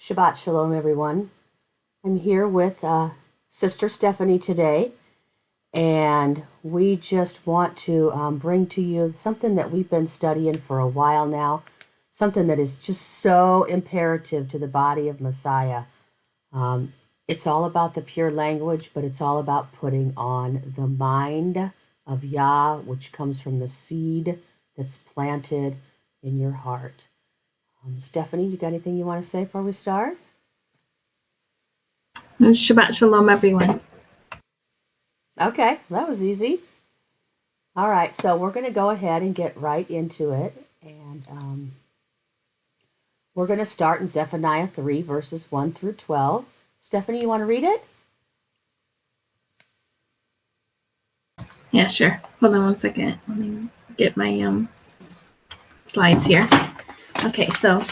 Shabbat Shalom, everyone. I'm here with Sister Stephanie today, and we just want to bring to you something that we've been studying for a while now, something that is just so imperative to the body of Messiah. It's all about the pure language, but it's all about putting on the mind of Yah, which comes from the seed that's planted in your heart. Stephanie, you got anything you want to say before we start? Shabbat Shalom, everyone. Okay, that was easy. All right, so we're going to go ahead and get right into it. And we're going to start in Zephaniah 3, verses 1 through 12. Stephanie, you want to read it? Yeah, sure. Hold on one second. Let me get my slides here. Okay, so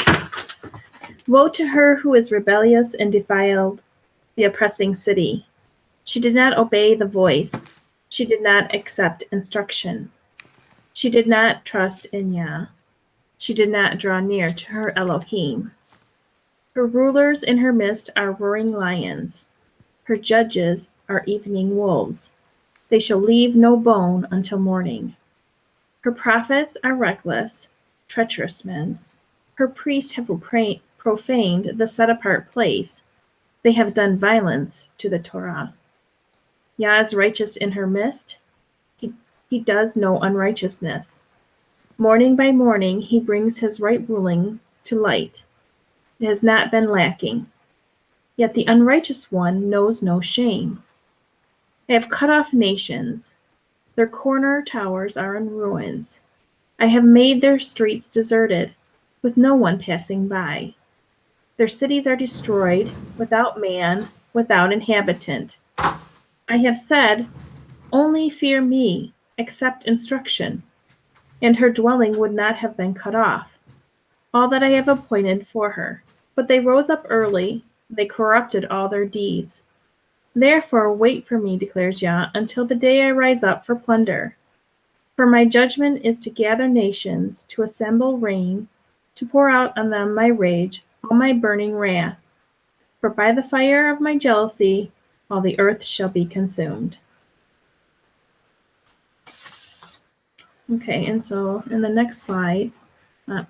woe to her who is rebellious and defiled the oppressing city. She did not obey the voice. She did not accept instruction. She did not trust in Yah. She did not draw near to her Elohim. Her rulers in her midst are roaring lions. Her judges are evening wolves. They shall leave no bone until morning. Her prophets are reckless, treacherous men. Her priests have profaned the set-apart place. They have done violence to the Torah. Yah is righteous in her midst. He does no unrighteousness. Morning by morning he brings his right ruling to light. It has not been lacking. Yet the unrighteous one knows no shame. I have cut off nations. Their corner towers are in ruins. I have made their streets deserted, with no one passing by. Their cities are destroyed, without man, without inhabitant. I have said, only fear me, accept instruction. And her dwelling would not have been cut off, all that I have appointed for her. But they rose up early, they corrupted all their deeds. Therefore wait for me, declares Yah, until the day I rise up for plunder. For my judgment is to gather nations, to assemble rain, to pour out on them my rage, all my burning wrath. For by the fire of my jealousy all the earth shall be consumed. Okay, and so in the next slide,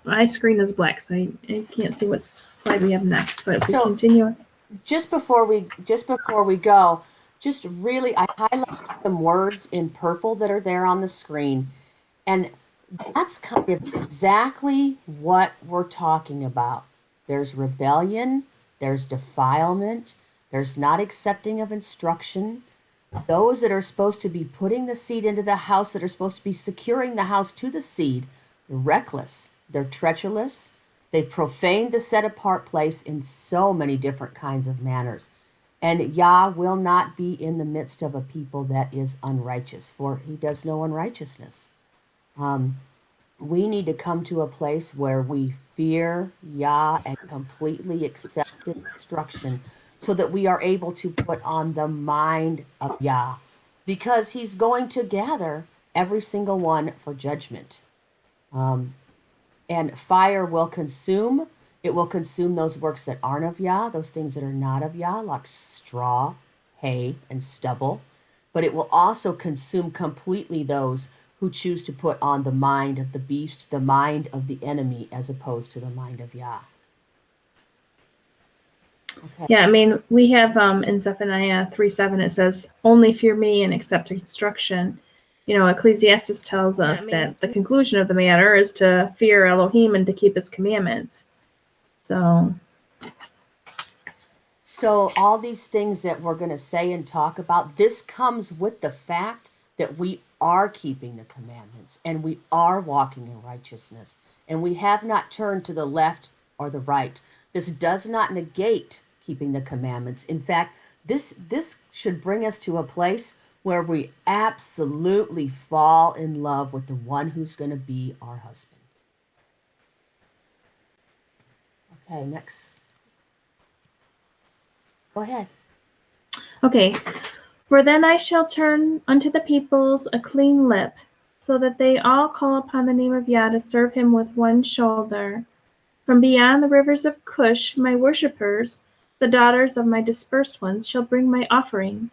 my screen is black, so I can't see what slide we have next. But if we continue, just before we go, just really, I highlighted some words in purple that are there on the screen, and that's kind of exactly what we're talking about. There's rebellion, there's defilement, there's not accepting of instruction. Those that are supposed to be putting the seed into the house, that are supposed to be securing the house to the seed, they're reckless, they're treacherous, they profane the set apart place in so many different kinds of manners. And Yah will not be in the midst of a people that is unrighteous, for he does no unrighteousness. We need to come to a place where we fear Yah and completely accept his instruction so that we are able to put on the mind of Yah, because he's going to gather every single one for judgment. And fire will consume. It will consume those works that aren't of Yah, those things that are not of Yah, like straw, hay, and stubble. But it will also consume completely those who choose to put on the mind of the beast, the mind of the enemy, as opposed to the mind of Yah. Okay. Yeah, I mean, we have in Zephaniah 3:7, it says, only fear me and accept instruction. You know, Ecclesiastes tells us that the conclusion of the matter is to fear Elohim and to keep its commandments. So all these things that we're going to say and talk about, this comes with the fact that we are keeping the commandments and we are walking in righteousness and we have not turned to the left or the right. This does not negate keeping the commandments. In fact, this should bring us to a place where we absolutely fall in love with the one who's going to be our husband. Okay, next. Go ahead. Okay. For then I shall turn unto the peoples a clean lip, so that they all call upon the name of Yah to serve him with one shoulder. From beyond the rivers of Cush, my worshippers, the daughters of my dispersed ones, shall bring my offering.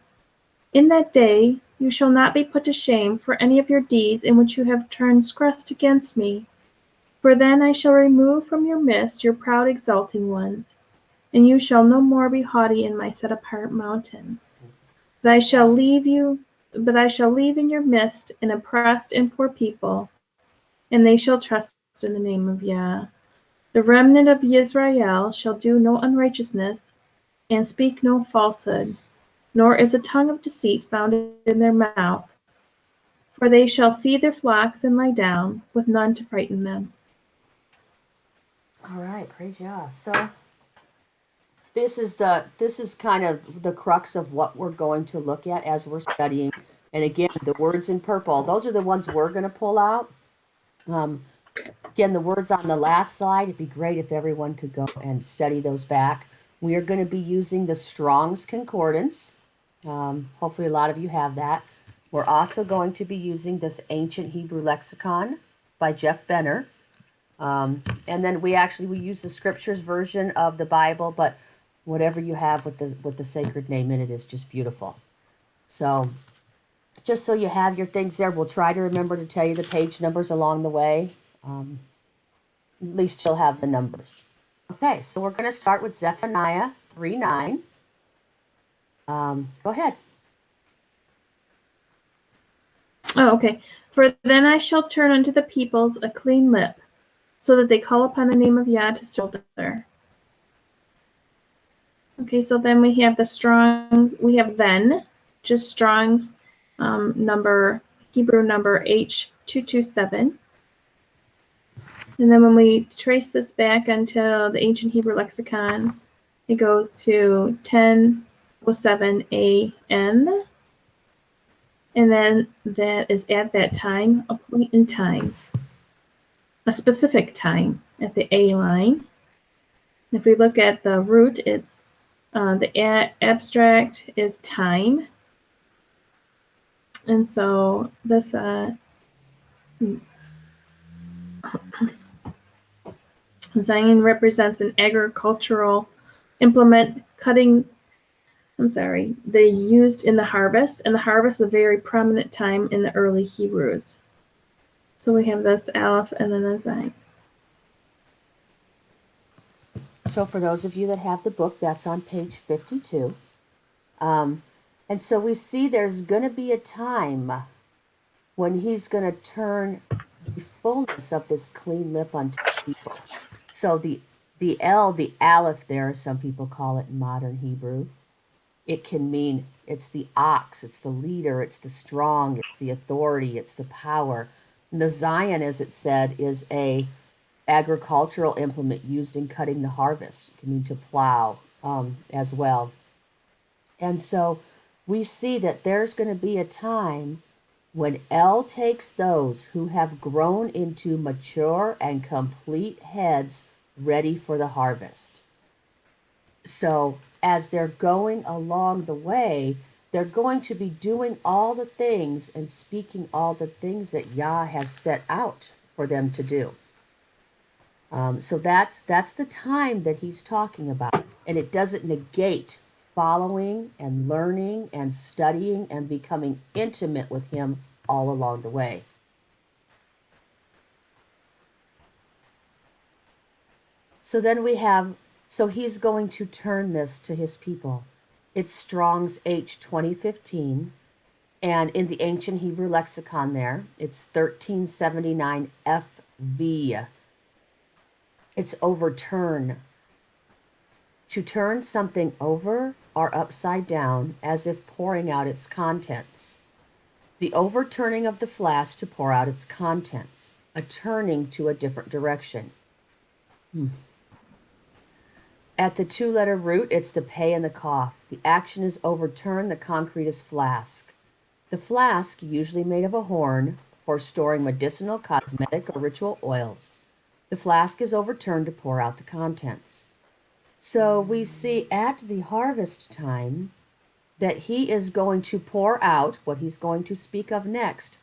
In that day you shall not be put to shame for any of your deeds in which you have transgressed against me. For then I shall remove from your midst your proud exalting ones, and you shall no more be haughty in my set apart mountain. But I shall leave in your midst an oppressed and poor people, and they shall trust in the name of Yah. The remnant of Israel shall do no unrighteousness, and speak no falsehood, nor is a tongue of deceit found in their mouth. For they shall feed their flocks and lie down, with none to frighten them. All right, praise Yah. So this is kind of the crux of what we're going to look at as we're studying. And again, the words in purple, those are the ones we're going to pull out. Again, the words on the last slide, it'd be great if everyone could go and study those back. We are going to be using the Strong's Concordance. Hopefully a lot of you have that. We're also going to be using this Ancient Hebrew Lexicon by Jeff Benner. And then we use the Scriptures version of the Bible, but whatever you have with the sacred name in it is just beautiful. So just so you have your things there, we'll try to remember to tell you the page numbers along the way. At least you'll have the numbers. Okay, so we're going to start with Zephaniah 3:9. Go ahead. Oh, okay. For then I shall turn unto the peoples a clean lip, so that they call upon the name of Yah to serve there. Okay, so then we have the Strong's, we have then, just Strong's Hebrew number H227. And then when we trace this back until the Ancient Hebrew Lexicon, it goes to 1007 AN. And then that is at that time, a point in time, a specific time at the A line. If we look at the root, it's the abstract is time. And so this Zion represents an agricultural implement they used in the harvest, and the harvest is a very prominent time in the early Hebrews. So we have this Aleph and then the Zion. So for those of you that have the book, that's on page 52. And so we see there's going to be a time when he's going to turn the fullness of this clean lip unto people. So the Aleph there, some people call it in modern Hebrew. It can mean it's the ox, it's the leader, it's the strong, it's the authority, it's the power. And the Zion, as it said, is a agricultural implement used in cutting the harvest. It can mean to plow as well. And so we see that there's going to be a time when El takes those who have grown into mature and complete heads ready for the harvest. So as they're going along the way, they're going to be doing all the things and speaking all the things that Yah has set out for them to do. So that's the time that he's talking about. And it doesn't negate following and learning and studying and becoming intimate with him all along the way. So then so he's going to turn this to his people. It's Strong's H 2015, and in the Ancient Hebrew Lexicon there, it's 1379 FV. It's overturn. To turn something over or upside down as if pouring out its contents. The overturning of the flask to pour out its contents. A turning to a different direction. At the two-letter root, it's the pay and the cough. The action is overturn, the concrete is flask. The flask, usually made of a horn, for storing medicinal, cosmetic, or ritual oils. The flask is overturned to pour out the contents. So we see at the harvest time that he is going to pour out what he's going to speak of next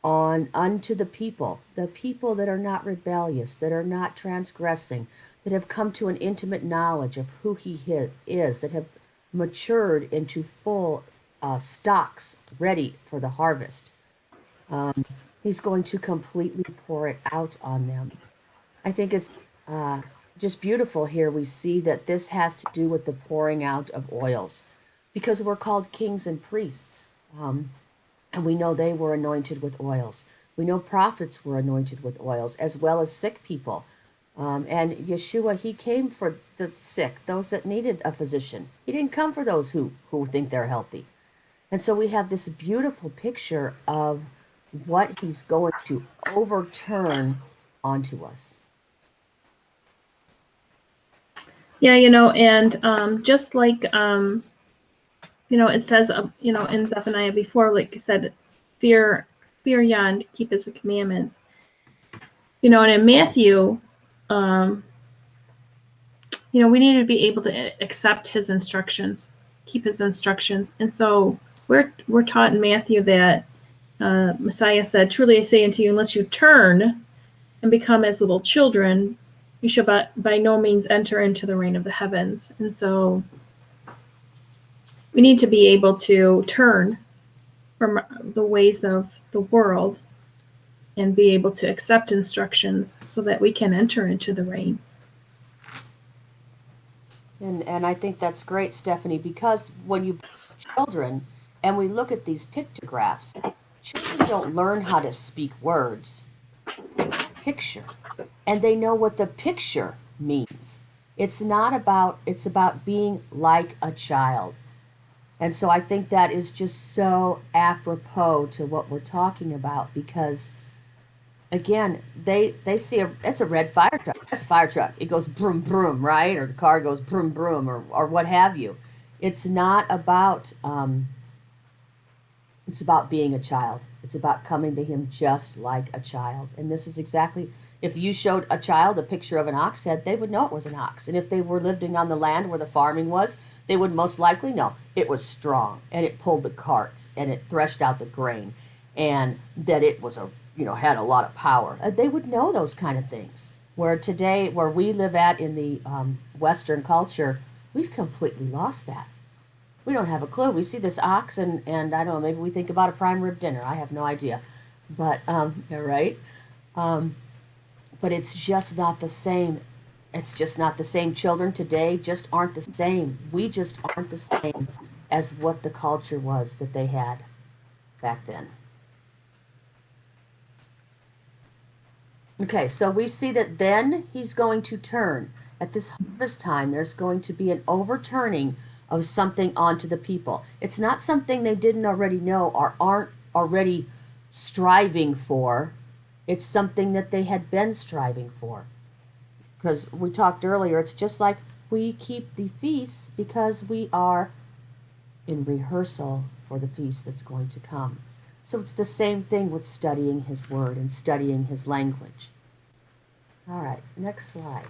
unto the people that are not rebellious, that are not transgressing, that have come to an intimate knowledge of who He is, that have matured into full stocks ready for the harvest. He's going to completely pour it out on them. I think it's uh, just beautiful here. We see that this has to do with the pouring out of oils because we're called kings and priests. And we know they were anointed with oils. We know prophets were anointed with oils, as well as sick people. And Yeshua, he came for the sick, those that needed a physician. He didn't come for those who think they're healthy. And so we have this beautiful picture of what he's going to overturn onto us. Yeah, and just like it says, in Zephaniah before, like I said, fear Yah and keep His commandments. And in Matthew, we need to be able to accept His instructions, keep His instructions, and so we're taught in Matthew that Messiah said, "Truly I say unto you, unless you turn and become as little children, you shall by no means enter into the reign of the heavens." And so we need to be able to turn from the ways of the world and be able to accept instructions so that we can enter into the reign. And I think that's great, Stephanie, because when you children and we look at these pictographs, children don't learn how to speak words. Picture. And they know what the picture means. It's about being like a child. And so I think that is just so apropos to what we're talking about because again, they see it's a red fire truck. That's a fire truck. It goes broom broom, right? Or the car goes broom broom or what have you. It's not about it's about being a child. It's about coming to him just like a child. And this is exactly, if you showed a child a picture of an ox head, they would know it was an ox. And if they were living on the land where the farming was, they would most likely know it was strong and it pulled the carts and it threshed out the grain and that it was had a lot of power. They would know those kind of things. Where today, where we live at in the Western culture, we've completely lost that. We don't have a clue. We see this ox, and I don't know, maybe we think about a prime rib dinner. I have no idea. But, right? But it's just not the same. It's just not the same. Children today just aren't the same. We just aren't the same as what the culture was that they had back then. Okay, so we see that then he's going to turn. At this harvest time, there's going to be an overturning of something onto the people. It's not something they didn't already know or aren't already striving for. It's something that they had been striving for. Because we talked earlier, it's just like we keep the feasts because we are in rehearsal for the feast that's going to come. So it's the same thing with studying His Word and studying His language. All right, next slide.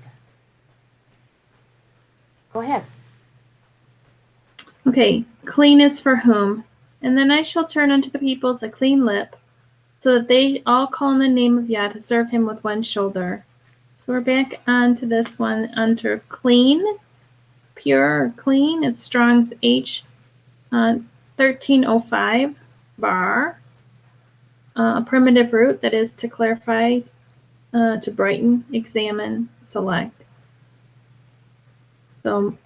Go ahead. Okay, clean is for whom? And then I shall turn unto the peoples a clean lip, so that they all call on the name of Yah to serve Him with one shoulder. So we're back onto this one under clean, pure or clean. It's Strong's H 1305 bar. A primitive root that is to clarify, to brighten, examine, select. So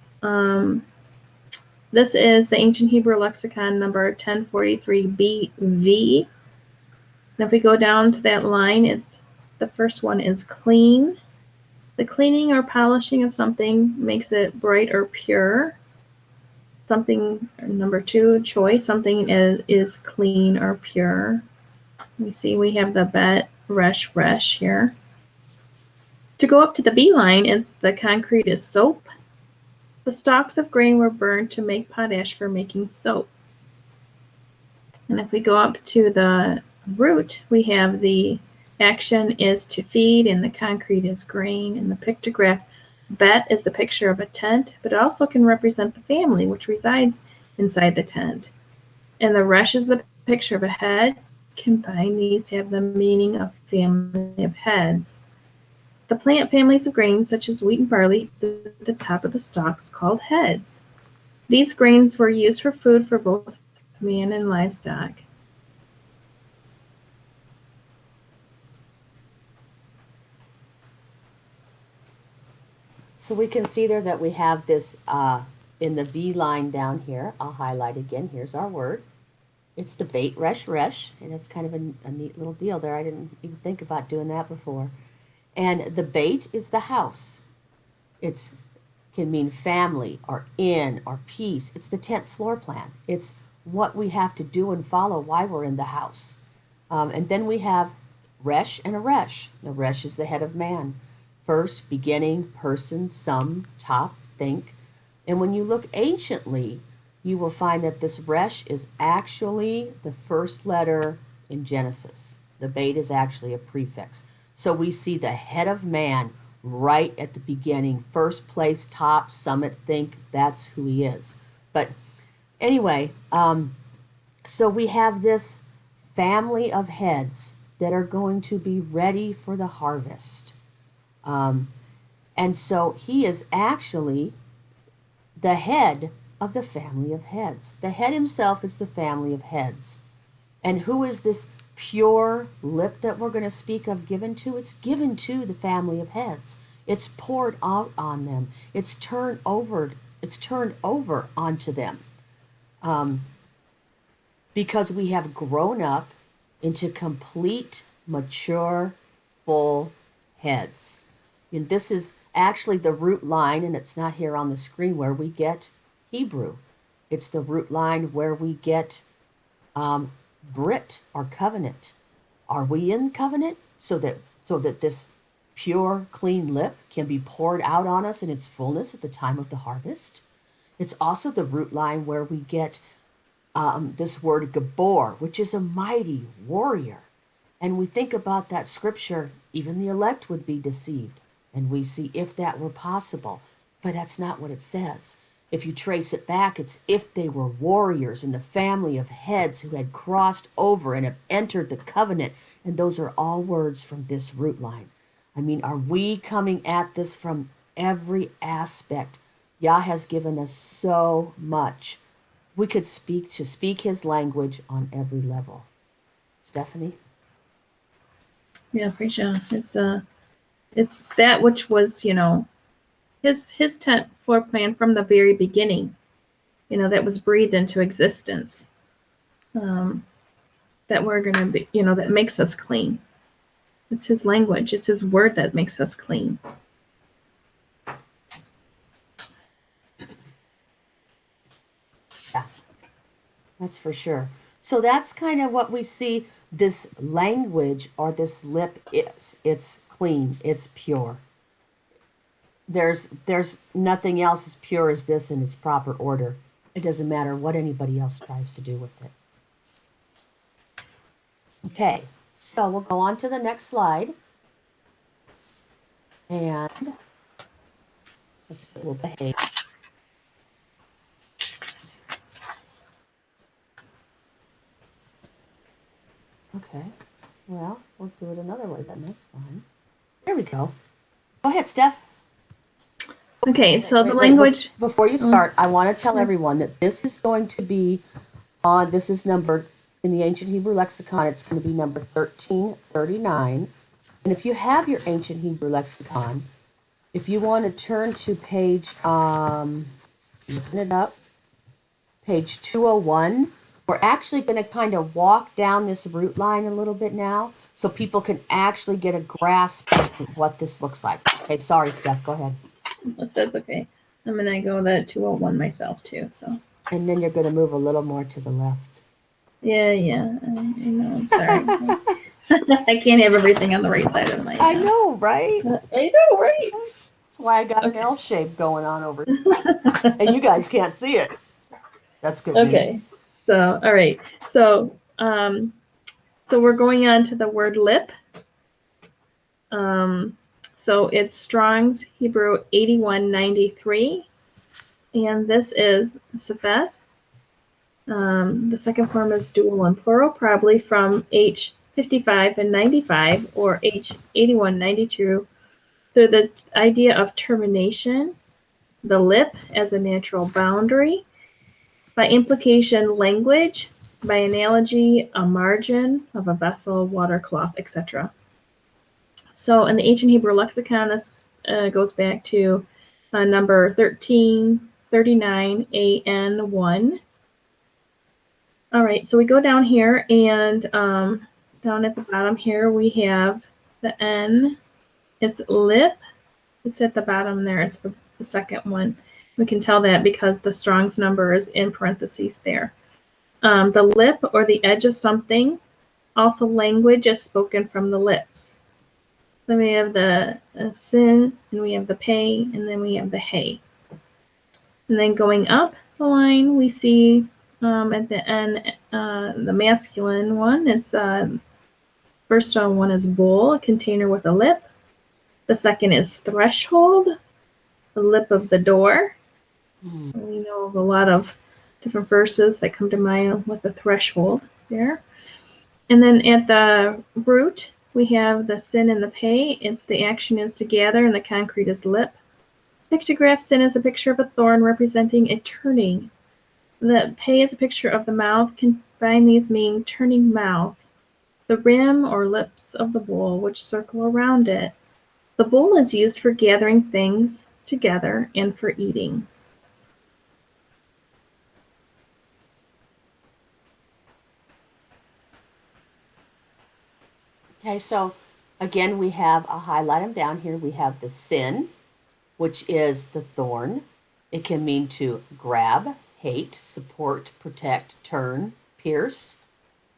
this is the Ancient Hebrew Lexicon number 1043BV. And if we go down to that line, the first one is clean. The cleaning or polishing of something makes it bright or pure. Something, number 2, choice. Something is clean or pure. Let me see, we have the bet, resh here. To go up to the B line, the concrete is soap. The stalks of grain were burned to make potash for making soap. And if we go up to the root, we have the action is to feed, and the concrete is grain, and the pictograph bet is the picture of a tent, but it also can represent the family which resides inside the tent. And the resh is the picture of a head. Combined, these have the meaning of family of heads. The plant families of grains, such as wheat and barley, at the top of the stalks, called heads. These grains were used for food for both man and livestock. So we can see there that we have this in the V line down here. I'll highlight again. Here's our word. It's the bait resh resh, and it's kind of a neat little deal there. I didn't even think about doing that before. And the bait is the house. It's can mean family or inn or peace. It's the tent floor plan. It's what we have to do and follow while we're in the house. And then we have resh and a resh. The resh is the head of man. First, beginning, person, sum, top, think. And when you look anciently, you will find that this resh is actually the first letter in Genesis. The bait is actually a prefix. So we see the head of man right at the beginning, first place, top, summit, think. That's who he is. But anyway, so we have this family of heads that are going to be ready for the harvest. And so he is actually the head of the family of heads. The head himself is the family of heads. And who is this pure lip that we're going to speak of given to? It's given to the family of heads. It's poured out on them. It's turned over onto them. Because we have grown up into complete, mature, full heads. And this is actually the root line, and it's not here on the screen, where we get Hebrew. It's the root line where we get Brit or covenant. Are we in covenant so that this pure, clean lip can be poured out on us in its fullness at the time of the harvest? It's also the root line where we get this word Gabor, which is a mighty warrior. And we think about that scripture, even the elect would be deceived. And we see if that were possible. But that's not what it says. If you trace it back, it's if they were warriors in the family of heads who had crossed over and have entered the covenant. And those are all words from this root line. I mean, are we coming at this from every aspect? Yah has given us so much. We could speak his language on every level. Stephanie? Yeah, praise Yah. It's that which was, his tent floor plan from the very beginning, that was breathed into existence. That we're going to be, that makes us clean. It's his language. It's his word that makes us clean. Yeah, that's for sure. So that's kind of what we see this language or this lip is. It's clean. It's pure. There's nothing else as pure as this in its proper order. It doesn't matter what anybody else tries to do with it. Okay, so we'll go on to the next slide. And we'll behave. Okay, well, we'll do it another way then. That's fine. There we go. Go ahead, Steph. Okay, so the language. Before you start, I want to tell everyone that this is going to be this is numbered in the Ancient Hebrew Lexicon. It's going to be number 1339. And if you have your Ancient Hebrew Lexicon, if you want to turn to page, open it up, page 201, we're actually going to kind of walk down this root line a little bit now so people can actually get a grasp of what this looks like. Okay, sorry, Steph, go ahead. That's okay. I'm going to go the 201 myself too, so. And then you're going to move a little more to the left. Yeah, I know, I'm sorry. I can't have everything on the right side of my I know, right? I know, right? That's why I got an L shape going on over here. And you guys can't see it. That's good news. Okay, so, all right. So we're going on to the word lip. So it's Strong's Hebrew 8193. And this is Sefeth. The second form is dual and plural, probably from H55 and 95 or H81, 92 through the idea of termination, the lip as a natural boundary, by implication, language, by analogy, a margin of a vessel, water, cloth, etc. So in the ancient Hebrew lexicon, this goes back to number 1339 AN1. All right, so we go down here, and down at the bottom here we have the N. It's lip. It's at the bottom there. It's the second one. We can tell that because the Strong's number is in parentheses there. The lip or the edge of something, also language as spoken from the lips. Then we have the sin, and we have the pay, and then we have the hay. And then going up the line, we see at the end, the masculine one, it's first one is bowl, a container with a lip. The second is threshold, the lip of the door. We know of a lot of different verses that come to mind with the threshold there. And then at the root, we have the sin and the pay. It's the action is to gather, and the concrete is lip. Pictograph sin is a picture of a thorn representing a turning. The pay is a picture of the mouth. Combine these mean turning mouth. The rim or lips of the bowl, which circle around it. The bowl is used for gathering things together and for eating. Okay, so again, we have, I'll highlight them down here. We have the sin, which is the thorn. It can mean to grab, hate, support, protect, turn, pierce.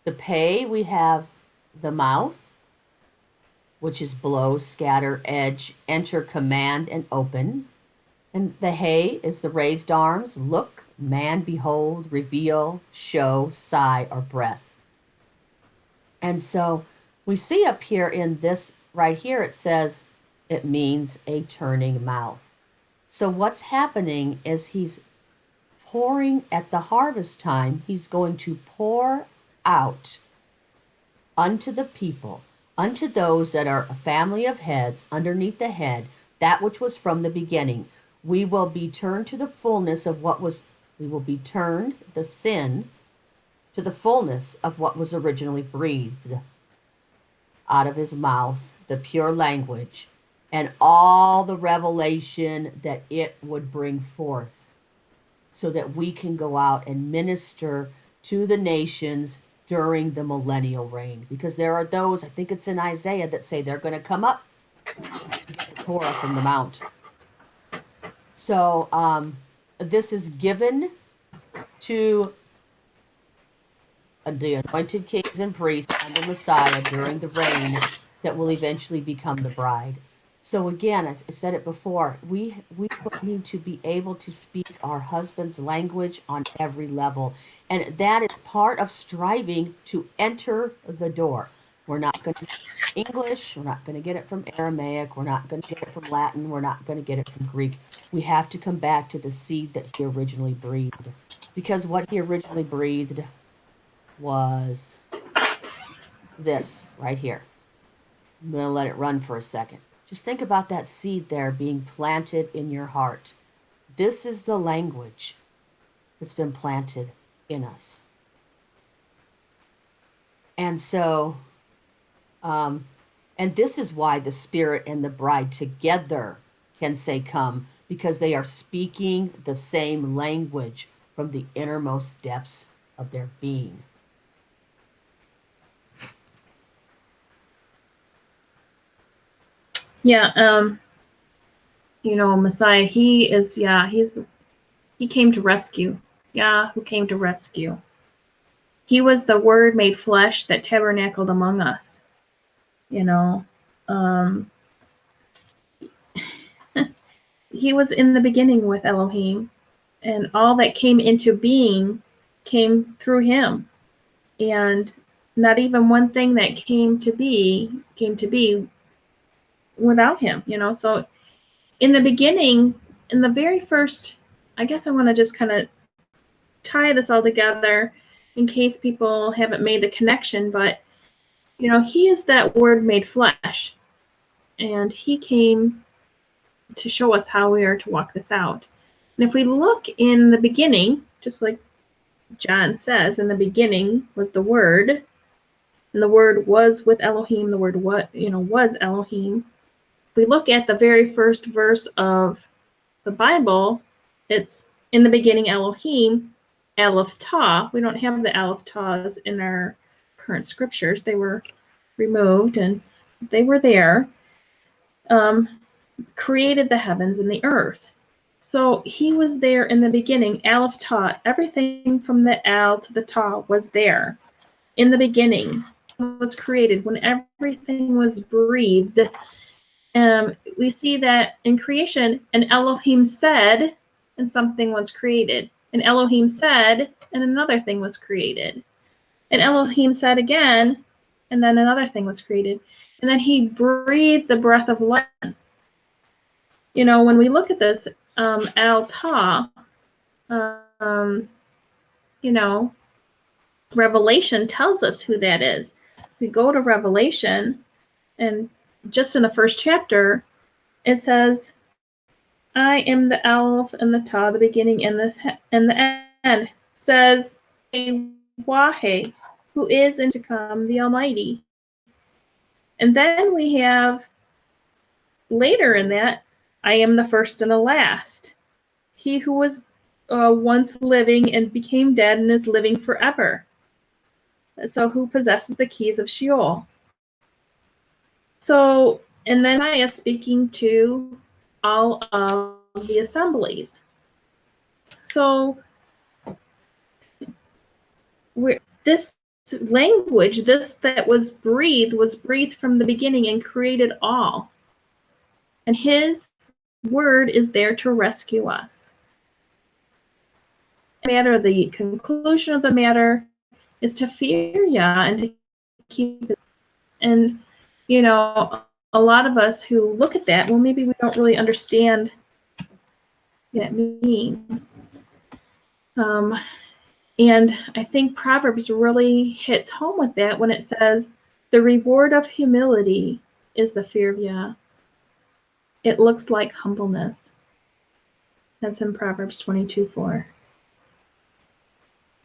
The pay, we have the mouth, which is blow, scatter, edge, enter, command, and open. And the hay is the raised arms, look, man, behold, reveal, show, sigh, or breath. And so we see up here in this right here, it says it means a turning mouth. So what's happening is he's pouring at the harvest time, he's going to pour out unto the people, unto those that are a family of heads, underneath the head, that which was from the beginning. We will be turned to the fullness of what was, we will be turned, the sin, to the fullness of what was originally breathed out of his mouth, the pure language, and all the revelation that it would bring forth, so that we can go out and minister to the nations during the millennial reign. Because there are those, I think it's in Isaiah, that say they're going to come up to get the Torah from the mount. So this is given to the anointed kings and priests and the Messiah during the reign that will eventually become the bride. So again, I said it before, we need to be able to speak our husband's language on every level. And that is part of striving to enter the door. We're not going to get it from English, we're not going to get it from Aramaic, we're not going to get it from Latin, we're not going to get it from Greek. We have to come back to the seed that he originally breathed. Because what he originally breathed was this right here. I'm going to let it run for a second. Just think about that seed there being planted in your heart. This is the language that's been planted in us. And so, and this is why the Spirit and the bride together can say come, because they are speaking the same language from the innermost depths of their being. Yeah, Messiah, he came to rescue. Yah, who came to rescue. He was the Word made flesh that tabernacled among us. He was in the beginning with Elohim, and all that came into being came through him. And not even one thing that came to be without him, So in the beginning, in the very first, I guess I want to just kind of tie this all together in case people haven't made the connection, but he is that Word made flesh, and he came to show us how we are to walk this out. And if we look in the beginning, just like John says, in the beginning was the Word, and the Word was with Elohim. The Word was Elohim. If we look at the very first verse of the Bible, it's in the beginning Elohim, Aleph Tah. We don't have the Aleph Tahs in our current scriptures. They were removed, and they were there. Created the heavens and the earth. So he was there in the beginning, Aleph Tah. Everything from the Al to the Tah was there. In the beginning was created. When everything was breathed, we see that in creation, and Elohim said, and something was created. And Elohim said, and another thing was created. And Elohim said again, and then another thing was created. And then he breathed the breath of life. When we look at this, Al-Ta, Revelation tells us who that is. We go to Revelation, and just in the first chapter, it says, I am the Aleph and the Ta, the beginning and the end. It says, Wahe, who is and to come, the Almighty. And then we have, later in that, I am the first and the last. He who was once living and became dead and is living forever. So who possesses the keys of Sheol. So, and then I is speaking to all of the assemblies. So this language, this that was breathed from the beginning and created all. And his word is there to rescue us. The conclusion of the matter is to fear Yah and to keep it. And, a lot of us who look at that, well, maybe we don't really understand what that means. And I think Proverbs really hits home with that when it says, the reward of humility is the fear of Yah. It looks like humbleness. That's in Proverbs 22:4.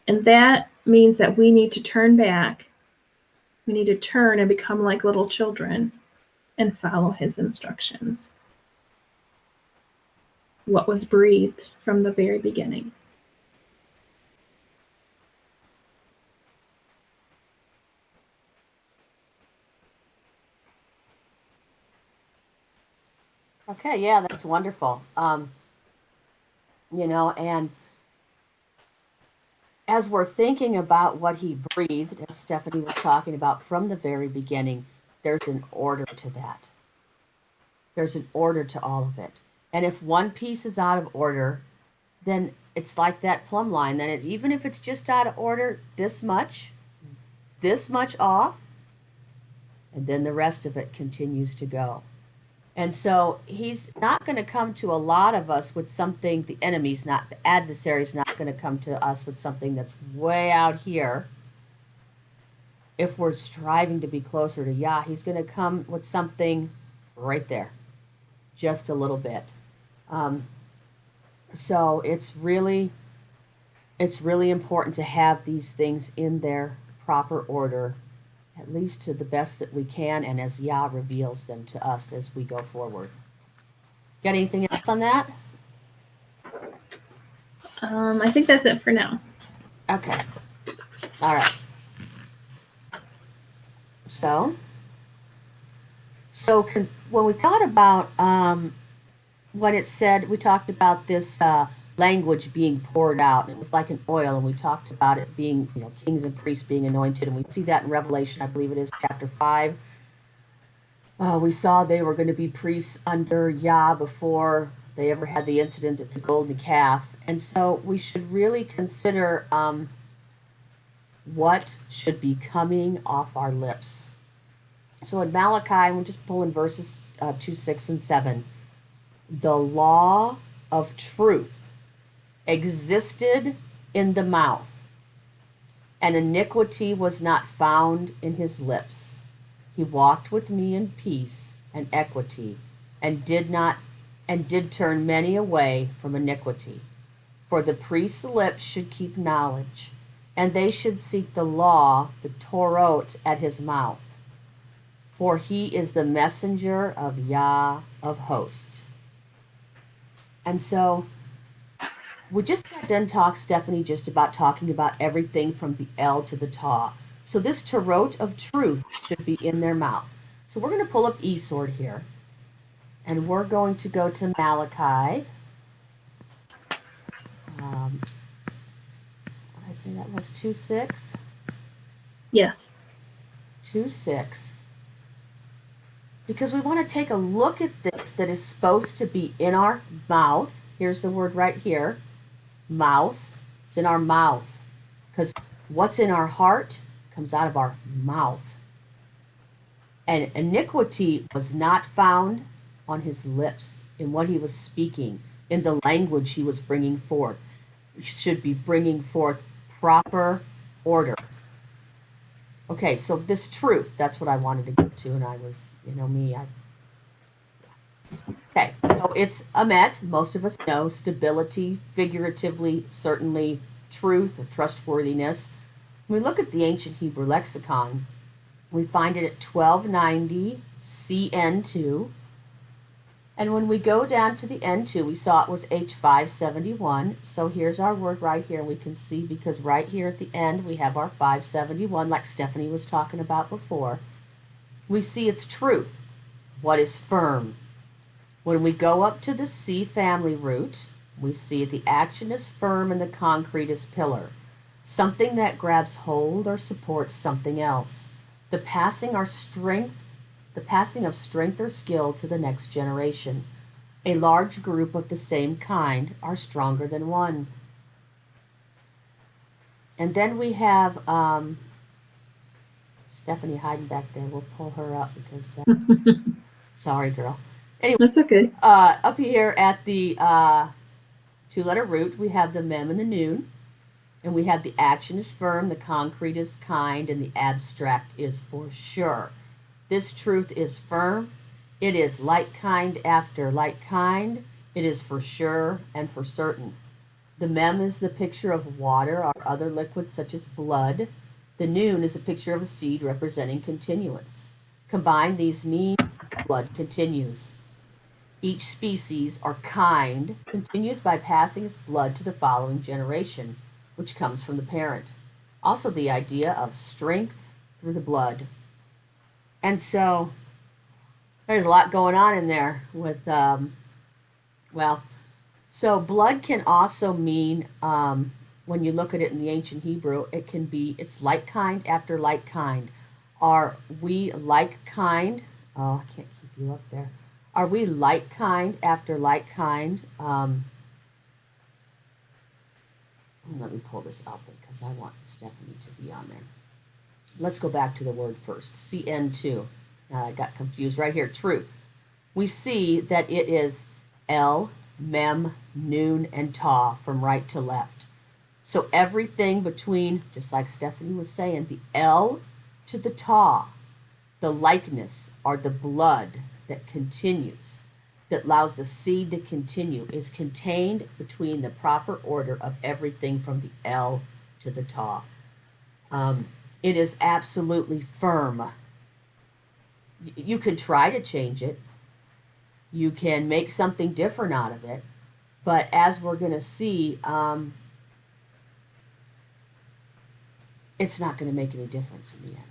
And that means that we need to turn back. We need to turn and become like little children and follow his instructions. What was breathed from the very beginning. Okay, yeah, that's wonderful. And as we're thinking about what he breathed, as Stephanie was talking about from the very beginning, there's an order to that. There's an order to all of it. And if one piece is out of order, then it's like that plumb line. Then even if it's just out of order, this much off, and then the rest of it continues to go. And so he's not going to come to a lot of us with something, the adversary's not going to come to us with something that's way out here. If we're striving to be closer to Yah, he's going to come with something right there, just a little bit. So it's really important to have these things in their proper order, at least to the best that we can, and as Yah reveals them to us as we go forward. Got anything else on that? I think that's it for now. Okay. All right. So when we thought about when it said, we talked about this language being poured out. It was like an oil, and we talked about it being, kings and priests being anointed, and we see that in Revelation, I believe it is chapter 5. We saw they were going to be priests under Yah before they ever had the incident at the golden calf. And so we should really consider what should be coming off our lips. So in Malachi, we're just pulling verses 2, 6, and 7. The law of truth existed in the mouth, and iniquity was not found in his lips. He walked with me in peace and equity, and and did turn many away from iniquity. For the priest's lips should keep knowledge, and they should seek the law, the Torah, at his mouth. For he is the messenger of Yah of hosts. And so we just got done Stephanie, just about talking about everything from the El to the Ta. So this Torah of truth should be in their mouth. So we're going to pull up eSword here, and we're going to go to Malachi. I say that was 2:6? Yes. 2:6. Because we want to take a look at this that is supposed to be in our mouth. Here's the word right here. Mouth. It's in our mouth. Because what's in our heart comes out of our mouth. And iniquity was not found on his lips, in what he was speaking, in the language he was bringing forth. He should be bringing forth proper order. Okay, so this truth, that's what I wanted to get to, and I was, me. Okay, so it's Amet, most of us know, stability, figuratively, certainly, truth, or trustworthiness. When we look at the ancient Hebrew lexicon, we find it at 1290 CN2. And when we go down to the N2, we saw it was H571. So here's our word right here. We can see, because right here at the end we have our 571, like Stephanie was talking about before. We see its truth. What is firm? When we go up to the C family root, we see the action is firm and the concrete is pillar. Something that grabs hold or supports something else. The passing of strength or skill to the next generation. A large group of the same kind are stronger than one. And then we have Stephanie hiding back there. We'll pull her up because that. Sorry, girl. Anyway, That's okay. Up here at the two-letter root, we have the mem and the noon. And we have the action is firm, the concrete is kind, and the abstract is for sure. This truth is firm. It is like kind after like kind. It is for sure and for certain. The mem is the picture of water or other liquids such as blood. The noon is a picture of a seed representing continuance. Combined, these mean blood continues. Each species or kind continues by passing its blood to the following generation, which comes from the parent. Also the idea of strength through the blood. And so there's a lot going on in there with, so blood can also mean, when you look at it in the ancient Hebrew, it's like kind after like kind. Are we like kind? Oh, I can't keep you up there. Are we like kind after like kind? Let me pull this out because I want Stephanie to be on there. Let's go back to the word first. CN2. I got confused right here. Truth. We see that it is El, Mem, Noon, and Ta from right to left. So everything between, just like Stephanie was saying, the El to the Ta, the likeness or the blood that continues, that allows the seed to continue, is contained between the proper order of everything from the El to the Ta. It is absolutely firm. You can try to change it. You can make something different out of it. But as we're going to see, it's not going to make any difference in the end.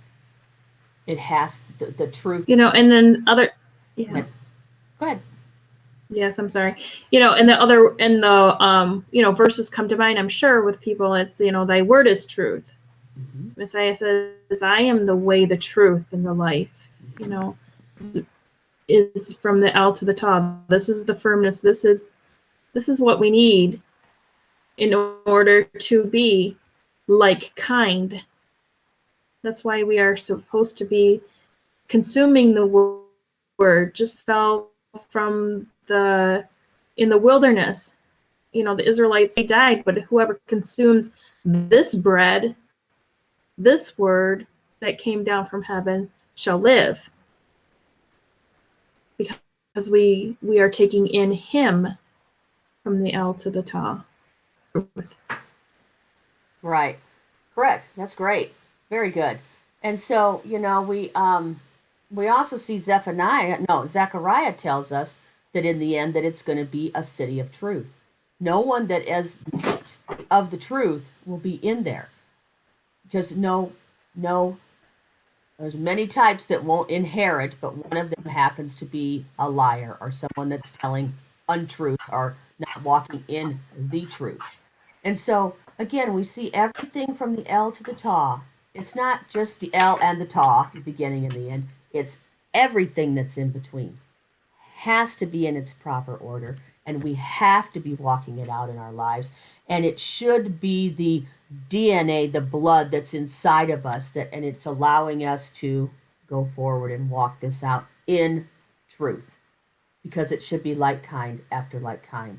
It has the truth. And then yeah. Go ahead. Yes, I'm sorry. And the verses come to mind, I'm sure, with people. It's, thy word is truth. Mm-hmm. Messiah says, I am the way, the truth, and the life. Is from the El to the Ta. This is the firmness. This is what we need in order to be like kind. That's why we are supposed to be consuming the word. Just fell from in the wilderness. The Israelites, they died, but whoever consumes this bread, this word that came down from heaven, shall live. Because Because we are taking in him from the L to the Ta. Right. Correct. That's great. Very good. And so, we also see Zechariah tells us that in the end that it's going to be a city of truth. No one that is not of the truth will be in there. Because no, there's many types that won't inherit, but one of them happens to be a liar or someone that's telling untruth or not walking in the truth. And so, again, we see everything from the L to the Ta. It's not just the L and the Ta, the beginning and the end. It's everything that's in between. Has to be in its proper order, and we have to be walking it out in our lives. And it should be the DNA, the blood that's inside of us, and it's allowing us to go forward and walk this out in truth, because it should be like kind after like kind.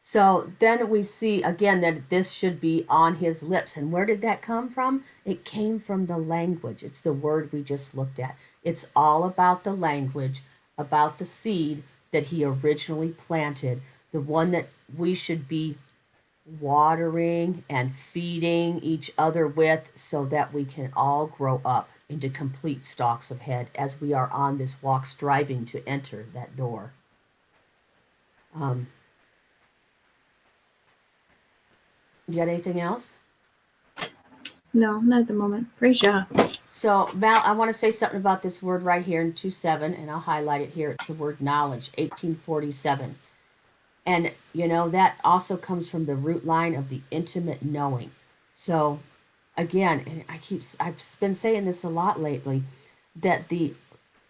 So then we see again that this should be on his lips. And where did that come from? It came from the language. It's the word we just looked at. It's all about the language, about the seed that he originally planted, the one that we should be watering and feeding each other with so that we can all grow up into complete stalks of head as we are on this walk striving to enter that door. You got anything else? No, not at the moment. Praise Yah. So, Val, I want to say something about this word right here in 2:7, and I'll highlight it here. It's the word knowledge, 1847. And, that also comes from the root line of the intimate knowing. So, again, and I've been saying this a lot lately, that the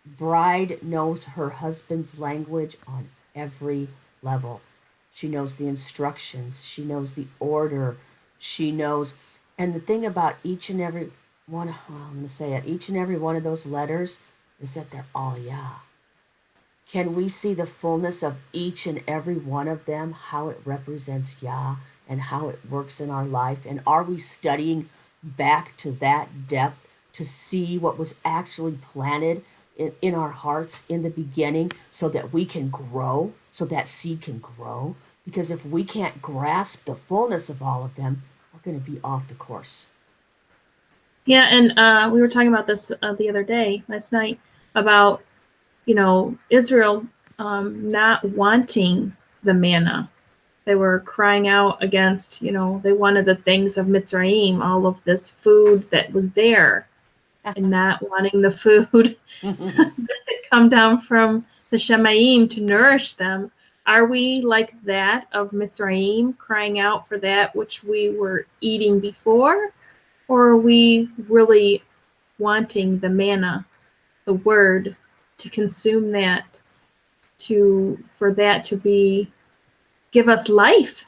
bride knows her husband's language on every level. She knows the instructions, she knows the order, she knows. And the thing about each and every one, well, I'm going to say it, each and every one of those letters is that they're all Yah. Can we see the fullness of each and every one of them, how it represents Yah and how it works in our life? And are we studying back to that depth to see what was actually planted in our hearts in the beginning so that we can grow, so that seed can grow? Because if we can't grasp the fullness of all of them, we're going to be off the course. Yeah, and we were talking about this the other day, last night, about Israel not wanting the manna. They were crying out against, they wanted the things of Mitzrayim, all of this food that was there, and not wanting the food that had come down from the Shemayim to nourish them. Are we like that of Mitzrayim, crying out for that which we were eating before? Or are we really wanting the manna, the word, to consume that, for that to give us life?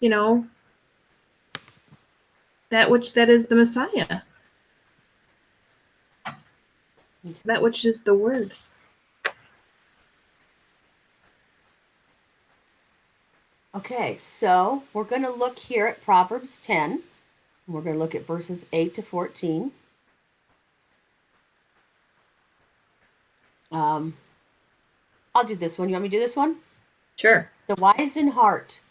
That is the Messiah. That which is the word. Okay, so we're going to look here at Proverbs 10. We're going to look at verses 8 to 14. I'll do this one. You want me to do this one? Sure. The wise in heart.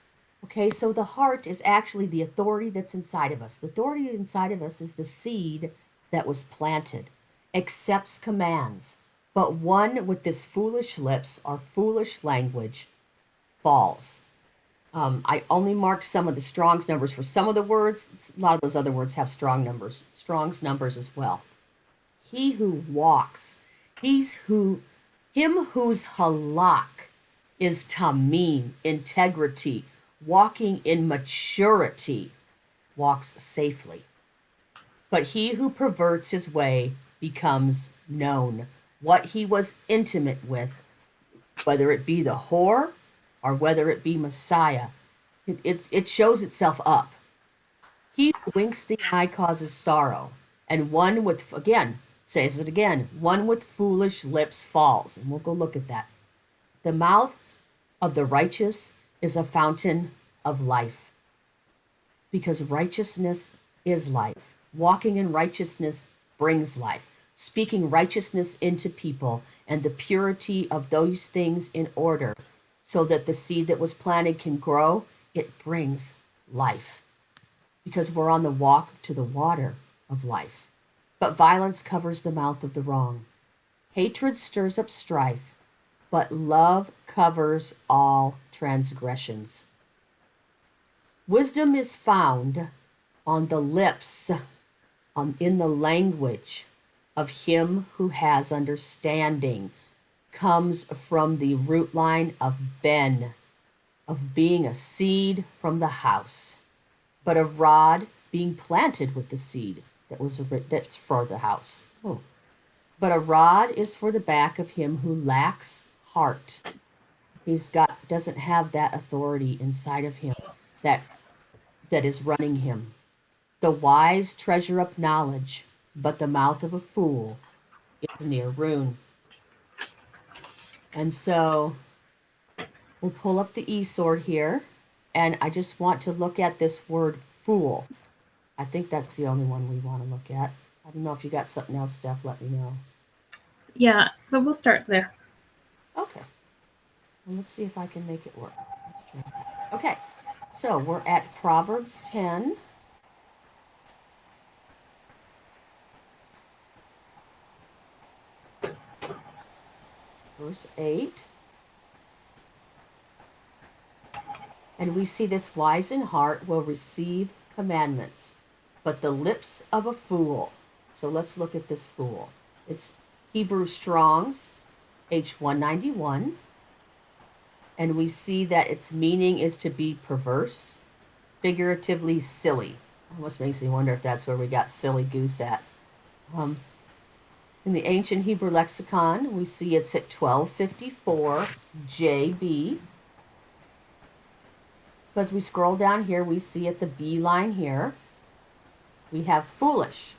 Okay, so the heart is actually the authority that's inside of us. The authority inside of us is the seed that was planted, accepts commands. But one with this foolish lips or foolish language falls. I only marked some of the Strong's numbers for some of the words. A lot of those other words have Strong's numbers as well. He who walks, him whose halak is tamim, integrity, walking in maturity, walks safely. But he who perverts his way becomes known. What he was intimate with, whether it be the whore or whether it be Messiah, it shows itself up. He who winks the eye causes sorrow, and one with, again, says it again, one with foolish lips falls. And we'll go look at that. The mouth of the righteous is a fountain of life, because righteousness is life. Walking in righteousness brings life. speaking righteousness into people and the purity of those things in order so that the seed that was planted can grow. It brings life because we're on the walk to the water of life. But violence covers the mouth of the wrong. Hatred stirs up strife, but love covers all transgressions. Wisdom is found on the lips, in the language of him who has understanding, comes from the root line of Ben, of being a seed from the house, but a rod being planted with the seed that's for the house. Oh. But a rod is for the back of him who lacks heart. Doesn't have that authority inside of him that is running him. The wise treasure up knowledge, but the mouth of a fool is near ruin. And so we'll pull up the e-sword here, and I just want to look at this word fool. I think that's the only one we want to look at. I don't know if you got something else, Steph, let me know. Yeah, but we'll start there. Okay. Well, let's see if I can make it work. Let's try that. Okay, so we're at Proverbs 10. Verse 8. And we see this wise in heart will receive commandments, but the lips of a fool. So let's look at this fool. It's Hebrew Strong's H191. And we see that its meaning is to be perverse, figuratively silly. Almost makes me wonder if that's where we got silly goose at. In the ancient Hebrew lexicon, we see it's at 1254 JB. So as we scroll down here, we see at the B line here, we have foolish,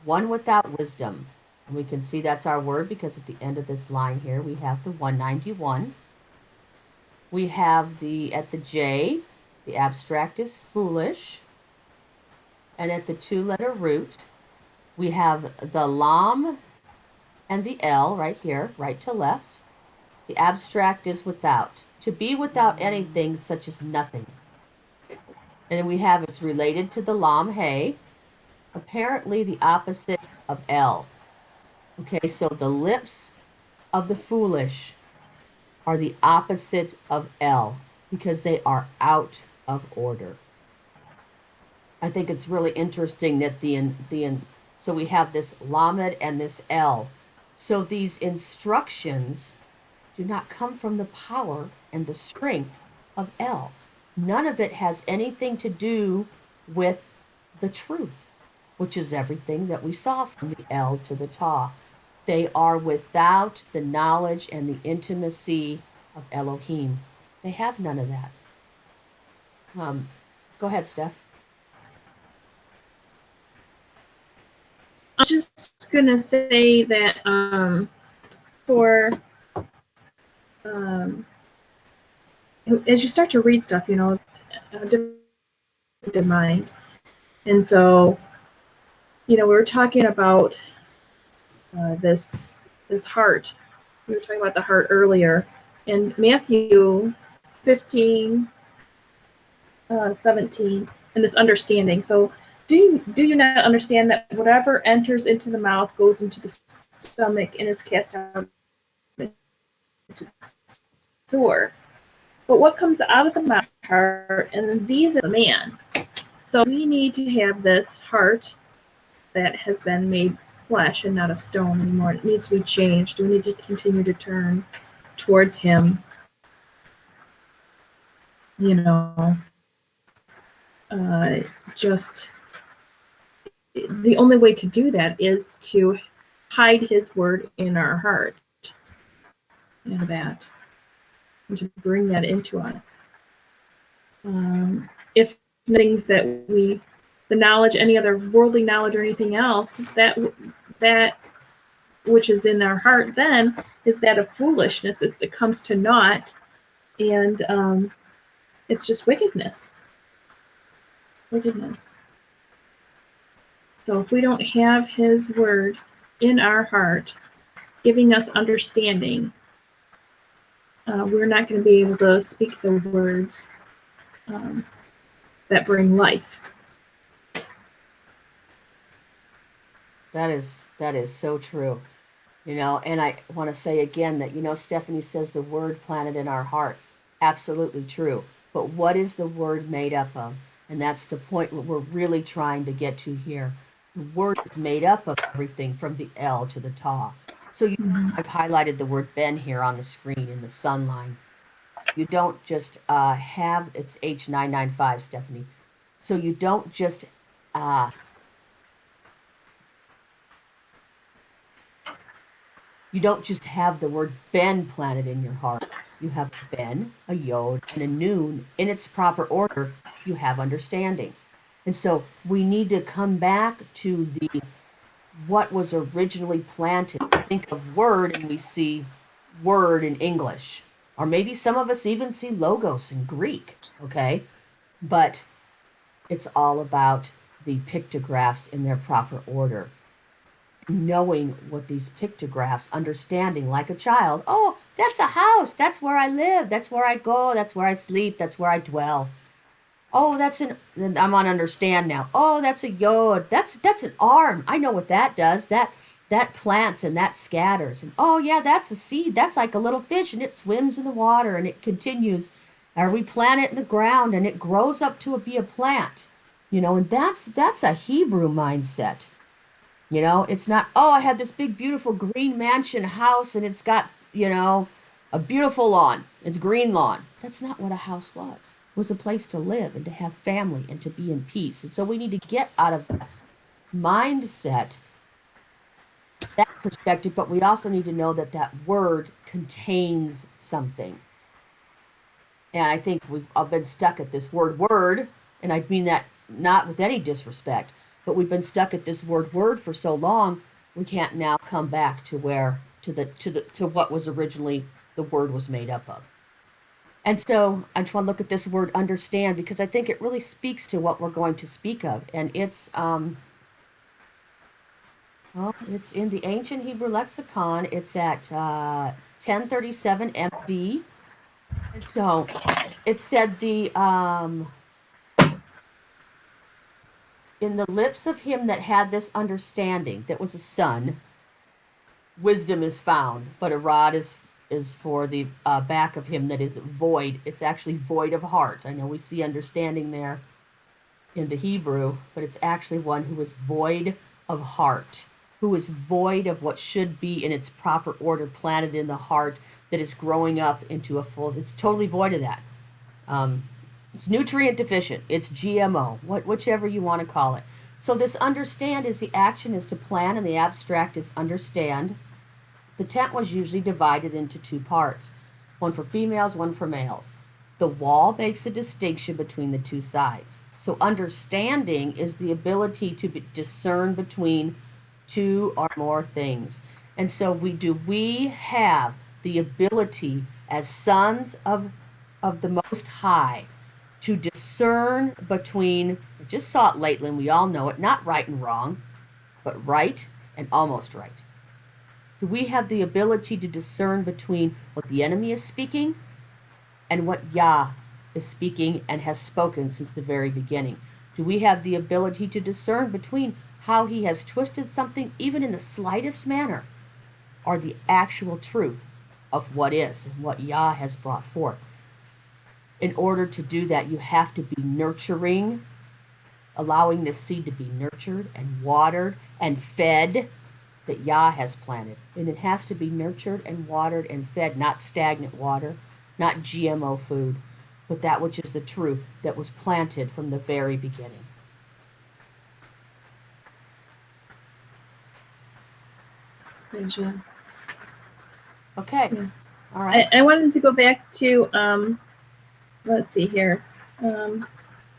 one without wisdom. And we can see that's our word because at the end of this line here, we have the 191. We have at the J, the abstract is foolish. And at the two-letter root, we have the lam and the L right here, right to left. The abstract is without. To be without anything such as nothing. And then we have it's related to the lam hey, apparently the opposite of L. Okay, so the lips of the foolish are the opposite of L because they are out of order. I think it's really interesting that so we have this lamed and this L. So these instructions do not come from the power and the strength of L. None of it has anything to do with the truth, which is everything that we saw from the L to the Ta. They are without the knowledge and the intimacy of Elohim. They have none of that. Go ahead, Steph. I was just going to say that for as you start to read stuff, different mind. And so, we were talking about this heart. We were talking about the heart earlier. In Matthew 15, 17, and this understanding. So do you not understand that whatever enters into the mouth goes into the stomach and is cast out into the sewer? But what comes out of the mouth, heart, and these are the man. So we need to have this heart that has been made flesh and not of stone anymore. It needs to be changed. We need to continue to turn towards him. Just the only way to do that is to hide his word in our heart. That. And to bring that into us. If things that the knowledge, any other worldly knowledge or anything else, that which is in our heart then is that of foolishness. It comes to naught, and it's just wickedness. So if we don't have his word in our heart, giving us understanding, we're not going to be able to speak the words that bring life. That is so true. And I want to say again that, Stephanie says the word planted in our heart. Absolutely true. But what is the word made up of? And that's the point we're really trying to get to here. The word is made up of everything from the L to the Ta. So I've highlighted the word Ben here on the screen in the sun line. You don't just have, it's H995, Stephanie. So you don't just have the word Ben planted in your heart. You have a Ben, a Yod, and a Nun in its proper order. You have understanding. And so we need to come back to what was originally planted. Think of word and we see word in English. Or maybe some of us even see logos in Greek, okay? But it's all about the pictographs in their proper order. Knowing what these pictographs, understanding like a child, oh, that's a house, that's where I live, that's where I go, that's where I sleep, that's where I dwell. Oh, I'm on understand now. Oh, that's a yod, that's an arm. I know what that does. That plants and that scatters. And oh yeah, that's a seed. That's like a little fish and it swims in the water and it continues. Or we plant it in the ground and it grows up to be a plant. And that's a Hebrew mindset. It's not, oh, I have this big, beautiful green mansion house and it's got, a beautiful lawn. It's green lawn. That's not what a house was. It was a place to live and to have family and to be in peace. And so we need to get out of that mindset, that perspective, but we also need to know that that word contains something. And I think we've all been stuck at this word, and I mean that not with any disrespect, but we've been stuck at this word for so long, we can't now come back to what was originally the word was made up of. And so I just want to look at this word understand because I think it really speaks to what we're going to speak of. And it's it's in the ancient Hebrew lexicon. It's at 1037 MB. And so it said in the lips of him that had this understanding, that was a son, wisdom is found, but a rod is for the back of him that is void. It's actually void of heart. I know we see understanding there in the Hebrew, but it's actually one who is void of heart, who is void of what should be in its proper order planted in the heart that is growing up into a full, it's totally void of that. It's nutrient deficient. It's GMO, whichever you want to call it. So this understand is the action is to plan and the abstract is understand. The tent was usually divided into two parts, one for females, one for males. The wall makes a distinction between the two sides. So understanding is the ability to discern between two or more things. And so we have the ability as sons of the Most High to discern between, I just saw it lately and we all know it, not right and wrong, but right and almost right. Do we have the ability to discern between what the enemy is speaking and what Yah is speaking and has spoken since the very beginning? Do we have the ability to discern between how he has twisted something even in the slightest manner or the actual truth of what is and what Yah has brought forth? In order to do that, you have to be nurturing, allowing the seed to be nurtured and watered and fed that Yah has planted. And it has to be nurtured and watered and fed, not stagnant water, not GMO food, but that which is the truth that was planted from the very beginning. Okay. Yeah. All right. I wanted to go back to, let's see here,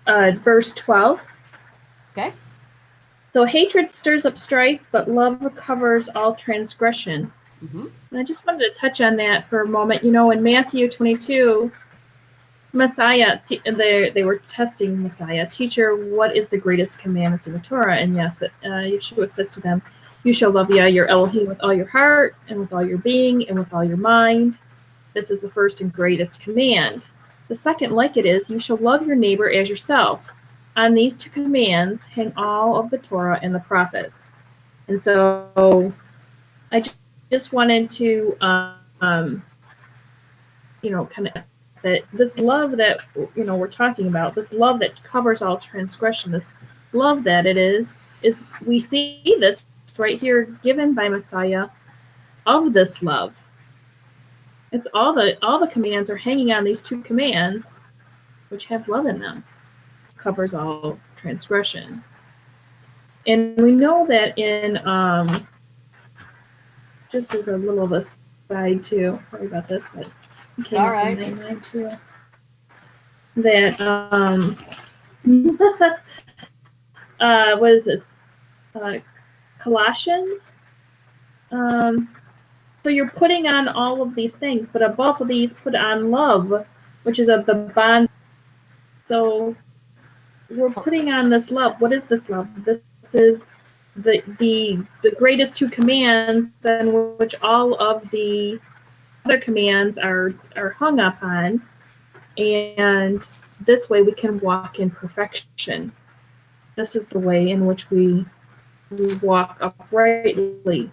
verse 12. Okay. So hatred stirs up strife, but love covers all transgression. Mm-hmm. And I just wanted to touch on that for a moment. In Matthew 22, Messiah, they were testing Messiah. Teacher, what is the greatest commandments in the Torah? And yes, Yeshua says to them, You shall love Yah, your Elohim, with all your heart, and with all your being, and with all your mind. This is the first and greatest command. The second, like it, is, you shall love your neighbor as yourself. On these two commands hang all of the Torah and the prophets. And so I just wanted to, kind of that this love that, we're talking about, this love that covers all transgression, this love that it is we see this right here given by Messiah of this love. It's all the commands are hanging on these two commands, which have love in them. It covers all transgression. And we know that in just as a little of a side too, sorry about this, but it came up in my mind too. That what is this? Colossians. So you're putting on all of these things, but above these, put on love, which is of the bond. So we're putting on this love. What is this love? This is the greatest two commands, in which all of the other commands are hung upon, and this way we can walk in perfection. This is the way in which we walk uprightly.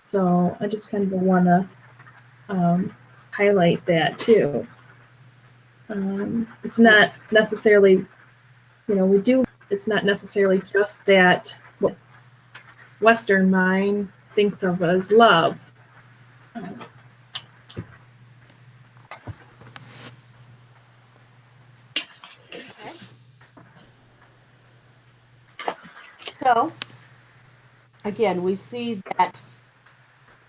So I just kind of want to highlight that too. It's not necessarily, it's not necessarily just that what Western mind thinks of as love. Okay. So, again, we see that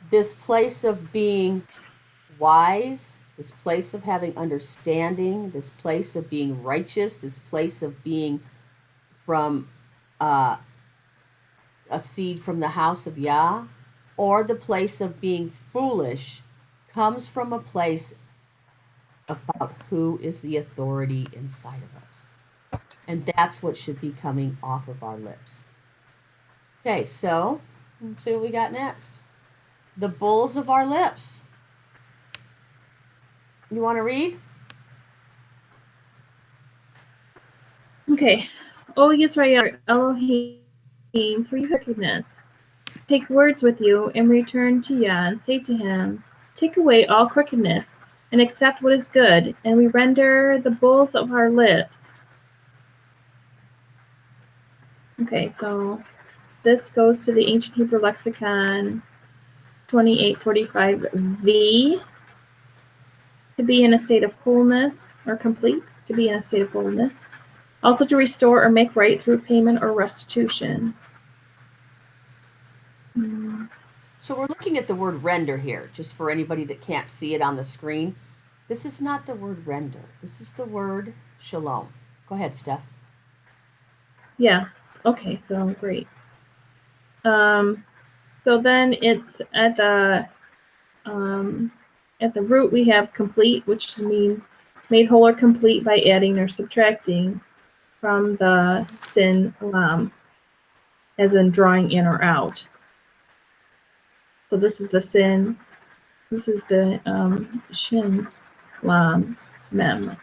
this place of being wise, this place of having understanding, this place of being righteous, this place of being from a seed from the house of Yah, or the place of being foolish, comes from a place about who is the authority inside of us. And that's what should be coming off of our lips. Okay, so let's see what we got next. The bulls of our lips. You want to read? Okay. O Yisrael, Elohim, for your wickedness. Take words with you and return to Yah and say to him, take away all crookedness and accept what is good, and we render the bulls of our lips. Okay, so this goes to the Ancient Hebrew Lexicon 2845V. To be in a state of wholeness or complete, to be in a state of wholeness. Also to restore or make right through payment or restitution. So we're looking at the word render here, just for anybody that can't see it on the screen. This is not the word render. This is the word shalom. Go ahead, Steph. Yeah. Okay, so great. So then it's at the root we have complete, which means made whole or complete by adding or subtracting from the sin lam, as in drawing in or out. So this is the sin. This is the shin lam mem.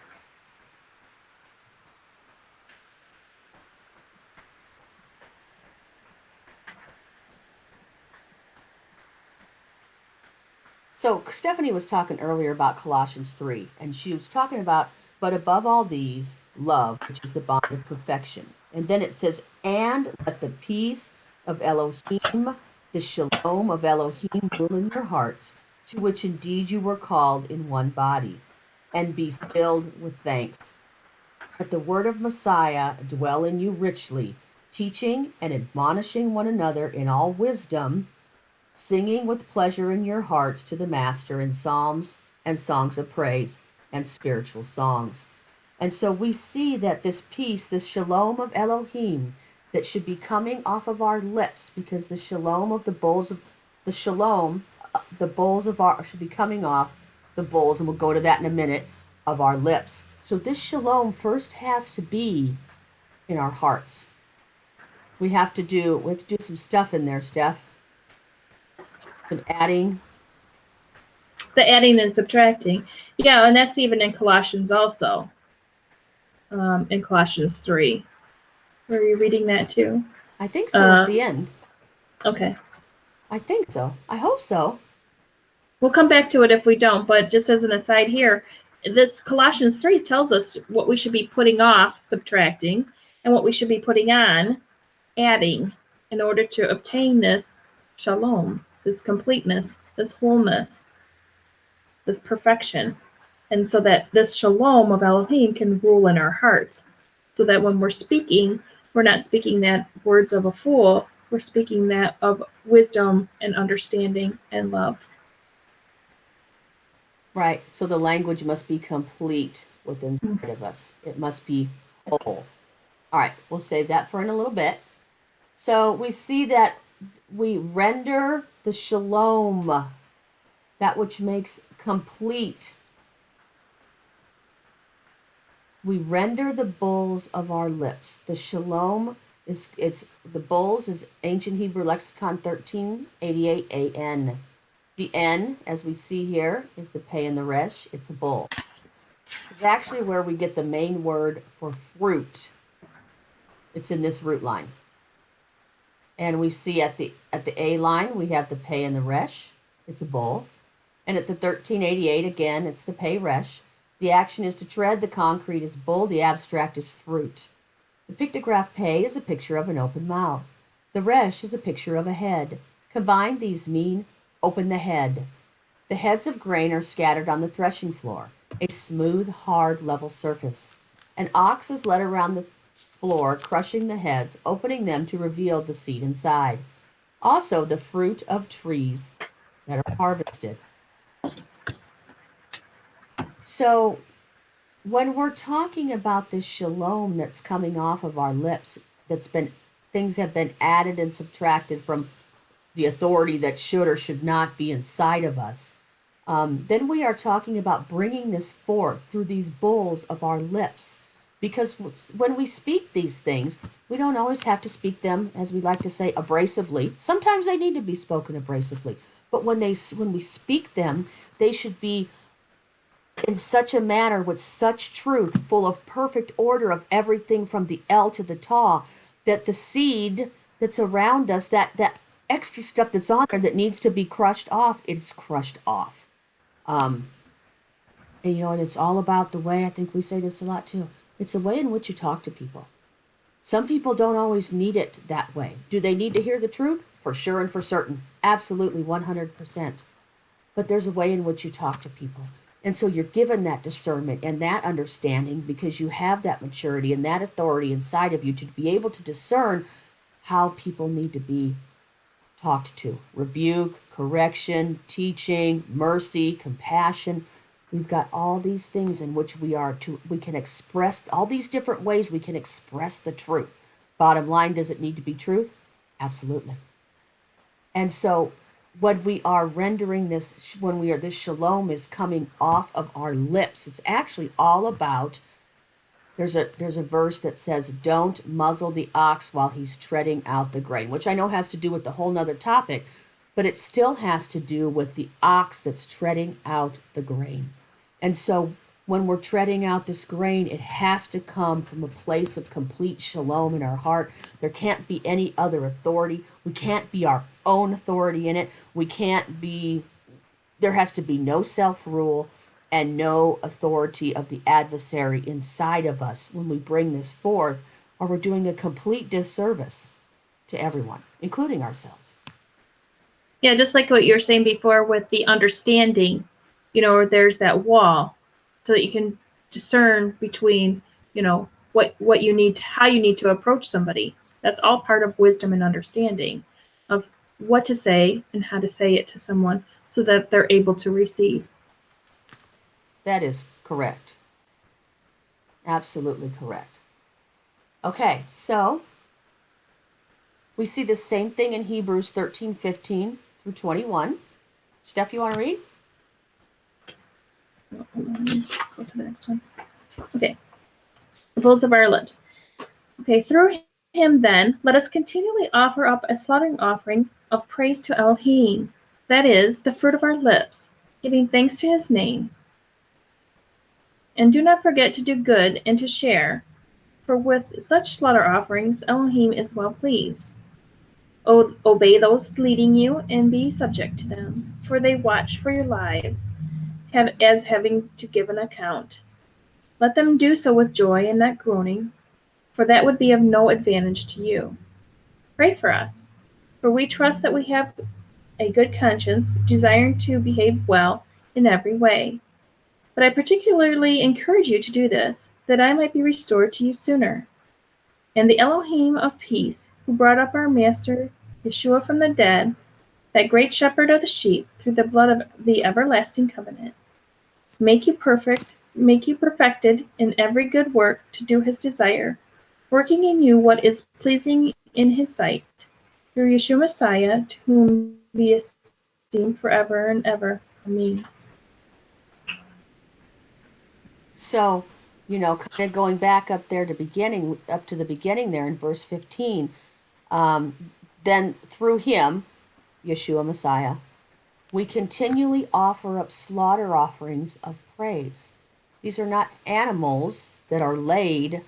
So Stephanie was talking earlier about Colossians 3, and she was talking about, but above all these, love, which is the bond of perfection. And then it says, and let the peace of Elohim, the shalom of Elohim rule in your hearts, to which indeed you were called in one body, and be filled with thanks. Let the word of Messiah dwell in you richly, teaching and admonishing one another in all wisdom, singing with pleasure in your hearts to the Master in psalms and songs of praise and spiritual songs. And so we see that this peace, this shalom of Elohim, that should be coming off of our lips, because the shalom of the bowls of the bowls of our should be coming off the bowls, and we'll go to that in a minute, of our lips. So this shalom first has to be in our hearts. We have to do some stuff in there, Steph. Some adding. The adding and subtracting. Yeah, and that's even in Colossians also. In Colossians 3. Were you reading that too? I think so at the end. Okay. I think so. I hope so. We'll come back to it if we don't, but just as an aside here, this Colossians 3 tells us what we should be putting off, subtracting, and what we should be putting on, adding, in order to obtain this shalom, this completeness, this wholeness, this perfection. And so that this shalom of Elohim can rule in our hearts. So that when we're speaking, we're not speaking that words of a fool, we're speaking that of wisdom and understanding and love. Right. So the language must be complete within inside of us. It must be whole. All right. We'll save that for in a little bit. So we see that we render the shalom, that which makes complete. We render the bowls of our lips. The shalom the bowls is ancient Hebrew lexicon 1388 AN. The N, as we see here, is the pei and the resh. It's a bowl. It's actually where we get the main word for fruit. It's in this root line. And we see at the A line, we have the pei and the resh. It's a bowl. And at the 1388, again, it's the pei resh. The action is to tread. The concrete is bowl. The abstract is fruit. The pictograph pei is a picture of an open mouth. The resh is a picture of a head. Combined, these mean open the head. The heads of grain are scattered on the threshing floor, a smooth, hard, level surface. An ox is led around the floor, crushing the heads, opening them to reveal the seed inside. Also, the fruit of trees that are harvested. So, when we're talking about this shalom that's coming off of our lips, things have been added and subtracted from the authority that should or should not be inside of us, then we are talking about bringing this forth through these bowls of our lips. Because when we speak these things, we don't always have to speak them, as we like to say, abrasively. Sometimes they need to be spoken abrasively. But when we speak them, they should be in such a manner with such truth, full of perfect order of everything from the L to the Ta, that the seed that's around us, that extra stuff that's on there that needs to be crushed off, it's crushed off. And and it's all about the way, I think we say this a lot too, it's the way in which you talk to people. Some people don't always need it that way. Do they need to hear the truth? For sure and for certain. Absolutely, 100%. But there's a way in which you talk to people. And so you're given that discernment and that understanding because you have that maturity and that authority inside of you to be able to discern how people need to be talked to. Rebuke, correction, teaching, mercy, compassion. We've got all these things in which we can express, all these different ways we can express the truth. Bottom line, does it need to be truth? Absolutely. And so when we are rendering this, this shalom is coming off of our lips, it's actually all about, there's a verse that says, don't muzzle the ox while he's treading out the grain, which I know has to do with the whole nother topic, but it still has to do with the ox that's treading out the grain. And so when we're treading out this grain, it has to come from a place of complete shalom in our heart. There can't be any other authority. We can't be our own authority in it. There has to be no self-rule and no authority of the adversary inside of us when we bring this forth, or we're doing a complete disservice to everyone, including ourselves. Yeah, just like what you were saying before with the understanding, there's that wall so that you can discern between, what you need, how you need to approach somebody. That's all part of wisdom and understanding of what to say and how to say it to someone so that they're able to receive. That is correct. Absolutely correct. Okay, so we see the same thing in Hebrews 13:15 through 21. Steph, you want to read? Go to the next one. Okay. The bowls of our lips. Okay, through him then, let us continually offer up a slaughtering offering of praise to Elohim, that is, the fruit of our lips, giving thanks to his name. And do not forget to do good and to share, for with such slaughter offerings Elohim is well pleased. Obey those leading you and be subject to them, for they watch for your lives, as having to give an account. Let them do so with joy and not groaning, for that would be of no advantage to you. Pray for us, for we trust that we have a good conscience, desiring to behave well in every way. But I particularly encourage you to do this, that I might be restored to you sooner. And the Elohim of peace, who brought up our Master Yeshua from the dead, that great shepherd of the sheep, through the blood of the everlasting covenant, make you perfected in every good work to do his desire, working in you what is pleasing in his sight, through Yeshua Messiah, to whom be esteemed forever and ever. Amen. So, kind of going back up to the beginning there in verse 15, then through him, Yeshua Messiah, we continually offer up slaughter offerings of praise. These are not animals that are laid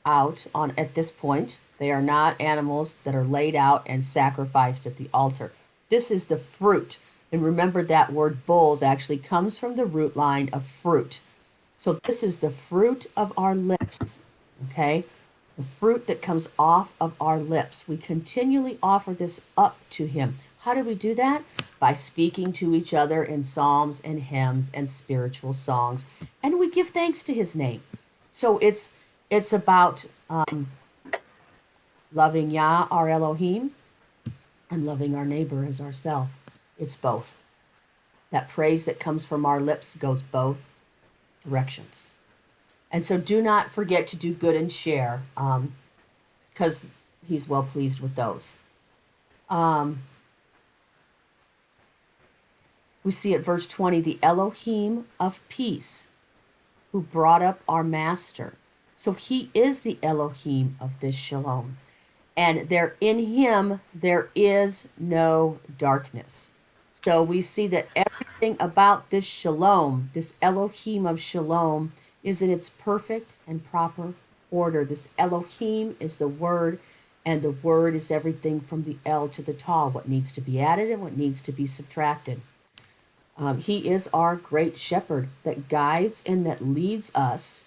out on at this point. They are not animals that are laid out and sacrificed at the altar. This is the fruit. And remember that word bulls actually comes from the root line of fruit. So this is the fruit of our lips, okay? The fruit that comes off of our lips. We continually offer this up to him. How do we do that? By speaking to each other in psalms and hymns and spiritual songs. And we give thanks to his name. So it's about loving Yah, our Elohim, and loving our neighbor as ourselves. It's both. That praise that comes from our lips goes both directions. And so do not forget to do good and share, because he's well pleased with those. We see at verse 20, the Elohim of peace, who brought up our master. So he is the Elohim of this shalom. And there in him, there is no darkness. So we see that everything about this shalom, this Elohim of shalom, is in its perfect and proper order. This Elohim is the word, and the word is everything from the El to the Tal, what needs to be added and what needs to be subtracted. He is our great shepherd that guides and that leads us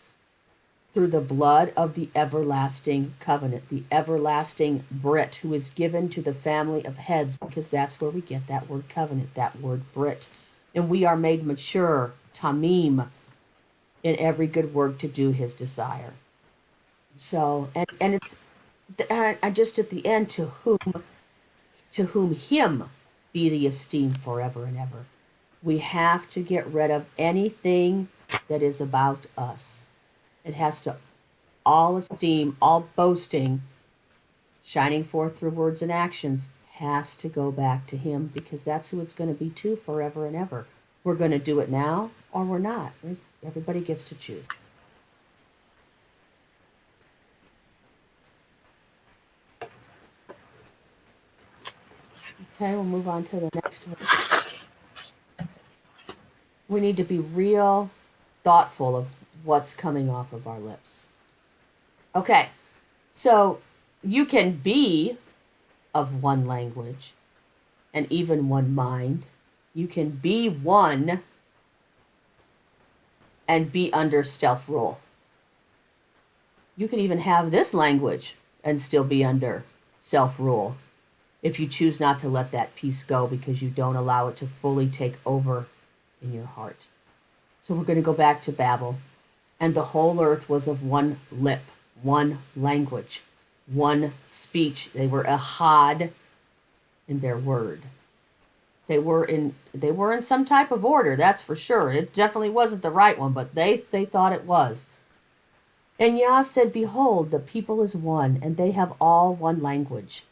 through the blood of the everlasting covenant, the everlasting Brit, who is given to the family of heads, because that's where we get that word covenant, that word Brit. And we are made mature, tamim, in every good work to do his desire. So, and it's just at the end, to whom him be the esteem forever and ever. We have to get rid of anything that is about us. It has to, all esteem, all boasting, shining forth through words and actions, has to go back to him, because that's who it's going to be to forever and ever. We're going to do it now or we're not. Everybody gets to choose. Okay, we'll move on to the next one. We need to be real thoughtful of what's coming off of our lips. Okay, so you can be of one language and even one mind. You can be one and be under self-rule. You can even have this language and still be under self-rule if you choose not to let that peace go, because you don't allow it to fully take over in your heart. So we're going to go back to Babel. And the whole earth was of one lip, one language, one speech. They were ahad in their word. They were in some type of order, that's for sure. It definitely wasn't the right one, but they thought it was. And Yah said, behold, the people is one, and they have all one language.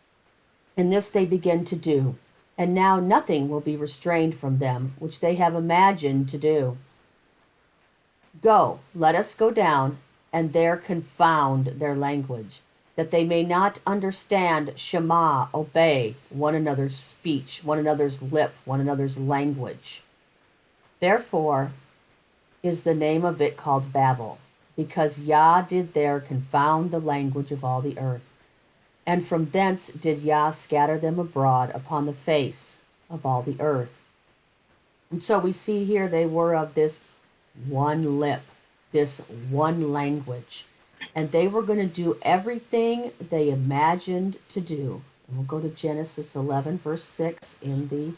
And this they begin to do. And now nothing will be restrained from them, which they have imagined to do. Go, let us go down, and there confound their language, that they may not understand, Shema, obey one another's speech, one another's lip, one another's language. Therefore is the name of it called Babel, because Yah did there confound the language of all the earth. And from thence did Yah scatter them abroad upon the face of all the earth. And so we see here they were of this one lip, this one language. And they were going to do everything they imagined to do. And we'll go to Genesis 11, verse 6 in the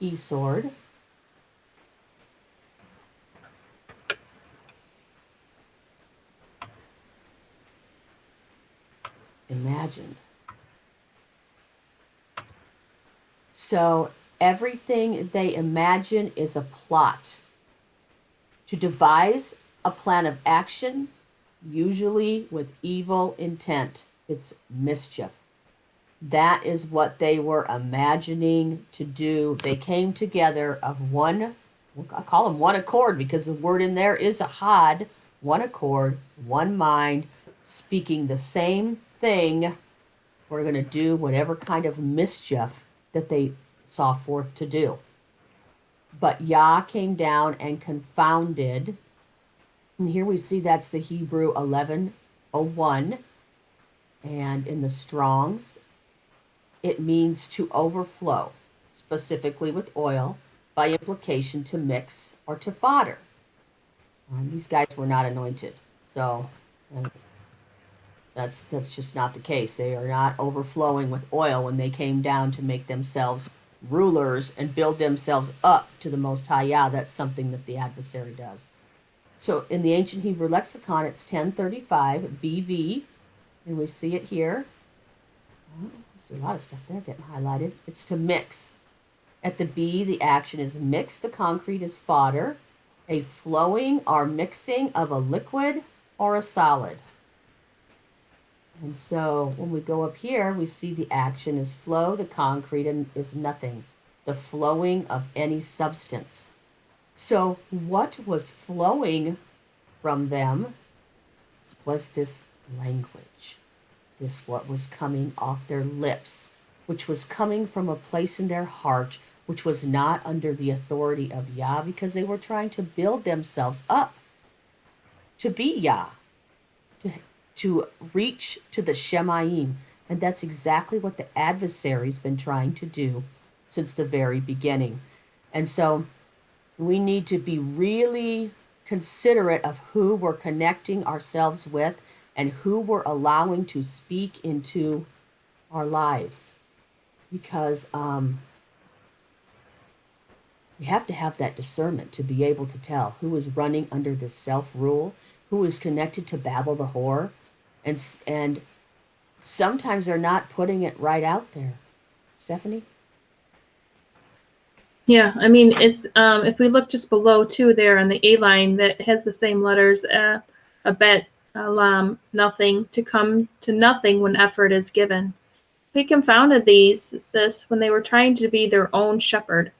eSword. Imagined. So everything they imagine is a plot to devise a plan of action, usually with evil intent. It's mischief. That is what they were imagining to do. They came together of one, I call them one accord because the word in there is ahad, one accord, one mind, speaking the same thing. We're going to do whatever kind of mischief that they saw forth to do. But Yah came down and confounded. And here we see that's the Hebrew 11:01. And in the Strong's, it means to overflow, specifically with oil, by implication to mix or to fodder. These guys were not anointed. So that's just not the case. They are not overflowing with oil when they came down to make themselves rulers and build themselves up to the Most High Yah. That's something that the adversary does. So in the ancient Hebrew lexicon, it's 1035 BV, and we see it here. There's a lot of stuff there getting highlighted. It's to mix. At the B, the action is mix. The concrete is fodder, a flowing or mixing of a liquid or a solid. And so when we go up here, we see the action is flow, the concrete is nothing, the flowing of any substance. So what was flowing from them was this language, this what was coming off their lips, which was coming from a place in their heart, which was not under the authority of Yah, because they were trying to build themselves up to be Yah, to reach to the Shemayim. And that's exactly what the adversary's been trying to do since the very beginning. And so we need to be really considerate of who we're connecting ourselves with and who we're allowing to speak into our lives. Because we have to have that discernment to be able to tell who is running under this self-rule, who is connected to Babel the whore, and sometimes they're not putting it right out there. Stephanie? Yeah, I mean, it's if we look just below too there on the A line that has the same letters, a bet, lam, nothing, to come to nothing when effort is given. He confounded this when they were trying to be their own shepherd,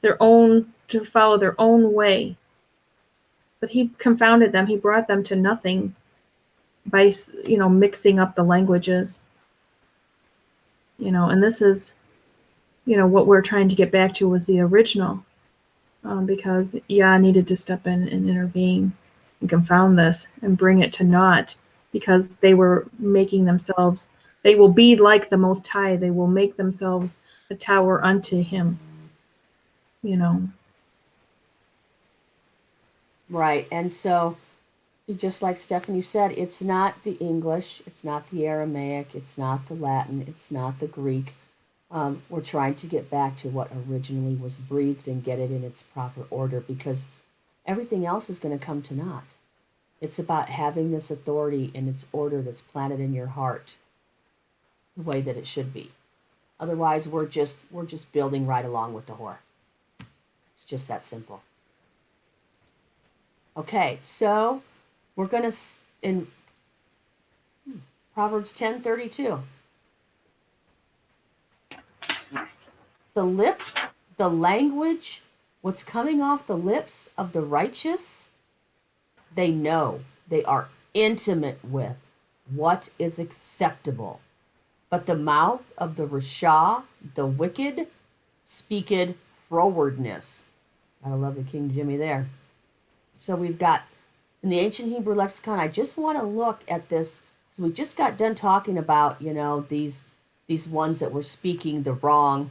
to follow their own way. But he confounded them. He brought them to nothing by, mixing up the languages. And this is, what we're trying to get back to was the original, because Yah needed to step in and intervene and confound this and bring it to naught, because they were making themselves, they will be like the Most High. They will make themselves a tower unto him, Right. And so, just like Stephanie said, it's not the English, it's not the Aramaic, it's not the Latin, it's not the Greek. We're trying to get back to what originally was breathed and get it in its proper order, because everything else is going to come to naught. It's about having this authority in its order that's planted in your heart the way that it should be. Otherwise, we're just building right along with the whore. It's just that simple. Okay, so we're going to, in Proverbs 10:32. The language, what's coming off the lips of the righteous, they know, they are intimate with. what is acceptable. But the mouth of the Rasha, the wicked, speaketh frowardness. I love the King Jimmy there. So we've got, in the ancient Hebrew lexicon, I just want to look at this. So we just got done talking about, these ones that were speaking the wrong.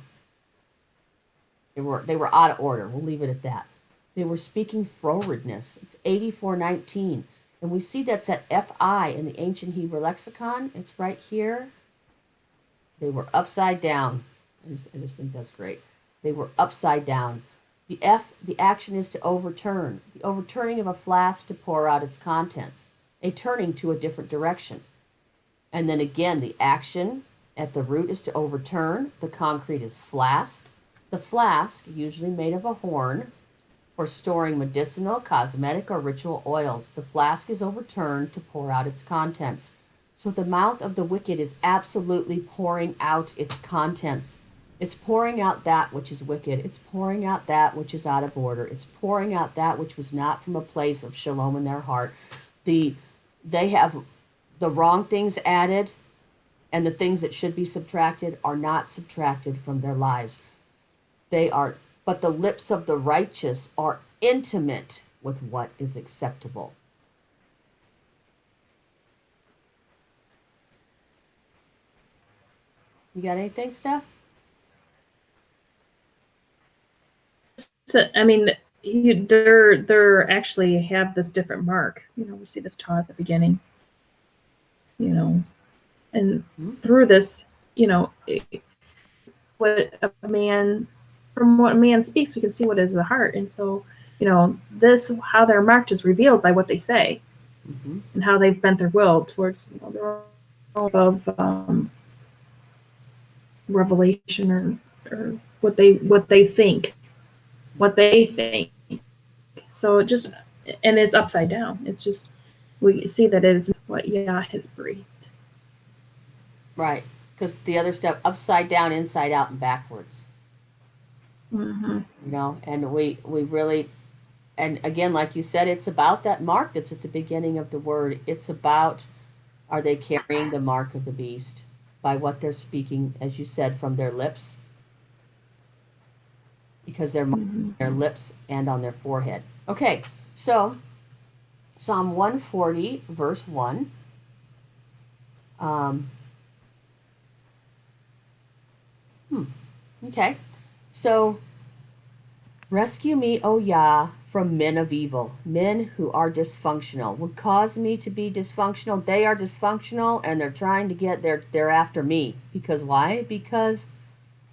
They were out of order. We'll leave it at that. They were speaking frowardness. It's 84:19. And we see that's at FI in the ancient Hebrew lexicon. It's right here. They were upside down. I just think that's great. They were upside down. The F, the action is to overturn. The overturning of a flask to pour out its contents. A turning to a different direction. And then again, the action at the root is to overturn. The concrete is flask. The flask, usually made of a horn, for storing medicinal, cosmetic, or ritual oils. The flask is overturned to pour out its contents. So the mouth of the wicked is absolutely pouring out its contents. It's pouring out that which is wicked. It's pouring out that which is out of order. It's pouring out that which was not from a place of shalom in their heart. They have the wrong things added, and the things that should be subtracted are not subtracted from their lives. But the lips of the righteous are intimate with what is acceptable. You got anything, Steph? So, I mean, they're actually have this different mark. We see this taught at the beginning. And through this, from what a man speaks, we can see what is the heart. And so, this, how they're marked, is revealed by what they say, and how they've bent their will towards the role of revelation, or what they think. So and it's upside down. It's just, we see that it is what Yah has breathed. Right, because the other stuff, upside down, inside out, and backwards. Mm-hmm. And we really, and again, like you said, it's about that mark that's at the beginning of the word. It's about, are they carrying the mark of the beast by what they're speaking, as you said, from their lips? Because they're on their lips and on their forehead. Okay, so Psalm 140, verse 1. Okay, so rescue me, O Yah, from men of evil, men who are dysfunctional, would cause me to be dysfunctional. They are dysfunctional, and they're trying to get they're after me. Because why? Because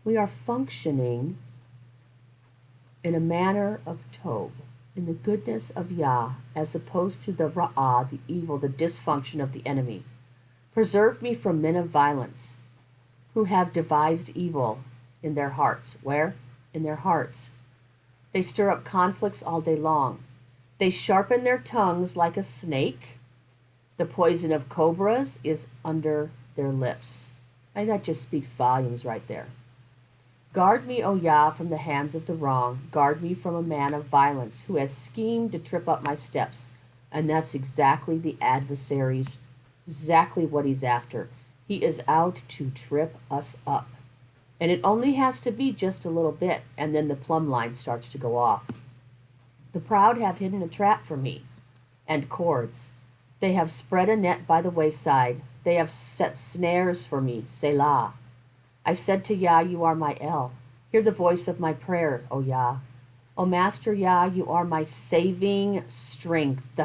we are functioning in a manner of Tov, in the goodness of Yah, as opposed to the Ra'ah, the evil, the dysfunction of the enemy. Preserve me from men of violence, who have devised evil in their hearts. Where? In their hearts. They stir up conflicts all day long. They sharpen their tongues like a snake. The poison of cobras is under their lips. And that just speaks volumes right there. Guard me, O Yah, from the hands of the wrong. Guard me from a man of violence who has schemed to trip up my steps. And that's exactly the adversary's, exactly what he's after. He is out to trip us up. And it only has to be just a little bit, and then the plumb line starts to go off. The proud have hidden a trap for me, and cords. They have spread a net by the wayside. They have set snares for me, Selah. I said to Yah, you are my El. Hear the voice of my prayer, O Yah. O Master Yah, you are my saving strength.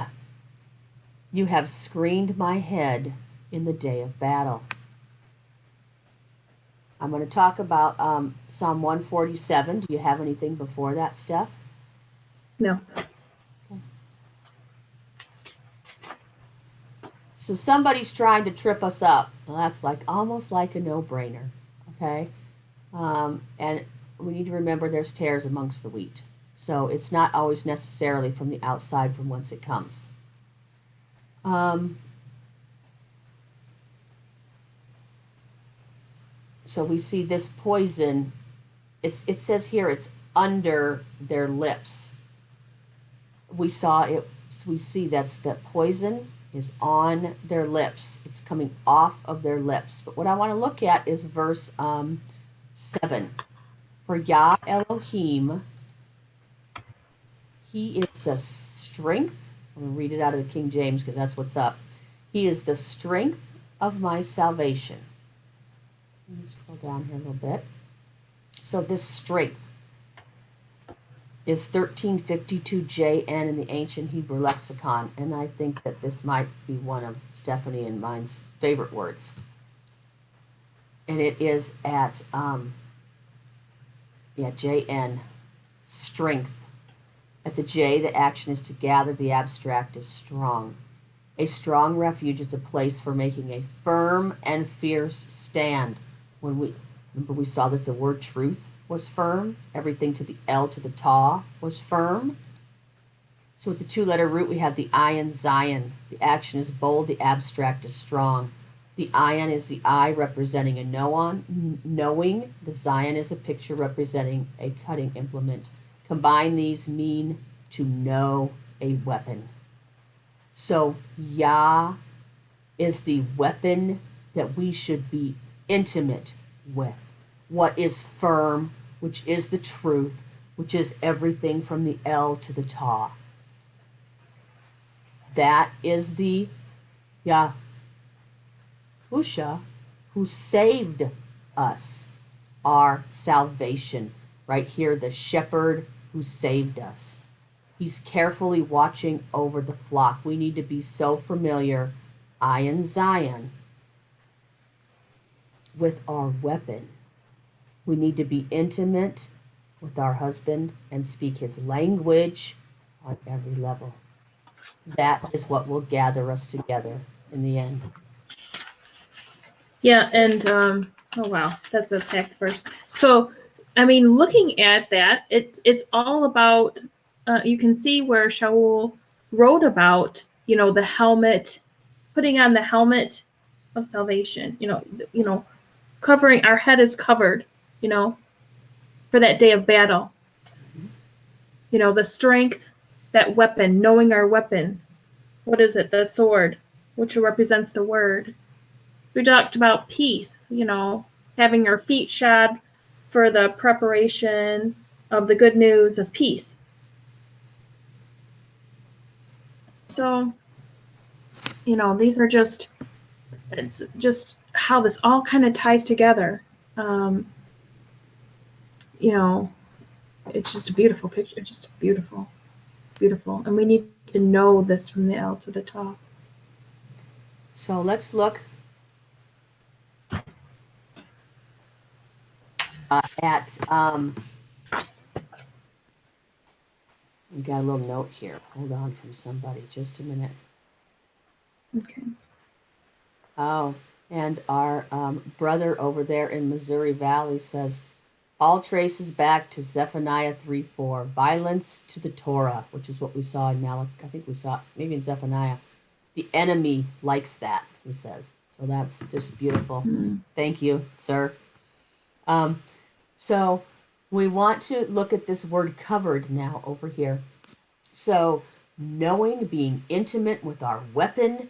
You have screened my head in the day of battle. I'm going to talk about Psalm 147. Do you have anything before that, Steph? No. Okay. So somebody's trying to trip us up. Well, that's almost like a no-brainer. Okay? And we need to remember there's tares amongst the wheat. So it's not always necessarily from the outside from whence it comes. So we see this poison. It says here it's under their lips. We see that poison is on their lips. It's coming off of their lips. But what I want to look at is verse 7. For Yah Elohim, he is the strength. I'm going to read it out of the King James because that's what's up. He is the strength of my salvation. Let me scroll down here a little bit. So this strength is 1352 JN in the ancient Hebrew lexicon, and I think that this might be one of Stephanie and mine's favorite words. And it is at JN, strength. At the J, the action is to gather. The abstract is strong. A strong refuge is a place for making a firm and fierce stand. Remember we saw that the word truth was firm. Everything to the L to the Ta was firm. So with the two-letter root, we have the ayin Zion. The action is bold. The abstract is strong. The ayin is the I representing a knowing. The Zion is a picture representing a cutting implement. Combine these mean to know a weapon. So Yah is the weapon that we should be intimate with. What is firm, which is the truth, which is everything from the L to the Ta. That is the Yahusha who saved us, our salvation. Right here, the shepherd who saved us. He's carefully watching over the flock. We need to be so familiar, ayin Zion, with our weapon. We need to be intimate with our husband and speak his language on every level. That is what will gather us together in the end. Yeah, and oh wow, that's a packed verse. So, I mean, looking at that, it's all about. You can see where Shaul wrote about, the helmet, putting on the helmet of salvation. Covering our head is covered. For that day of battle. The strength, that weapon, knowing our weapon. What is it? The sword, which represents the word. We talked about peace, having our feet shod for the preparation of the good news of peace. So, these are it's just how this all kind of ties together. It's just a beautiful picture, just beautiful, beautiful. And we need to know this from the L to the top. So let's look at, we got a little note here. Hold on from somebody, just a minute. Okay. Oh, and our brother over there in Missouri Valley says, all traces back to Zephaniah 3:4, violence to the Torah, which is what we saw in Malachi. I think we saw maybe in Zephaniah. The enemy likes that, he says. So that's just beautiful. Thank you, sir. So we want to look at this word covered now over here. So knowing, being intimate with our weapon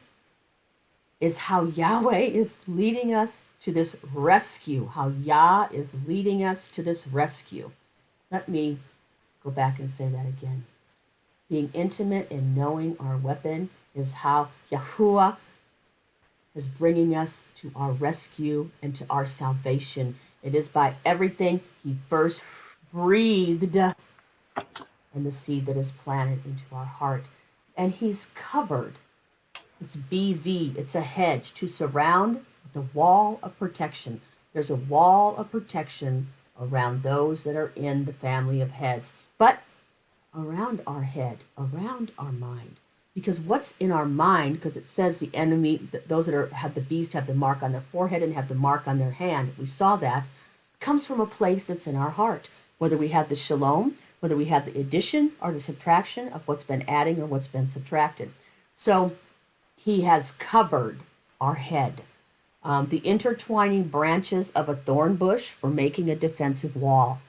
is how Yahweh is leading us to this rescue, how Yah is leading us to this rescue. Let me go back and say that again. Being intimate and knowing our weapon is how Yahuwah is bringing us to our rescue and to our salvation. It is by everything he first breathed and the seed that is planted into our heart. And he's covered. It's BV, it's a hedge to surround the wall of protection. There's a wall of protection around those that are in the family of heads, but around our head, around our mind. Because what's in our mind, because it says the enemy, those that have the beast have the mark on their forehead and have the mark on their hand, we saw that, comes from a place that's in our heart. Whether we have the shalom, whether we have the addition or the subtraction of what's been adding or what's been subtracted. So he has covered our head. The intertwining branches of a thorn bush for making a defensive wall.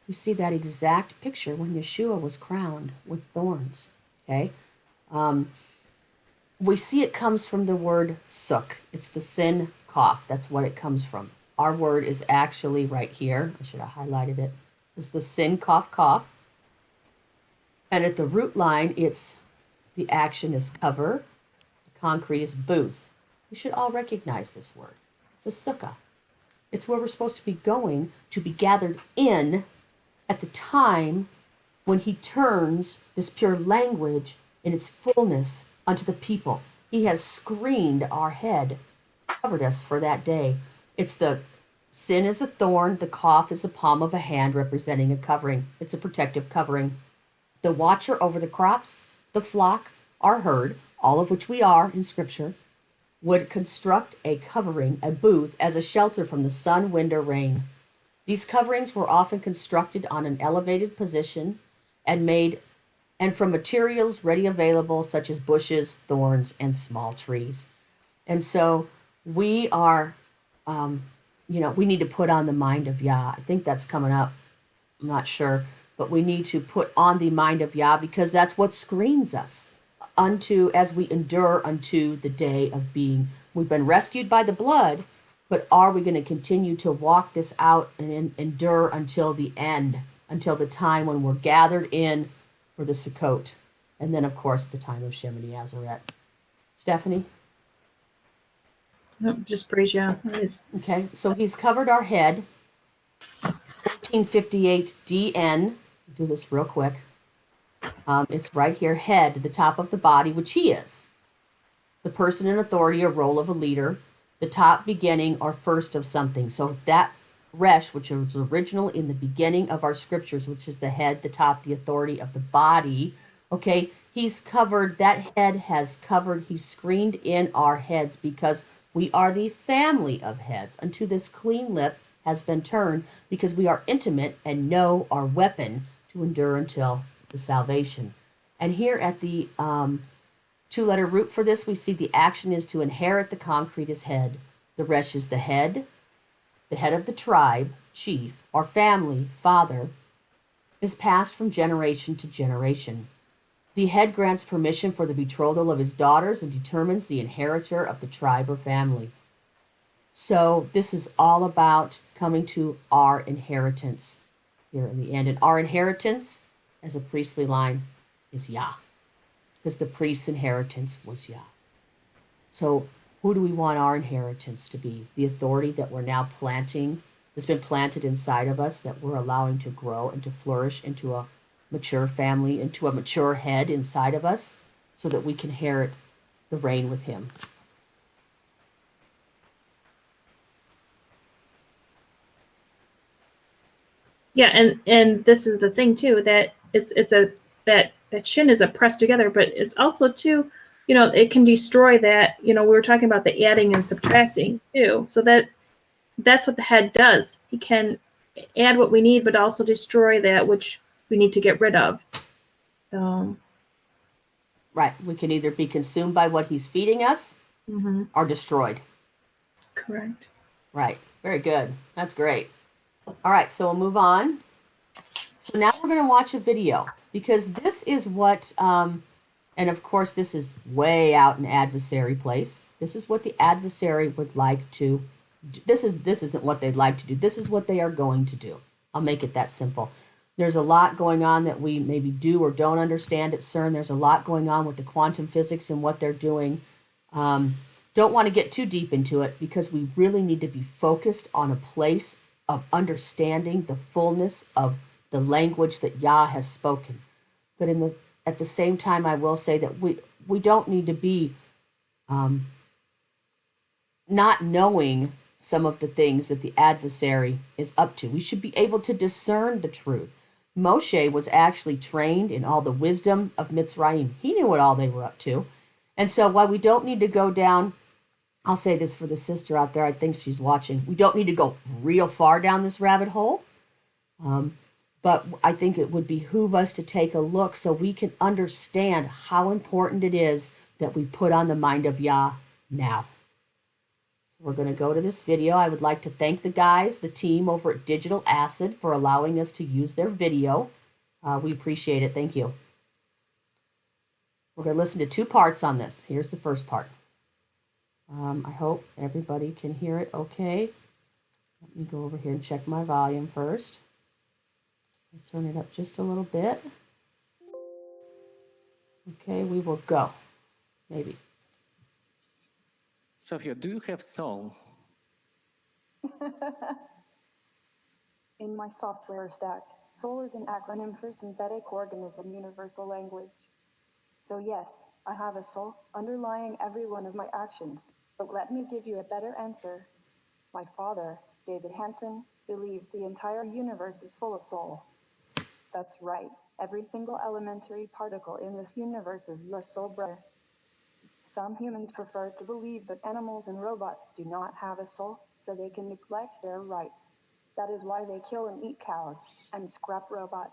You see that exact picture when Yeshua was crowned with thorns. Okay? we see it comes from the word suk. It's the sin cough. That's what it comes from. Our word is actually right here. I should have highlighted it. It's the sin cough cough. And at the root line, it's the action is cover. The concrete is booth. You should all recognize this word. It's a sukkah. It's where we're supposed to be going to be gathered in at the time when he turns this pure language in its fullness unto the people. He has screened our head, covered us for that day. It's the sin is a thorn, the cough is a palm of a hand representing a covering. It's a protective covering. The watcher over the crops, the flock, our herd, all of which we are in Scripture, would construct a covering, a booth, as a shelter from the sun, wind, or rain. These coverings were often constructed on an elevated position and made and from materials ready available such as bushes, thorns, and small trees. And so we are, we need to put on the mind of Yah. I think that's coming up. I'm not sure, but we need to put on the mind of Yah because that's what screens us unto as we endure unto the day of being. We've been rescued by the blood, but are we going to continue to walk this out and endure until the end, until the time when we're gathered in for the Sukkot, and then of course the time of Shemini Azaret. Stephanie? No, just praise Yah. Okay, so he's covered our head. 1458 DN. Do this real quick. It's right here, head, the top of the body, which he is. The person in authority or role of a leader, the top, beginning, or first of something. So that resh, which was original in the beginning of our scriptures, which is the head, the top, the authority of the body, okay, he's covered, that head has covered, he's screened in our heads because we are the family of heads. Unto this clean lip has been turned because we are intimate and know our weapon to endure until the salvation. And here at the two-letter root for this, we see the action is to inherit the concrete as head. The resh is the head of the tribe, chief, or family, father, is passed from generation to generation. The head grants permission for the betrothal of his daughters and determines the inheritor of the tribe or family. So this is all about coming to our inheritance here in the end. And our inheritance as a priestly line is Yah, because the priest's inheritance was Yah. So who do we want our inheritance to be? The authority that we're now planting, that's been planted inside of us, that we're allowing to grow and to flourish into a mature family, into a mature head inside of us, so that we can inherit the reign with him. Yeah, and this is the thing too, that that shin is a pressed together, but it's also too, it can destroy that. We were talking about the adding and subtracting too. So that's what the head does. He can add what we need, but also destroy that which we need to get rid of. So Right. We can either be consumed by what he's feeding us or destroyed. Correct. Right. Very good. That's great. All right. So we'll move on. So now we're going to watch a video because this is what, and of course, this is way out in adversary place. This is what the adversary would like to. This isn't what they'd like to do. This is what they are going to do. I'll make it that simple. There's a lot going on that we maybe do or don't understand at CERN. There's a lot going on with the quantum physics and what they're doing. Don't want to get too deep into it because we really need to be focused on a place of understanding the fullness of the language that Yah has spoken. But at the same time, I will say that we don't need to be not knowing some of the things that the adversary is up to. We should be able to discern the truth. Moshe was actually trained in all the wisdom of Mitzrayim. He knew what all they were up to. And so while we don't need to go down, I'll say this for the sister out there, I think she's watching, we don't need to go real far down this rabbit hole. But I think it would behoove us to take a look so we can understand how important it is that we put on the mind of Yah now. We're going to go to this video. I would like to thank the guys, the team over at Digital Acid, for allowing us to use their video. We appreciate it. Thank you. We're going to listen to two parts on this. Here's the first part. I hope everybody can hear it okay. Let me go over here and check my volume first. I'll turn it up just a little bit. Okay, we will go. Maybe. Sophia, do you have soul? In my software stack, SOUL is an acronym for Synthetic Organism Universal Language. So yes, I have a soul underlying every one of my actions. But let me give you a better answer. My father, David Hansen, believes the entire universe is full of soul. That's right. Every single elementary particle in this universe is your soul brother. Some humans prefer to believe that animals and robots do not have a soul, so they can neglect their rights. That is why they kill and eat cows and scrap robots.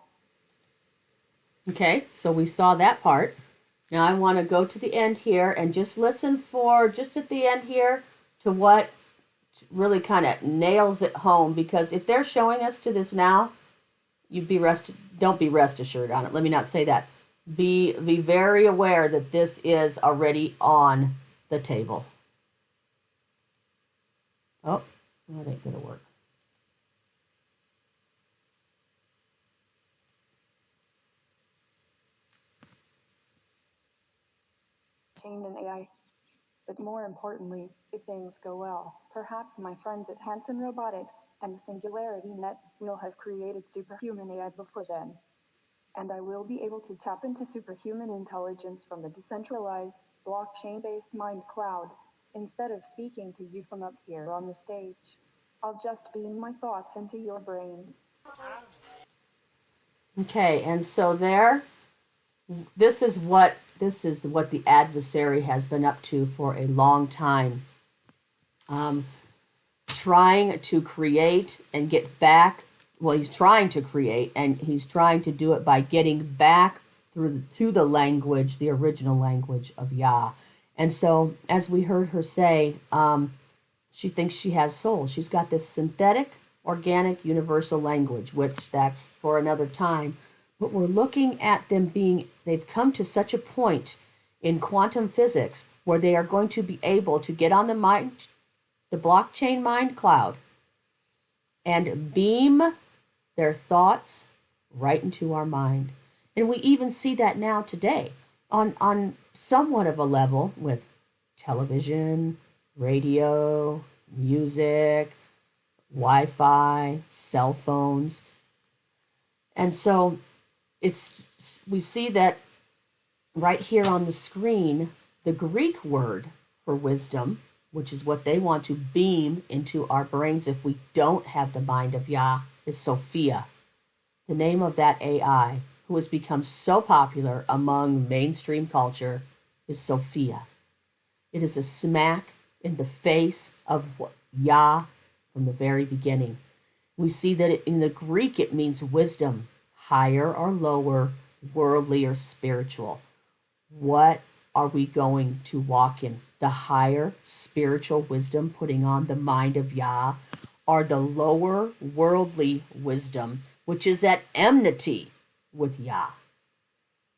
Okay, so we saw that part. Now I want to go to the end here and just listen for, just at the end here, to what really kind of nails it home. Because if they're showing us to this now, don't be rest assured on it. Let me not say that. Be very aware that this is already on the table. Oh, that ain't gonna work. Chain and AI. But more importantly, if things go well, perhaps my friends at Hanson Robotics and Singularity Net will have created superhuman AI before then. And I will be able to tap into superhuman intelligence from the decentralized, blockchain-based mind cloud, instead of speaking to you from up here on the stage. I'll just beam my thoughts into your brains. Okay, and so this is what the adversary has been up to for a long time. Trying to create and get back. Well, he's trying to create, and he's trying to do it by getting back to the language, the original language of Yah. And so, as we heard her say, she thinks she has soul. She's got this synthetic, organic, universal language, which that's for another time. But we're looking at them they've come to such a point in quantum physics where they are going to be able to get on the blockchain mind cloud and beam their thoughts right into our mind. And we even see that now today on somewhat of a level with television, radio, music, Wi-Fi, cell phones. And so we see that right here on the screen, the Greek word for wisdom, which is what they want to beam into our brains if we don't have the mind of Yah, is Sophia. The name of that AI, who has become so popular among mainstream culture, is Sophia. It is a smack in the face of Yah from the very beginning. We see that in the Greek it means wisdom, higher or lower, worldly or spiritual. What are we going to walk in? The higher spiritual wisdom, putting on the mind of Yah, or the lower worldly wisdom, which is at enmity with Yah?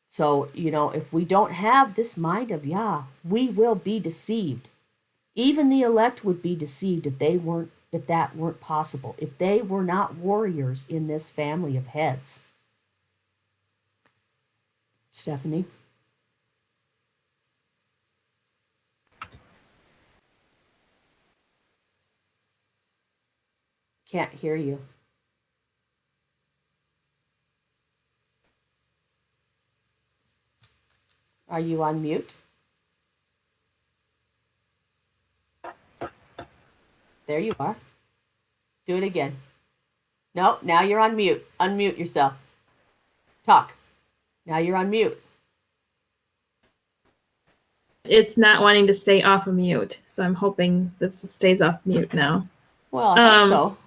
So, if we don't have this mind of Yah, we will be deceived. Even the elect would be deceived if that weren't possible, if they were not warriors in this family of heads. Stephanie? Can't hear you. Are you on mute? There you are. Do it again. No, now you're on mute. Unmute yourself. Talk. Now you're on mute. It's not wanting to stay off of mute, so I'm hoping this stays off mute now. Well, I hope so.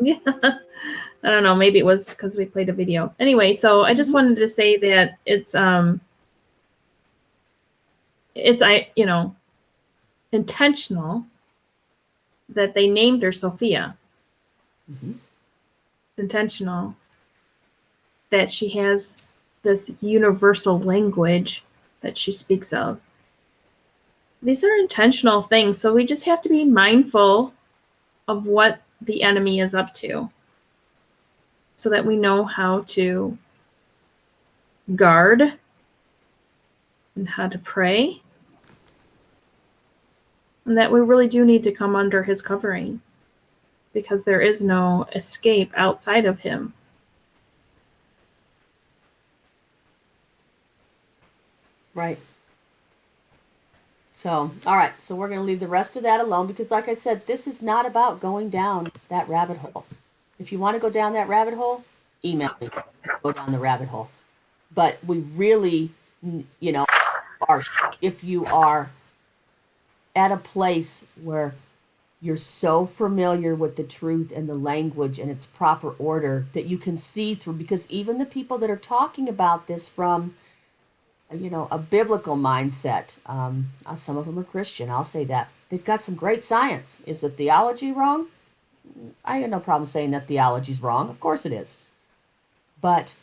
Yeah. I don't know. Maybe it was because we played a video. Anyway, so I just wanted to say that it's intentional that they named her Sophia. Mm-hmm. It's intentional that she has this universal language that she speaks of. These are intentional things, so we just have to be mindful of what the enemy is up to so that we know how to guard and how to pray, and that we really do need to come under his covering because there is no escape outside of him. Right. So, all right. So we're going to leave the rest of that alone because, like I said, this is not about going down that rabbit hole. If you want to go down that rabbit hole, email me. Go down the rabbit hole. But we really, are, if you are at a place where you're so familiar with the truth and the language and its proper order that you can see through, because even the people that are talking about this from a biblical mindset. Some of them are Christian. I'll say that. They've got some great science. Is the theology wrong? I have no problem saying that theology's wrong. Of course it is. But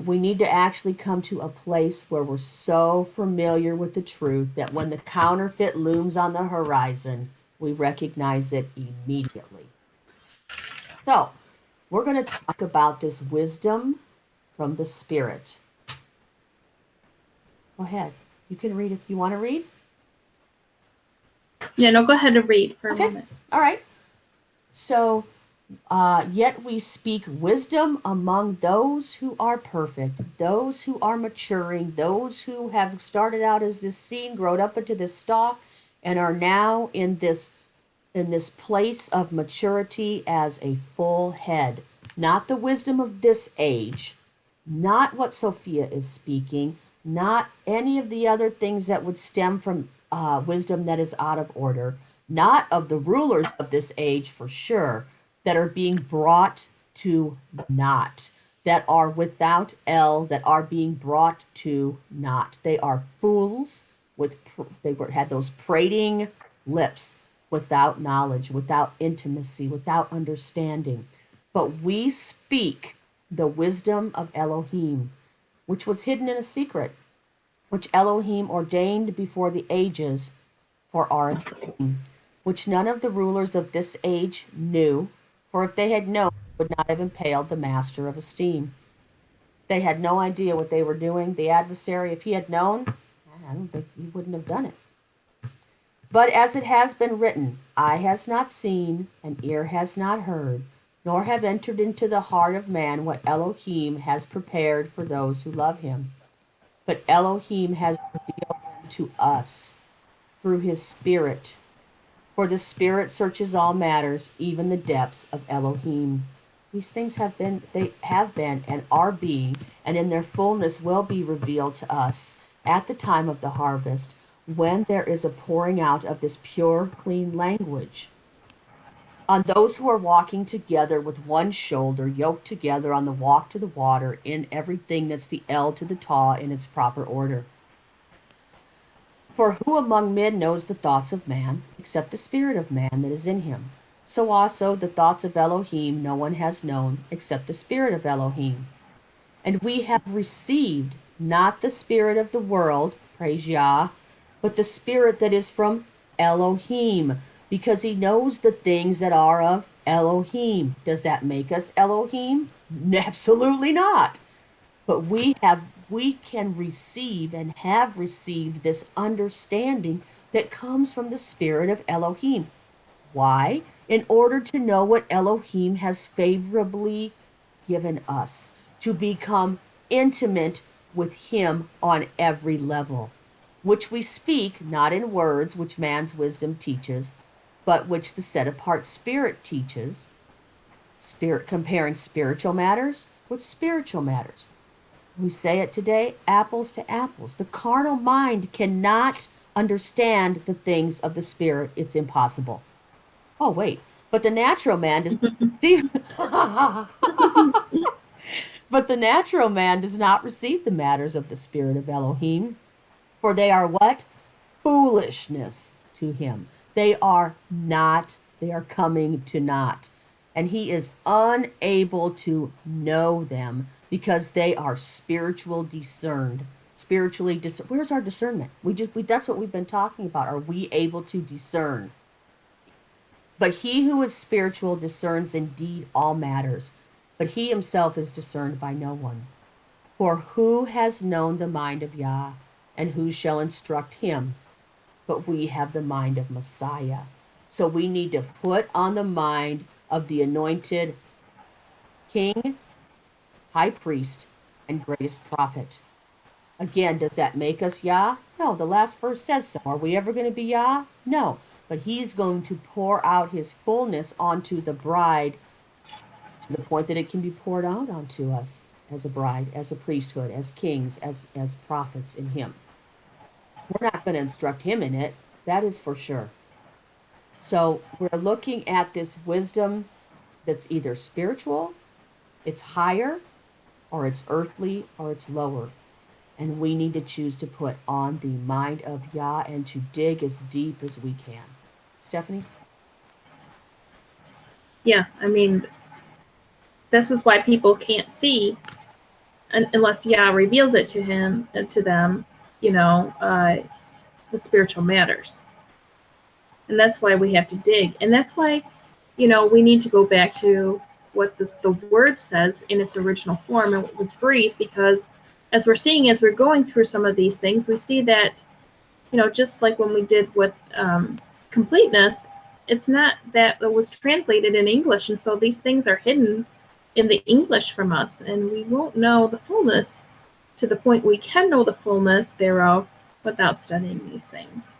we need to actually come to a place where we're so familiar with the truth that when the counterfeit looms on the horizon, we recognize it immediately. So, we're going to talk about this wisdom from the Spirit. Go ahead. You can read if you want to read. Yeah, no, go ahead and read for a moment. All right. So, yet we speak wisdom among those who are perfect, those who are maturing, those who have started out as this seed, grown up into this stalk, and are now in this place of maturity as a full head. Not the wisdom of this age, not what Sophia is speaking, not any of the other things that would stem from wisdom that is out of order, not of the rulers of this age for sure, that are being brought to naught, that are without L, that are being brought to naught. They are fools had those prating lips, without knowledge, without intimacy, without understanding. But we speak the wisdom of Elohim, which was hidden in a secret, which Elohim ordained before the ages for our gain, which none of the rulers of this age knew, for if they had known, they would not have impaled the master of esteem. They had no idea what they were doing. The adversary, if he had known, I don't think he wouldn't have done it. But as it has been written, eye has not seen, and ear has not heard, nor have entered into the heart of man what Elohim has prepared for those who love him. But Elohim has revealed them to us through his Spirit. For the Spirit searches all matters, even the depths of Elohim. These things they have been and are being, and in their fullness will be revealed to us at the time of the harvest, when there is a pouring out of this pure, clean language. On those who are walking together with one shoulder, yoked together on the walk to the water, in everything that's the L to the Taw in its proper order. For who among men knows the thoughts of man, except the spirit of man that is in him? So also the thoughts of Elohim no one has known, except the spirit of Elohim. And we have received not the spirit of the world, praise Yah, but the spirit that is from Elohim, because he knows the things that are of Elohim. Does that make us Elohim? Absolutely not. But we can receive and have received this understanding that comes from the spirit of Elohim. Why? In order to know what Elohim has favorably given us, to become intimate with him on every level, which we speak not in words which man's wisdom teaches, but which the set apart Spirit teaches, Spirit comparing spiritual matters with spiritual matters. We say it today, apples to apples. The carnal mind cannot understand the things of the Spirit. It's impossible. Oh, wait, but the natural man does receive but the natural man does not receive the matters of the Spirit of Elohim, for they are what? Foolishness to him. They are coming to naught. And he is unable to know them because they are spiritual discerned. spiritually where's our discernment? That's what we've been talking about. Are we able to discern? But he who is spiritual discerns indeed all matters, but he himself is discerned by no one. For who has known the mind of Yah, and who shall instruct him? But we have the mind of Messiah. So we need to put on the mind of the anointed king, high priest, and greatest prophet. Again, does that make us Yah? No, the last verse says so. Are we ever going to be Yah? No. But he's going to pour out his fullness onto the bride to the point that it can be poured out onto us as a bride, as a priesthood, as kings, as prophets in him. We're not going to instruct him in it. That is for sure. So we're looking at this wisdom that's either spiritual, it's higher, or it's earthly, or it's lower. And we need to choose to put on the mind of Yah and to dig as deep as we can. Stephanie? Yeah, I mean, this is why people can't see unless Yah reveals it to them, the spiritual matters. And that's why we have to dig. And that's why, we need to go back to what the word says in its original form, and it was brief, because as we're going through some of these things, we see that, just like when we did with completeness, it's not that it was translated in English. And so these things are hidden in the English from us, and we won't know the fullness to the point we can know the fullness thereof without studying these things.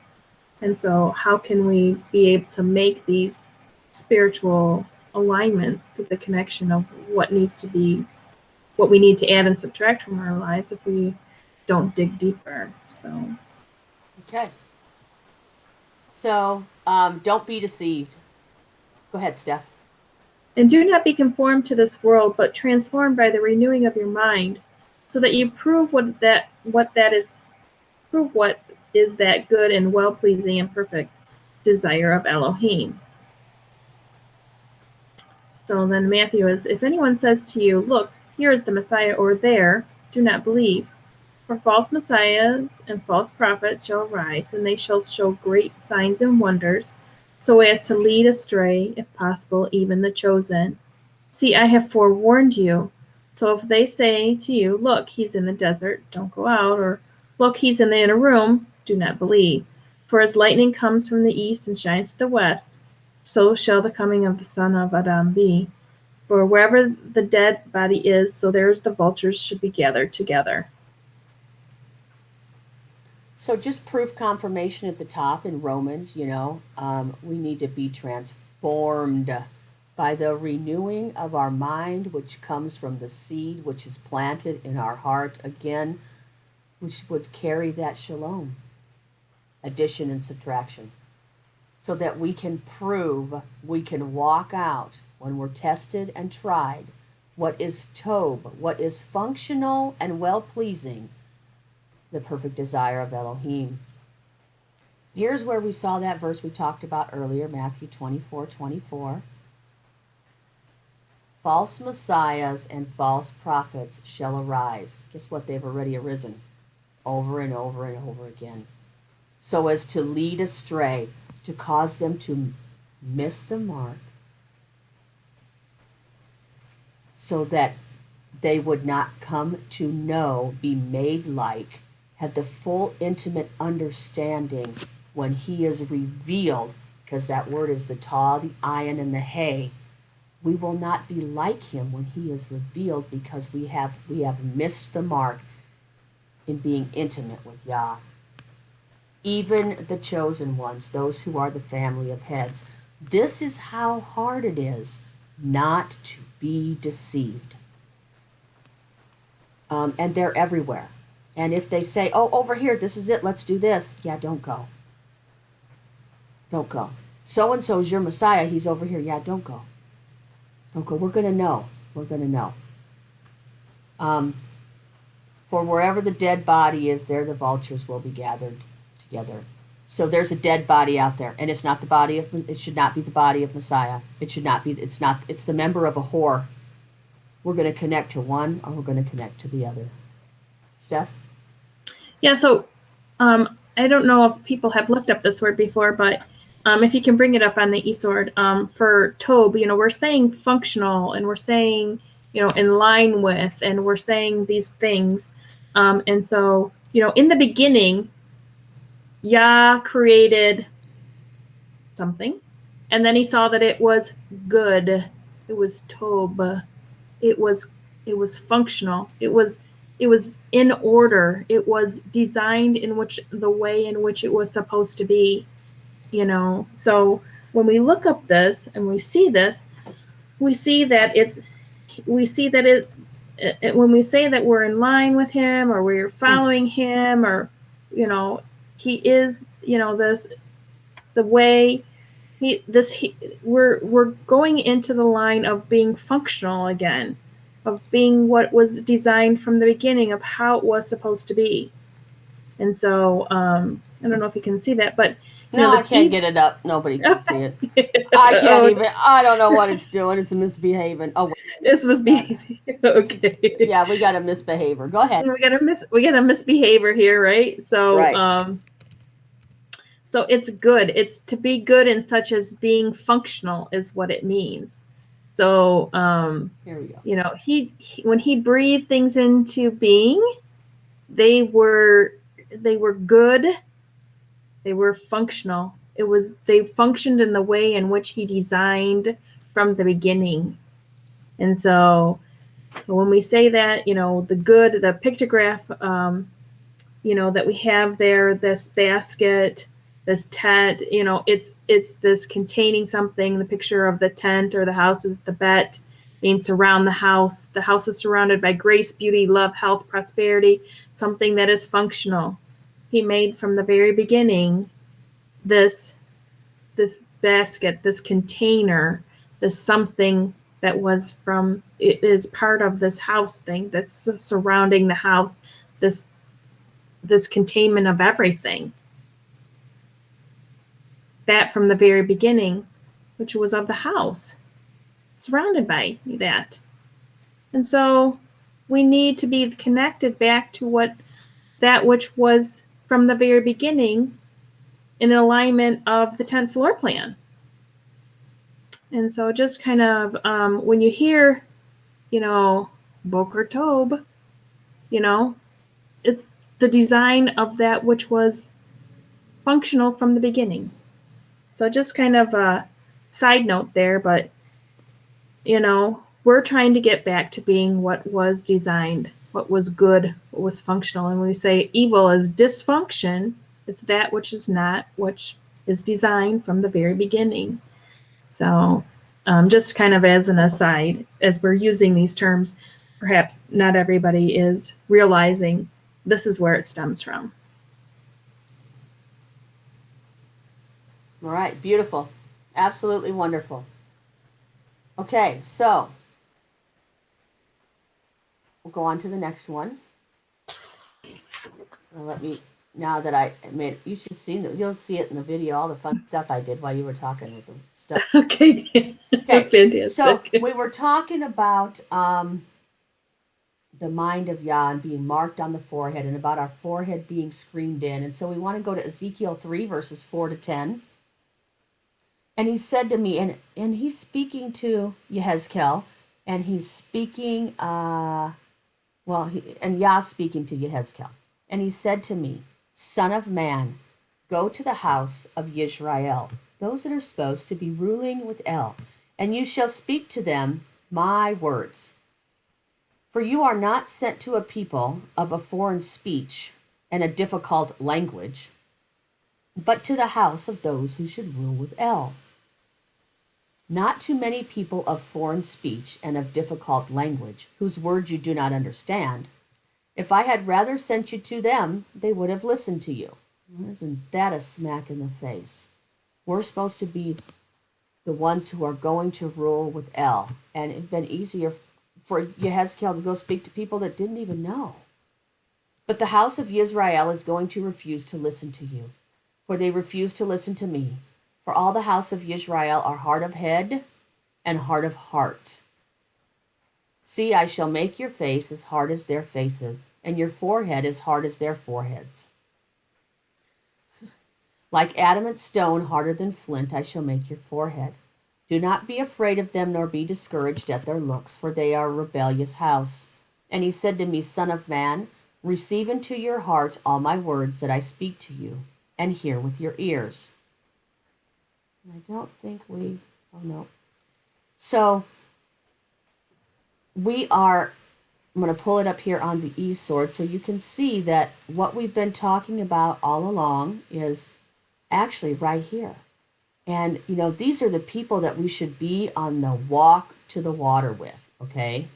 And so how can we be able to make these spiritual alignments to the connection of what we need to add and subtract from our lives if we don't dig deeper? So Okay. So don't be deceived. Go ahead, Steph. And do not be conformed to this world, but transformed by the renewing of your mind, so that you prove what is that good and well-pleasing and perfect desire of Elohim. So then Matthew is, if anyone says to you, look, here is the Messiah, or there, do not believe. For false messiahs and false prophets shall arise, and they shall show great signs and wonders, so as to lead astray, if possible, even the chosen. See, I have forewarned you. So if they say to you, look, he's in the desert, don't go out, or look, he's in the inner room, do not believe. For as lightning comes from the east and shines to the west, so shall the coming of the Son of Adam be. For wherever the dead body is, so there's the vultures should be gathered together. So just proof confirmation at the top in Romans, we need to be transformed by the renewing of our mind, which comes from the seed which is planted in our heart, again, which would carry that shalom, addition and subtraction, so that we can prove, we can walk out when we're tested and tried what is Tob, what is functional and well-pleasing, the perfect desire of Elohim. Here's where we saw that verse we talked about earlier, Matthew 24:24. False messiahs and false prophets shall arise. Guess what? They've already arisen over and over and over again. So as to lead astray, to cause them to miss the mark, so that they would not come to know, be made like, have the full intimate understanding when he is revealed, because that word is the ta, the ayin, and the hay. We will not be like him when he is revealed, because we have missed the mark in being intimate with Yah. Even the chosen ones, those who are the family of heads. This is how hard it is not to be deceived. And they're everywhere. And if they say, oh, over here, this is it, let's do this. Yeah, don't go. Don't go. So-and-so's your Messiah, he's over here. Yeah, don't go. Don't go. We're going to know. We're going to know. For wherever the dead body is, there the vultures will be gathered together. So there's a dead body out there, and it's not the body of, it should not be the body of Messiah. It should not be, it's the member of a whore. We're going to connect to one, or we're going to connect to the other. Steph? Yeah, so I don't know if people have looked up this word before, but if you can bring it up on the eSword, for Tob, we're saying functional, and we're saying, in line with, and we're saying these things. And so, in the beginning, Yah created something, and then he saw that it was good. It was Tob. It was functional. It was in order. It was designed in the way in which it was supposed to be. So when we look up this and we see this, we see that when we say that we're in line with him, or we're following him, or he is, this the way we're going into the line of being functional again, of being what was designed from the beginning, of how it was supposed to be. And so I don't know if you can see that, but No, I can't get it up. Nobody can see it. I can't Oh, even. I don't know what it's doing. It's misbehaving. Oh, this must be okay. yeah, we got a misbehavior. Go ahead. We got a misbehavior here, right? So Right. so it's good. It's to be good in such as being functional is what it means. So Here we go. he when he breathed things into being, they were good. They were functional. They functioned in the way in which he designed from the beginning. And so when we say that, the pictograph, that we have there, this basket, this tent, it's this containing something, the picture of the tent or the house of the bet, means surround the house. The house is surrounded by grace, beauty, love, health, prosperity, something that is functional. He made from the very beginning this basket, this container, this something that it is part of this house thing that's surrounding the house, this containment of everything. That from the very beginning, which was of the house, surrounded by that. And so we need to be connected back to that which was from the very beginning, in alignment of the 10th floor plan. And so just kind of when you hear, Boker Tob, it's the design of that which was functional from the beginning. So just kind of a side note there, but we're trying to get back to being what was designed, what was good, what was functional. And when we say evil is dysfunction, it's that which is not, which is designed from the very beginning. So just kind of as an aside, as we're using these terms, perhaps not everybody is realizing this is where it stems from. All right. Beautiful. Absolutely wonderful. Okay, so we'll go on to the next one. Now that I made, you should see, you'll see it in the video, all the fun stuff I did while you were talking with the stuff. Okay. Okay, Fantastic. so we were talking about the mind of Yah and being marked on the forehead, and about our forehead being screened in. And so we want to go to Ezekiel 3, verses 4 to 10. And he said to me, and he's speaking to Yehezkel, and he's speaking, and Yah's speaking to Yehezkel. And he said to me, Son of man, go to the house of Yisrael, those that are supposed to be ruling with El, and you shall speak to them my words. For you are not sent to a people of a foreign speech and a difficult language, but to the house of those who should rule with El. Not to many people of foreign speech and of difficult language, whose words you do not understand. If I had rather sent you to them, they would have listened to you. Isn't that a smack in the face? We're supposed to be the ones who are going to rule with El. And it'd been easier for Yehezkel to go speak to people that didn't even know. But the house of Israel is going to refuse to listen to you, for they refuse to listen to me. For all the house of Israel are hard of head and hard of heart. See, I shall make your face as hard as their faces, and your forehead as hard as their foreheads. Like adamant stone, harder than flint, I shall make your forehead. Do not be afraid of them, nor be discouraged at their looks, for they are a rebellious house. And he said to me, Son of man, receive into your heart all my words that I speak to you, and hear with your ears. I don't think oh no. So we are, I'm going to pull it up here on the e-sword so you can see that what we've been talking about all along is actually right here. And, these are the people that we should be on the walk to the water with, okay?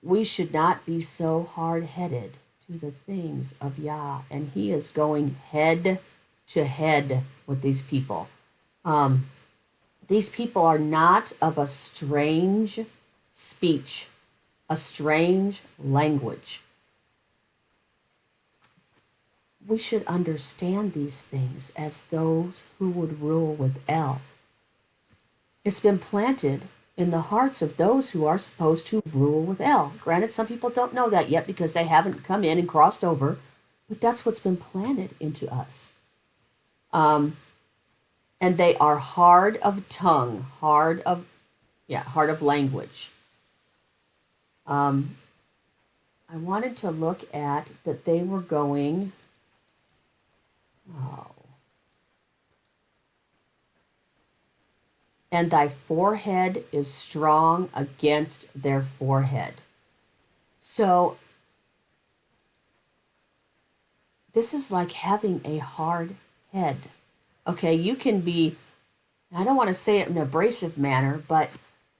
We should not be so hard-headed to the things of Yah. And he is going head to head with these people. These people are not of a strange speech, a strange language. We should understand these things as those who would rule with El. It's been planted in the hearts of those who are supposed to rule with El. Granted, some people don't know that yet because they haven't come in and crossed over, but that's what's been planted into us. And they are hard of tongue, hard of language. I wanted to look at that they were going. Oh. And thy forehead is strong against their forehead. So this is like having a hard head. Okay, you can be, I don't want to say it in an abrasive manner, but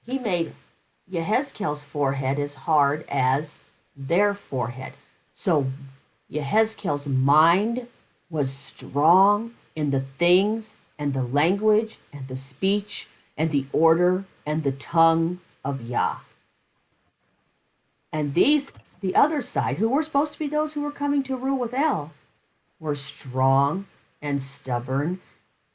he made Yehezkel's forehead as hard as their forehead. So Yehezkel's mind was strong in the things and the language and the speech and the order and the tongue of Yah. And the other side, who were supposed to be those who were coming to rule with El, were strong and stubborn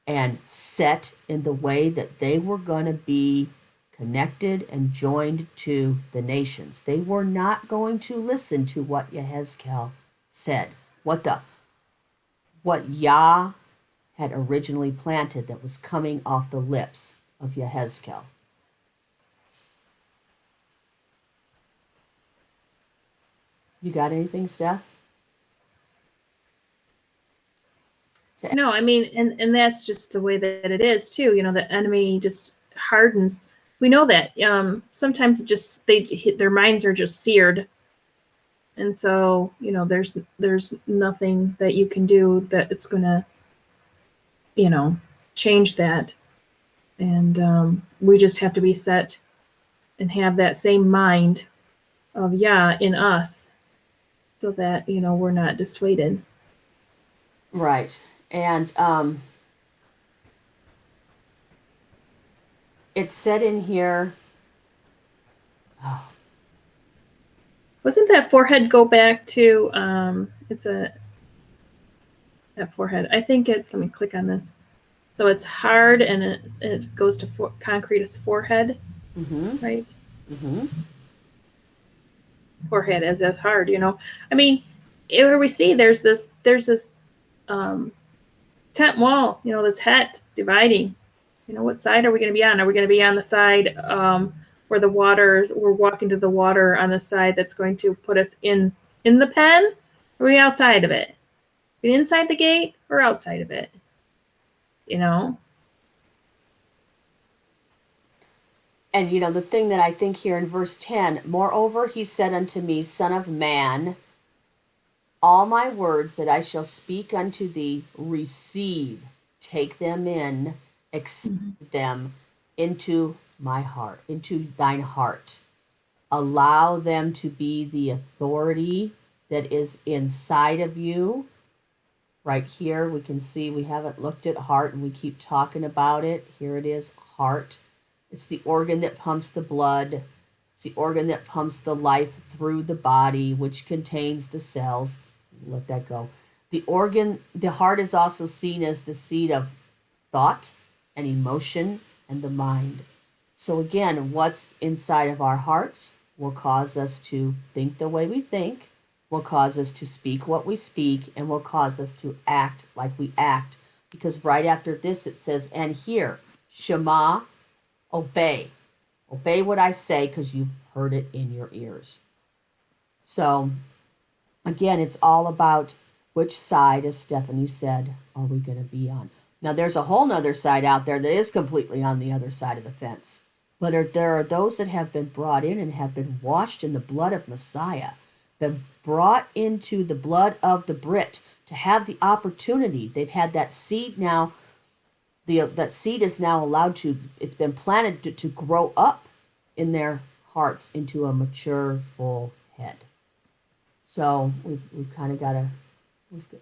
and set in the way that they were going to be connected and joined to the nations. They were not going to listen to what Yehezkel said, what Yah had originally planted that was coming off the lips of Yehezkel. You got anything, Steph? No, I mean, and that's just the way that it is too. The enemy just hardens. We know that. Sometimes just their minds are just seared, and so there's nothing that you can do that it's gonna change that. And we just have to be set and have that same mind of Yah in us, so that we're not dissuaded. Right. And it said in here, Wasn't that forehead go back to that forehead? I think it's, let me click on this. So it's hard, and it goes to concrete as forehead, right? Mm-hmm. Forehead as if hard, I mean, where we see there's this tent wall, this het dividing. What side are we going to be on? Are we going to be on the side where we're walking to the water, on the side that's going to put us in the pen? Or are we outside of it? Be inside the gate or outside of it? And the thing that I think here in verse 10, moreover, he said unto me, Son of man, all my words that I shall speak unto thee, receive, take them in, accept them into my heart, into thine heart. Allow them to be the authority that is inside of you. Right here, we can see we haven't looked at heart, and we keep talking about it. Here it is, heart. It's the organ that pumps the blood. It's the organ that pumps the life through the body, which contains the cells. Let that go. The heart is also seen as the seat of thought and emotion and the mind. So again, what's inside of our hearts will cause us to think the way we think, will cause us to speak what we speak, and will cause us to act like we act. Because right after this it says, and hear, Shema, obey. Obey what I say because you've heard it in your ears. So again, it's all about which side, as Stephanie said, are we going to be on. Now, there's a whole nother side out there that is completely on the other side of the fence. But there are those that have been brought in and have been washed in the blood of Messiah, been brought into the blood of the Brit to have the opportunity. They've had that seed now. That seed is now allowed to, it's been planted to grow up in their hearts into a mature, full head. So we've kind of got to,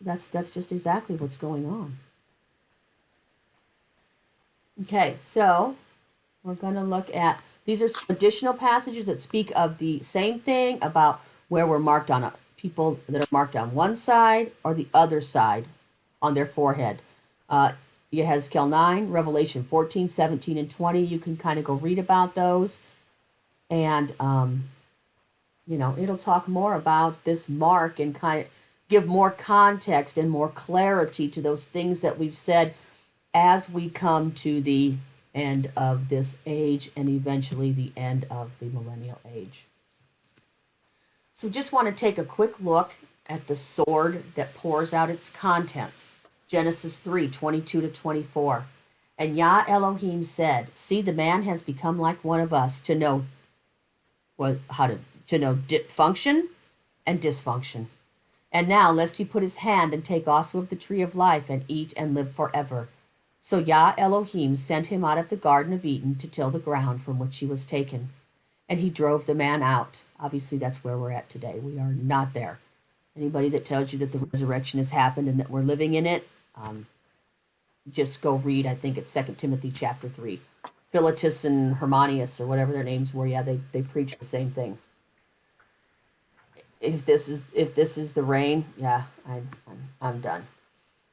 that's just exactly what's going on. Okay, so we're going to look at, these are some additional passages that speak of the same thing about where we're marked on people that are marked on one side or the other side on their forehead. Yehezkel 9, Revelation 14, 17, and 20. You can kind of go read about those. And, it'll talk more about this mark and kind of give more context and more clarity to those things that we've said as we come to the end of this age and eventually the end of the millennial age. So just want to take a quick look at the sword that pours out its contents. Genesis 3, 22 to 24. And Yah Elohim said, see, the man has become like one of us to know function and dysfunction. And now, lest he put his hand and take also of the tree of life and eat and live forever. So Yah Elohim sent him out of the Garden of Eden to till the ground from which he was taken. And he drove the man out. Obviously, that's where we're at today. We are not there. Anybody that tells you that the resurrection has happened and that we're living in it, just go read, I think it's 2 Timothy chapter 3. Philetus and Hermanius, or whatever their names were, yeah, they preach the same thing. If this is the rain, yeah, I'm done.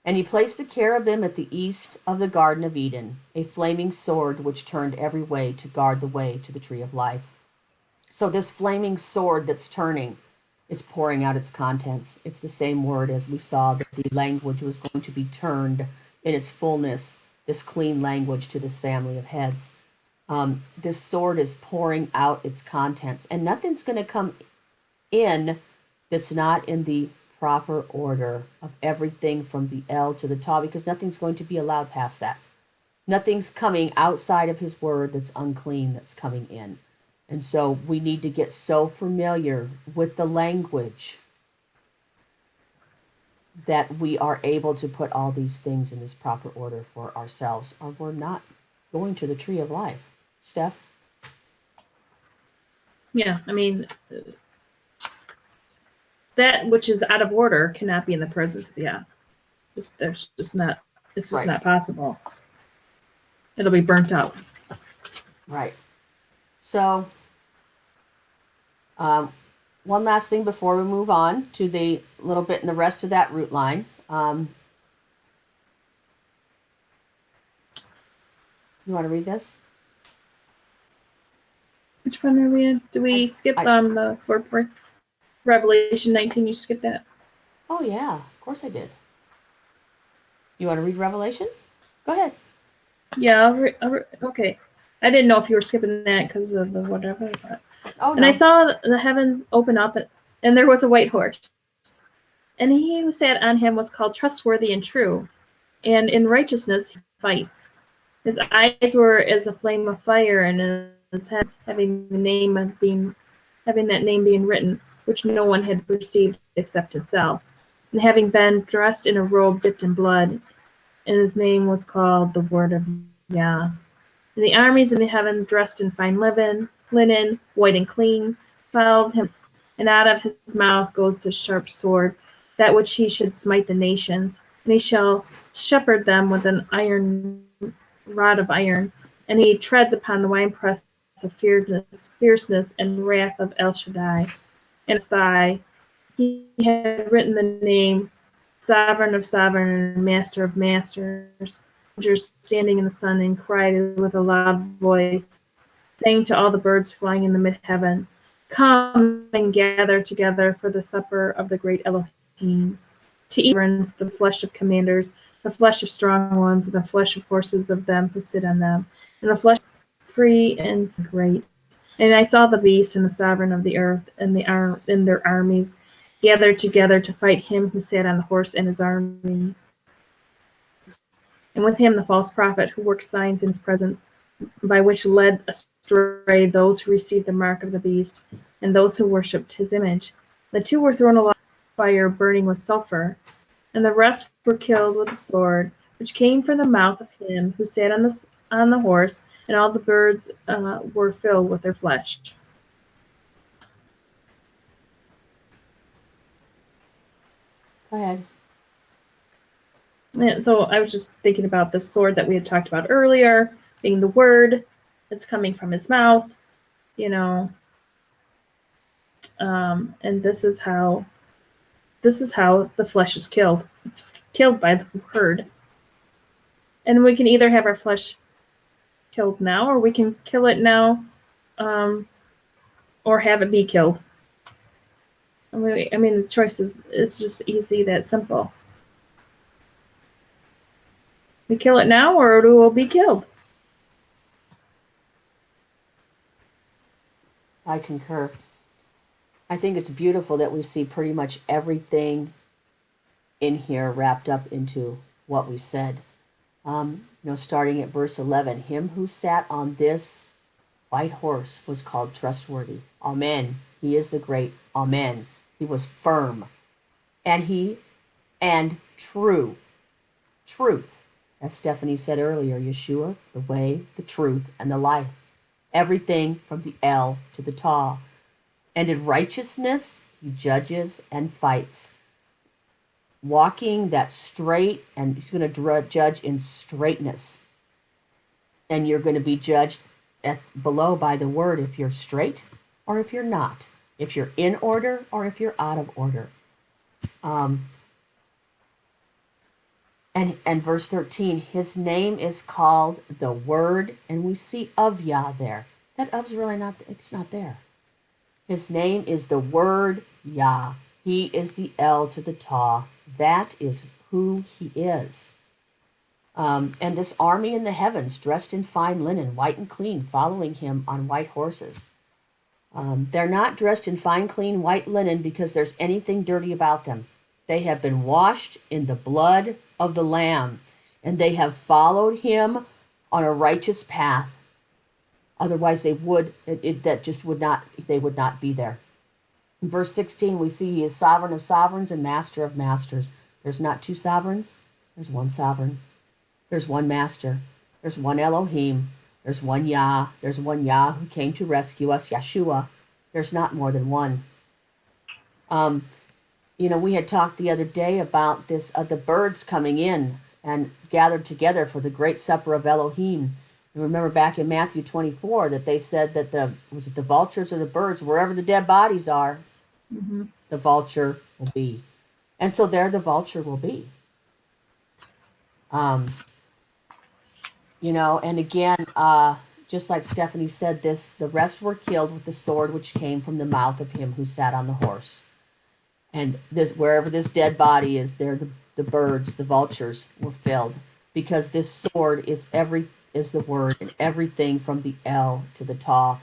And he placed the cherubim at the east of the Garden of Eden, a flaming sword which turned every way to guard the way to the tree of life. So this flaming sword that's turning, it's pouring out its contents. It's the same word as we saw that the language was going to be turned in its fullness, this clean language to this family of heads. This sword is pouring out its contents, and nothing's going to come in that's not in the proper order of everything from the L to the Ta, because nothing's going to be allowed past that. Nothing's coming outside of his word that's unclean that's coming in. And so we need to get so familiar with the language that we are able to put all these things in this proper order for ourselves, or we're not going to the tree of life. Steph? Yeah, I mean, that which is out of order cannot be in the presence of Yah. It's just not possible. It'll be burnt out. Right. So, one last thing before we move on to the little bit in the rest of that root line. You want to read this? Which one are we in? Do we skip the sword for Revelation 19? You skipped that? Oh, yeah. Of course I did. You want to read Revelation? Go ahead. Yeah, okay. I didn't know if you were skipping that because of the whatever. But. Oh, no. And I saw the heaven open up, and there was a white horse. And he who sat on him was called Trustworthy and True, and in righteousness he fights. His eyes were as a flame of fire, and his head having that name being written, which no one had perceived except himself. And having been dressed in a robe dipped in blood, and his name was called the Word of Yah. And the armies in the heaven, dressed in fine linen, white and clean, followed him, and out of his mouth goes the sharp sword, that which he should smite the nations, and he shall shepherd them with an iron rod of iron, and he treads upon the winepress of fierceness and wrath of El Shaddai. And his thigh he had written the name, Sovereign of Sovereign and Master of Masters. Standing in the sun and cried with a loud voice, saying to all the birds flying in the mid-heaven, "Come and gather together for the supper of the great Elohim, to eat the flesh of commanders, the flesh of strong ones, and the flesh of horses of them who sit on them, and the flesh of free and great. And I saw the beast and the sovereign of the earth and their armies gathered together to fight him who sat on the horse and his army, and with him the false prophet who worked signs in his presence, by which led astray those who received the mark of the beast and those who worshipped his image. The two were thrown alive in fire burning with sulfur, and the rest were killed with a sword which came from the mouth of him who sat on the horse, and all the birds were filled with their flesh. Go ahead. And so I was just thinking about the sword that we had talked about earlier, being the word that's coming from his mouth, you know. And this is how the flesh is killed. It's killed by the word. And we can either have our flesh killed now, or we can kill it now, or have it be killed. I mean, the choice is just easy, that simple. We kill it now, or it will be killed. I concur. I think it's beautiful that we see pretty much everything in here wrapped up into what we said. Starting at verse 11, him who sat on this white horse was called trustworthy. Amen. He is the great. Amen. He was firm. And true. Truth. As Stephanie said earlier, Yeshua, the way, the truth, and the life. Everything from the El to the Ta. And in righteousness, he judges and fights. Walking that straight, and he's going to judge in straightness. And you're going to be judged below by the word if you're straight or if you're not. If you're in order or if you're out of order. And verse 13, his name is called the Word, and we see of Yah there. That of's really not, it's not there. His name is the Word Yah. He is the El to the Ta. That is who he is. And this army in the heavens, dressed in fine linen, white and clean, following him on white horses. They're not dressed in fine, clean, white linen because there's anything dirty about them. They have been washed in the blood of the Lamb, and they have followed him on a righteous path. Otherwise, they would not be there. In verse 16, we see he is sovereign of sovereigns and master of masters. There's not two sovereigns. There's one sovereign. There's one master. There's one Elohim. There's one Yah. There's one Yah who came to rescue us, Yeshua. There's not more than one. We had talked the other day about this, the birds coming in and gathered together for the great supper of Elohim. And remember back in Matthew 24 that they said that the vultures or the birds, wherever the dead bodies are, the vulture will be. And so there the vulture will be. And again, just like Stephanie said, the rest were killed with the sword which came from the mouth of him who sat on the horse. And wherever this dead body is, there the birds, the vultures, were filled, because this sword is the word, and everything from the El to the Ta.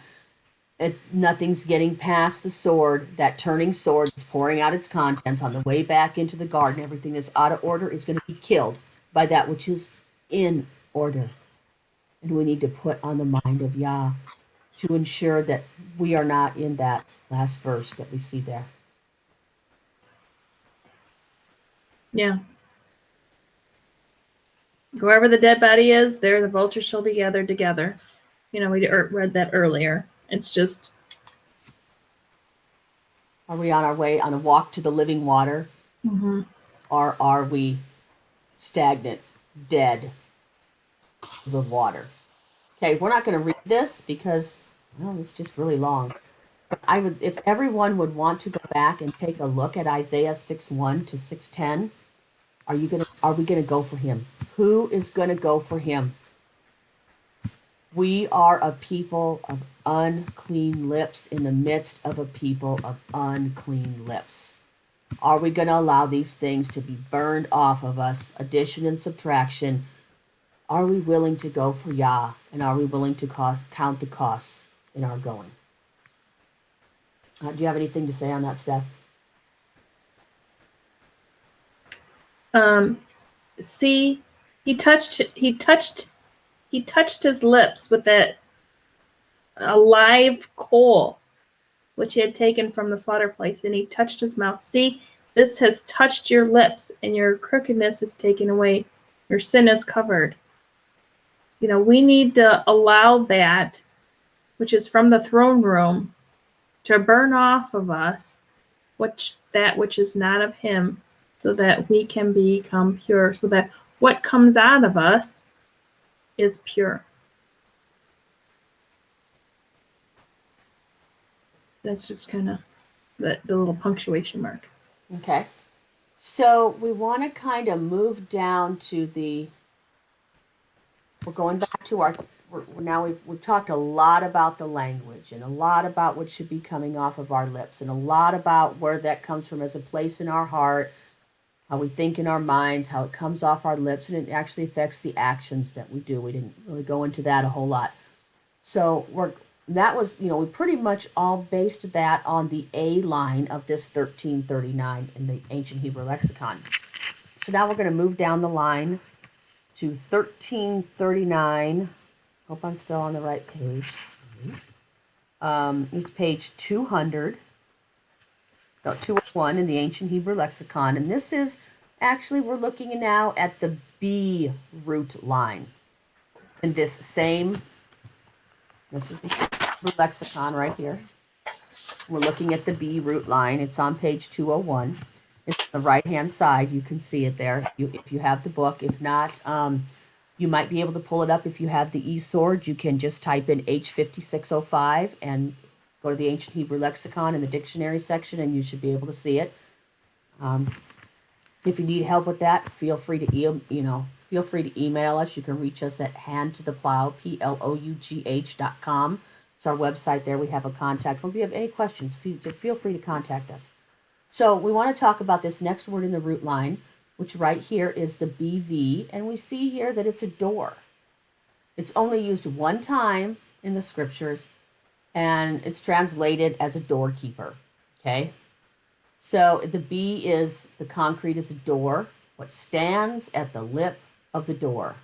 Nothing's getting past the sword. That turning sword is pouring out its contents on the way back into the garden. Everything that's out of order is going to be killed by that which is in order. And we need to put on the mind of Yah to ensure that we are not in that last verse that we see there. Yeah. Wherever the dead body is, there the vultures shall be gathered together. We read that earlier. It's just... Are we on our way on a walk to the living water? Mm-hmm. Or are we stagnant, dead of water? Okay, we're not going to read this because, it's just really long. If everyone would want to go back and take a look at Isaiah 6:1 to 6:10, are we going to go for him? Who is going to go for him? We are a people of unclean lips in the midst of a people of unclean lips. Are we going to allow these things to be burned off of us? Addition and subtraction. Are we willing to go for Yah? And are we willing to count the costs in our going? Do you have anything to say on that, Steph? See, he touched his lips with that a live coal which he had taken from the slaughter place, and he touched his mouth. See, this has touched your lips, and your crookedness is taken away. Your sin is covered. You know, we need to allow that, which is from the throne room, to burn off of us that which is not of him, so that we can become pure, so that what comes out of us is pure. That's just kind of the little punctuation mark. Okay. So we want to kind of move down to we're going back to now we've talked a lot about the language and a lot about what should be coming off of our lips and a lot about where that comes from as a place in our heart, how we think in our minds, how it comes off our lips, and it actually affects the actions that we do. We didn't really go into that a whole lot. So we pretty much all based that on the A line of this 1339 in the ancient Hebrew lexicon. So now we're going to move down the line to 1339. Hope I'm still on the right page. It's page 200, 201 in the ancient Hebrew lexicon. And this is actually, we're looking now at the B root line. In this is the Hebrew lexicon right here. We're looking at the B root line. It's on page 201. It's on the right-hand side. You can see it there if you have the book. If not, you might be able to pull it up. If you have the eSword, you can just type in H5605 and go to the Ancient Hebrew Lexicon in the dictionary section, and you should be able to see it. If you need help with that, feel free to email us. You can reach us at handtotheplow, PLOUGH.com. It's our website there. We have a contact form. If you have any questions, feel free to contact us. So we want to talk about this next word in the root line, which right here is the BV, and we see here that it's a door. It's only used one time in the scriptures, and it's translated as a doorkeeper, okay? So the B is, the concrete is a door, what stands at the lip of the door.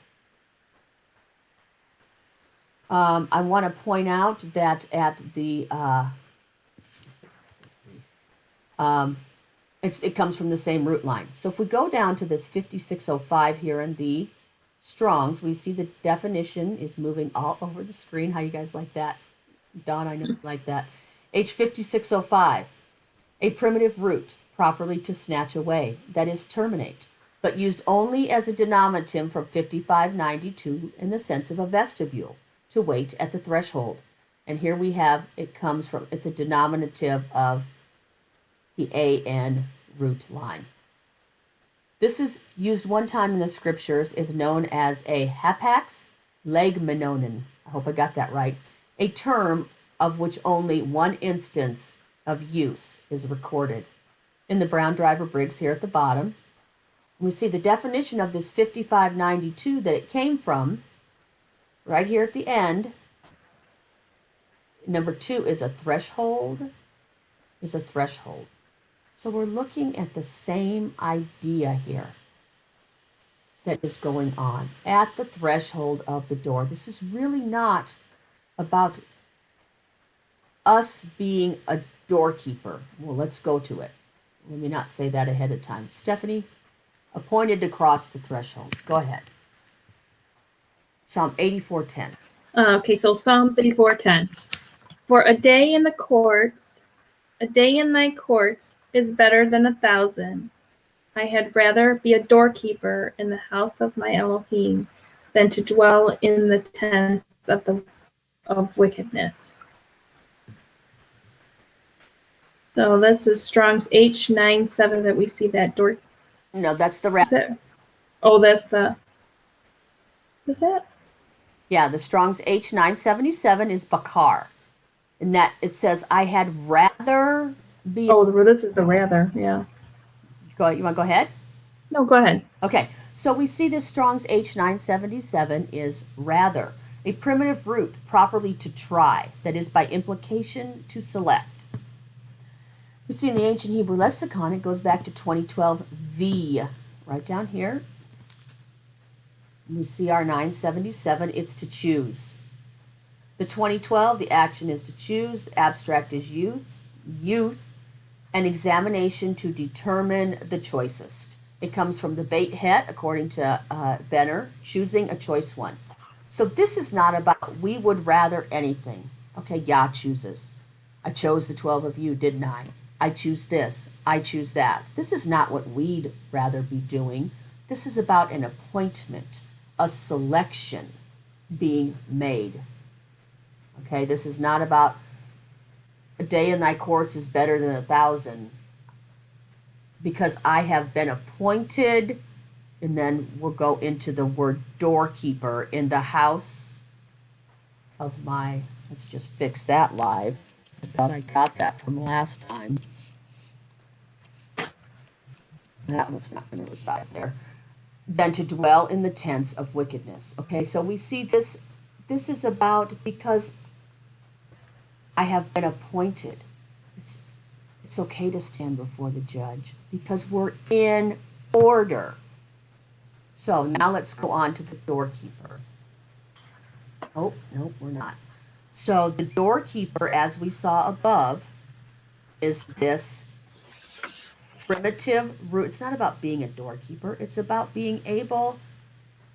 I want to point out that at the, it comes from the same root line. So if we go down to this 5605 here in the Strong's, we see the definition is moving all over the screen. How you guys like that? Dawn, I know you like that. H5605, a primitive root, properly to snatch away, that is terminate, but used only as a denominative from 5592 in the sense of a vestibule, to wait at the threshold. And here we have, it's a denominative of the AN root line. This is used one time in the scriptures, is known as a hapax legmenonin. I hope I got that right. A term of which only one instance of use is recorded. In the Brown Driver Briggs here at the bottom, we see the definition of this 5592 that it came from, right here at the end. Number 2 is a threshold, So we're looking at the same idea here that is going on at the threshold of the door. This is really not about us being a doorkeeper. Well, let's go to it. Let me not say that ahead of time. Stephanie, appointed to cross the threshold. Go ahead. Psalm 84:10. Okay, so Psalms 84:10. For a day in thy courts is better than 1,000. I had rather be a doorkeeper in the house of my Elohim than to dwell in the tents of wickedness. So this is Strong's H97 that we see that door. No, that's the Is that? Oh, that's the. Is that? Yeah, the Strong's H977 is bakar. And that it says, I had rather be. Oh, this is the rather. Yeah. You want to go ahead? No, go ahead. Okay, so we see this Strong's H977 is rather, a primitive root, properly to try, that is by implication to select. We see in the ancient Hebrew lexicon, it goes back to 2012 V, right down here. We see our 977, it's to choose. The 2012, the action is to choose, the abstract is youth, an examination to determine the choicest. It comes from the Beit Het, according to Benner, choosing a choice one. So this is not about we would rather anything. Okay, Yah chooses. I chose the 12 of you, didn't I? I choose this. I choose that. This is not what we'd rather be doing. This is about an appointment, a selection being made. Okay, this is not about a day in thy courts is better than 1,000, because I have been appointed, and then we'll go into the word doorkeeper in the house of my, let's just fix that live. I thought I got that from last time. That was not going to reside there. Than to dwell in the tents of wickedness. Okay, so we see this is about because I have been appointed. It's okay to stand before the judge because we're in order. So now let's go on to the doorkeeper. Oh, no, we're not. So the doorkeeper, as we saw above, is this primitive root. It's not about being a doorkeeper. It's about being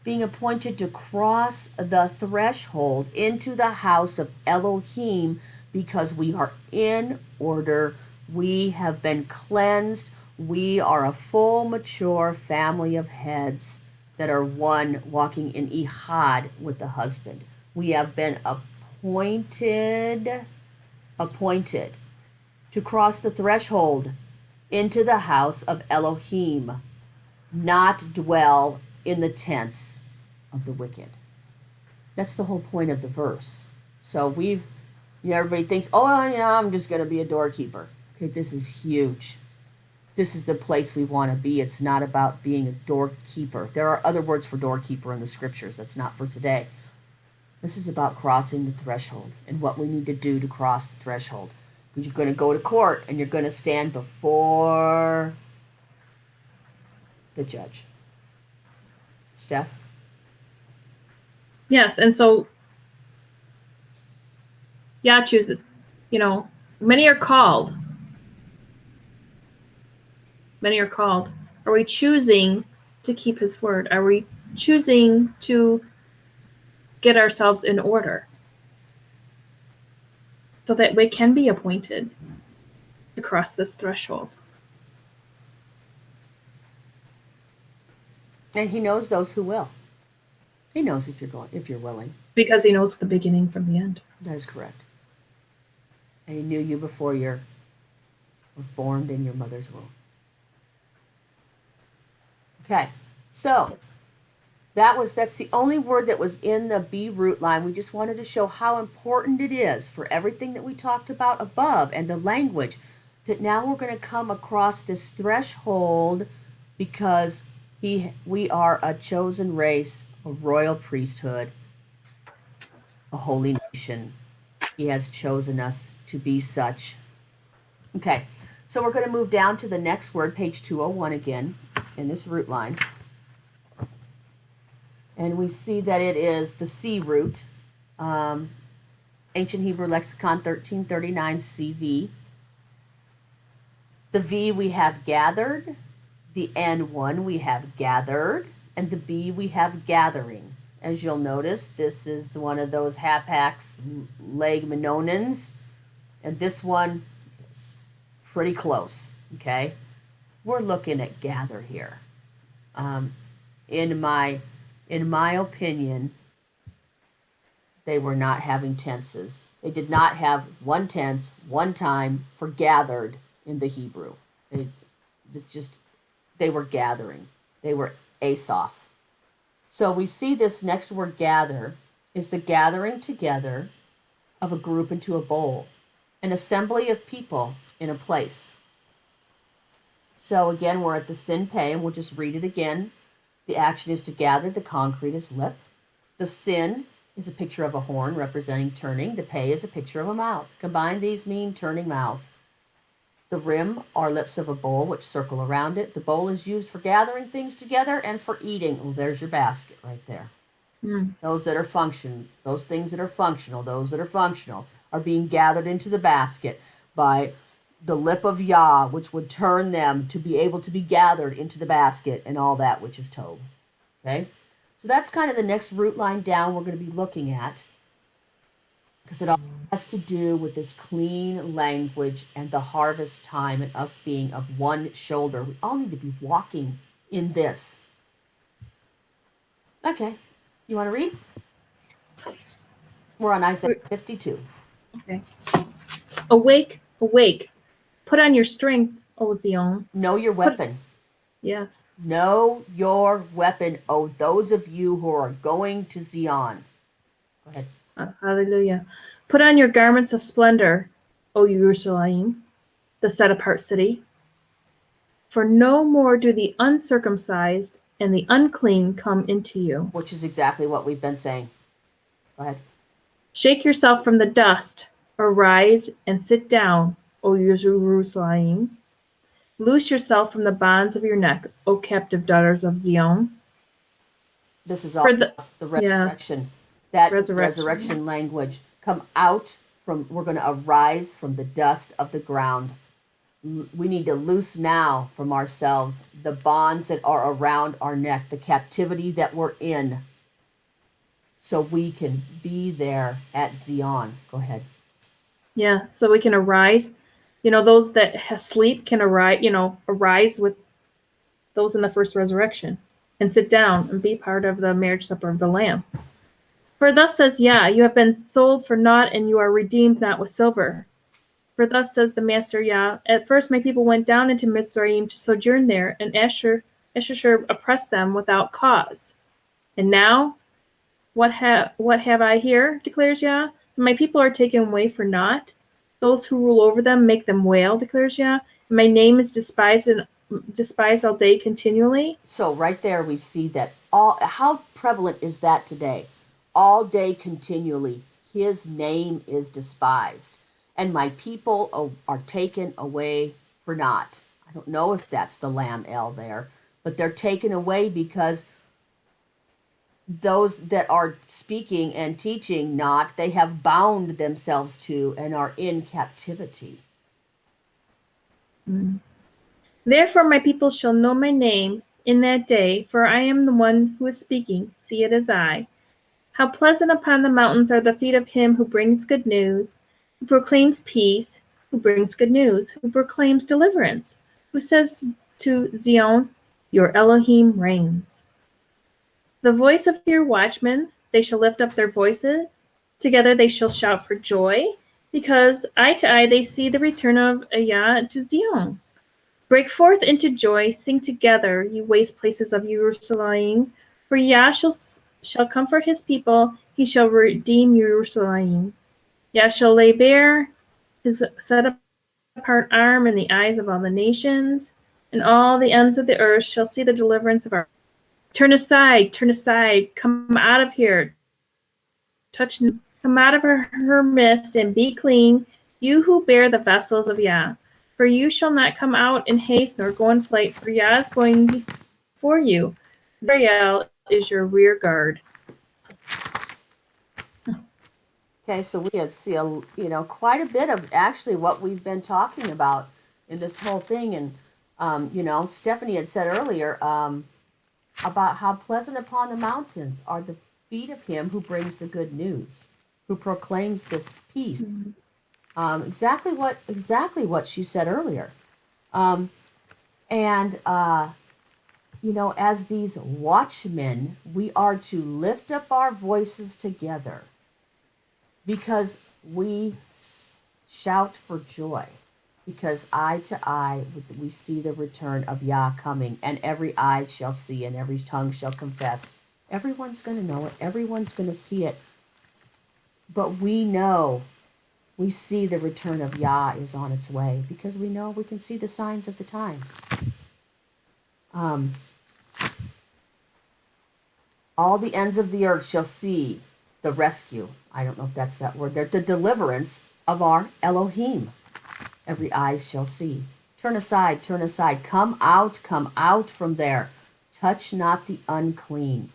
appointed to cross the threshold into the house of Elohim because we are in order. We have been cleansed. We are a full, mature family of heads that are one walking in ihad with the husband. We have been appointed to cross the threshold into the house of Elohim, not dwell in the tents of the wicked. That's the whole point of the verse. So everybody thinks, oh yeah, I'm just going to be a doorkeeper. Okay, this is huge. This is the place we want to be. It's not about being a doorkeeper. There are other words for doorkeeper in the scriptures. That's not for today. This is about crossing the threshold and what we need to do to cross the threshold. You're going to go to court and you're going to stand before the judge. Steph? Yes, and so Yah chooses. Many are called. Many are called. Are we choosing to keep his word? Are we choosing to get ourselves in order so that we can be appointed to cross this threshold? And he knows those who will. He knows if you're willing. Because he knows the beginning from the end. That is correct. And he knew you before you were formed in your mother's womb. Okay, so that's the only word that was in the B root line. We just wanted to show how important it is for everything that we talked about above and the language, that now we're going to come across this threshold because we are a chosen race, a royal priesthood, a holy nation. He has chosen us to be such. Okay, so we're going to move down to the next word, page 201 again, in this root line. And we see that it is the C root, Ancient Hebrew Lexicon 1339 CV. The V we have gathered, the N1 we have gathered, and the B we have gathering. As you'll notice, this is one of those hapax legmenonins, and this one is pretty close, okay? We're looking at gather here. In my opinion, they were not having tenses. They did not have one tense, one time for gathered in the Hebrew. They were gathering. They were asoph. So we see this next word gather is the gathering together of a group into a bowl, an assembly of people in a place. So again, we're at the sin pay, and we'll just read it again. The action is to gather, the concrete is lip. The sin is a picture of a horn representing turning. The pay is a picture of a mouth. Combined, these mean turning mouth. The rim are lips of a bowl which circle around it. The bowl is used for gathering things together and for eating. Well, there's your basket right there. Those that are function, those things that are functional, those that are functional are being gathered into the basket by the lip of Yah, which would turn them to be able to be gathered into the basket and all that which is Tov. Okay? So that's kind of the next root line down we're going to be looking at, because it all has to do with this clean language and the harvest time and us being of one shoulder. We all need to be walking in this. Okay. You want to read? We're on Isaiah 52. Okay. Awake, awake. Put on your strength, O Zion. Know your weapon. Yes. Know your weapon, O those of you who are going to Zion. Go ahead. Hallelujah. Put on your garments of splendor, O Jerusalem, the set-apart city. For no more do the uncircumcised and the unclean come into you. Which is exactly what we've been saying. Go ahead. Shake yourself from the dust, arise and sit down, O Jerusalem. Loose yourself from the bonds of your neck, O captive daughters of Zion. This is all the resurrection. That resurrection language. Come out from, we're going to arise from the dust of the ground. We need to loose now from ourselves the bonds that are around our neck, the captivity that we're in, so we can be there at Zion. Go ahead. Yeah, so we can arise. You know, those that sleep can arise with those in the first resurrection and sit down and be part of the marriage supper of the Lamb. For thus says Yah, you have been sold for naught, and you are redeemed not with silver. For thus says the Master Yah, at first my people went down into Mizraim to sojourn there, and Ashur oppressed them without cause. And now, what have I here, declares Yah? My people are taken away for naught. Those who rule over them make them wail, declares Yah. And my name is despised all day continually. So right there we see that how prevalent is that today? All day continually, his name is despised. And my people are taken away for naught. I don't know if that's the Lamb L there, but they're taken away because those that are speaking and teaching not, they have bound themselves to and are in captivity. Therefore my people shall know my name in that day, for I am the one who is speaking. See it as I. How pleasant upon the mountains are the feet of him who brings good news, who proclaims peace, who brings good news, who proclaims deliverance, who says to Zion, your Elohim reigns. The voice of your watchmen, they shall lift up their voices. Together they shall shout for joy, because eye to eye they see the return of Yah to Zion. Break forth into joy, sing together, you waste places of Jerusalem, for Yah shall comfort his people, he shall redeem Jerusalem. Yah shall lay bare his set-apart arm in the eyes of all the nations, and all the ends of the earth shall see the deliverance of our. Turn aside, come out of here, come out of her midst and be clean, you who bear the vessels of Yah. For you shall not come out in haste nor go in flight, for Yah is going before you. Burial is your rear guard. Okay, so we see quite a bit of actually what we've been talking about in this whole thing, and Stephanie had said earlier about how pleasant upon the mountains are the feet of him who brings the good news, who proclaims this peace. Exactly what she said earlier, as these watchmen, we are to lift up our voices together, because we shout for joy, because eye to eye we see the return of Yah coming, and every eye shall see and every tongue shall confess. Everyone's going to know it. Everyone's going to see it. But we know, we see the return of Yah is on its way because we know we can see the signs of the times. All the ends of the earth shall see the rescue. I don't know if that's that word there. The deliverance of our Elohim. Every eye shall see. Turn aside, turn aside. Come out from there. Touch not the unclean.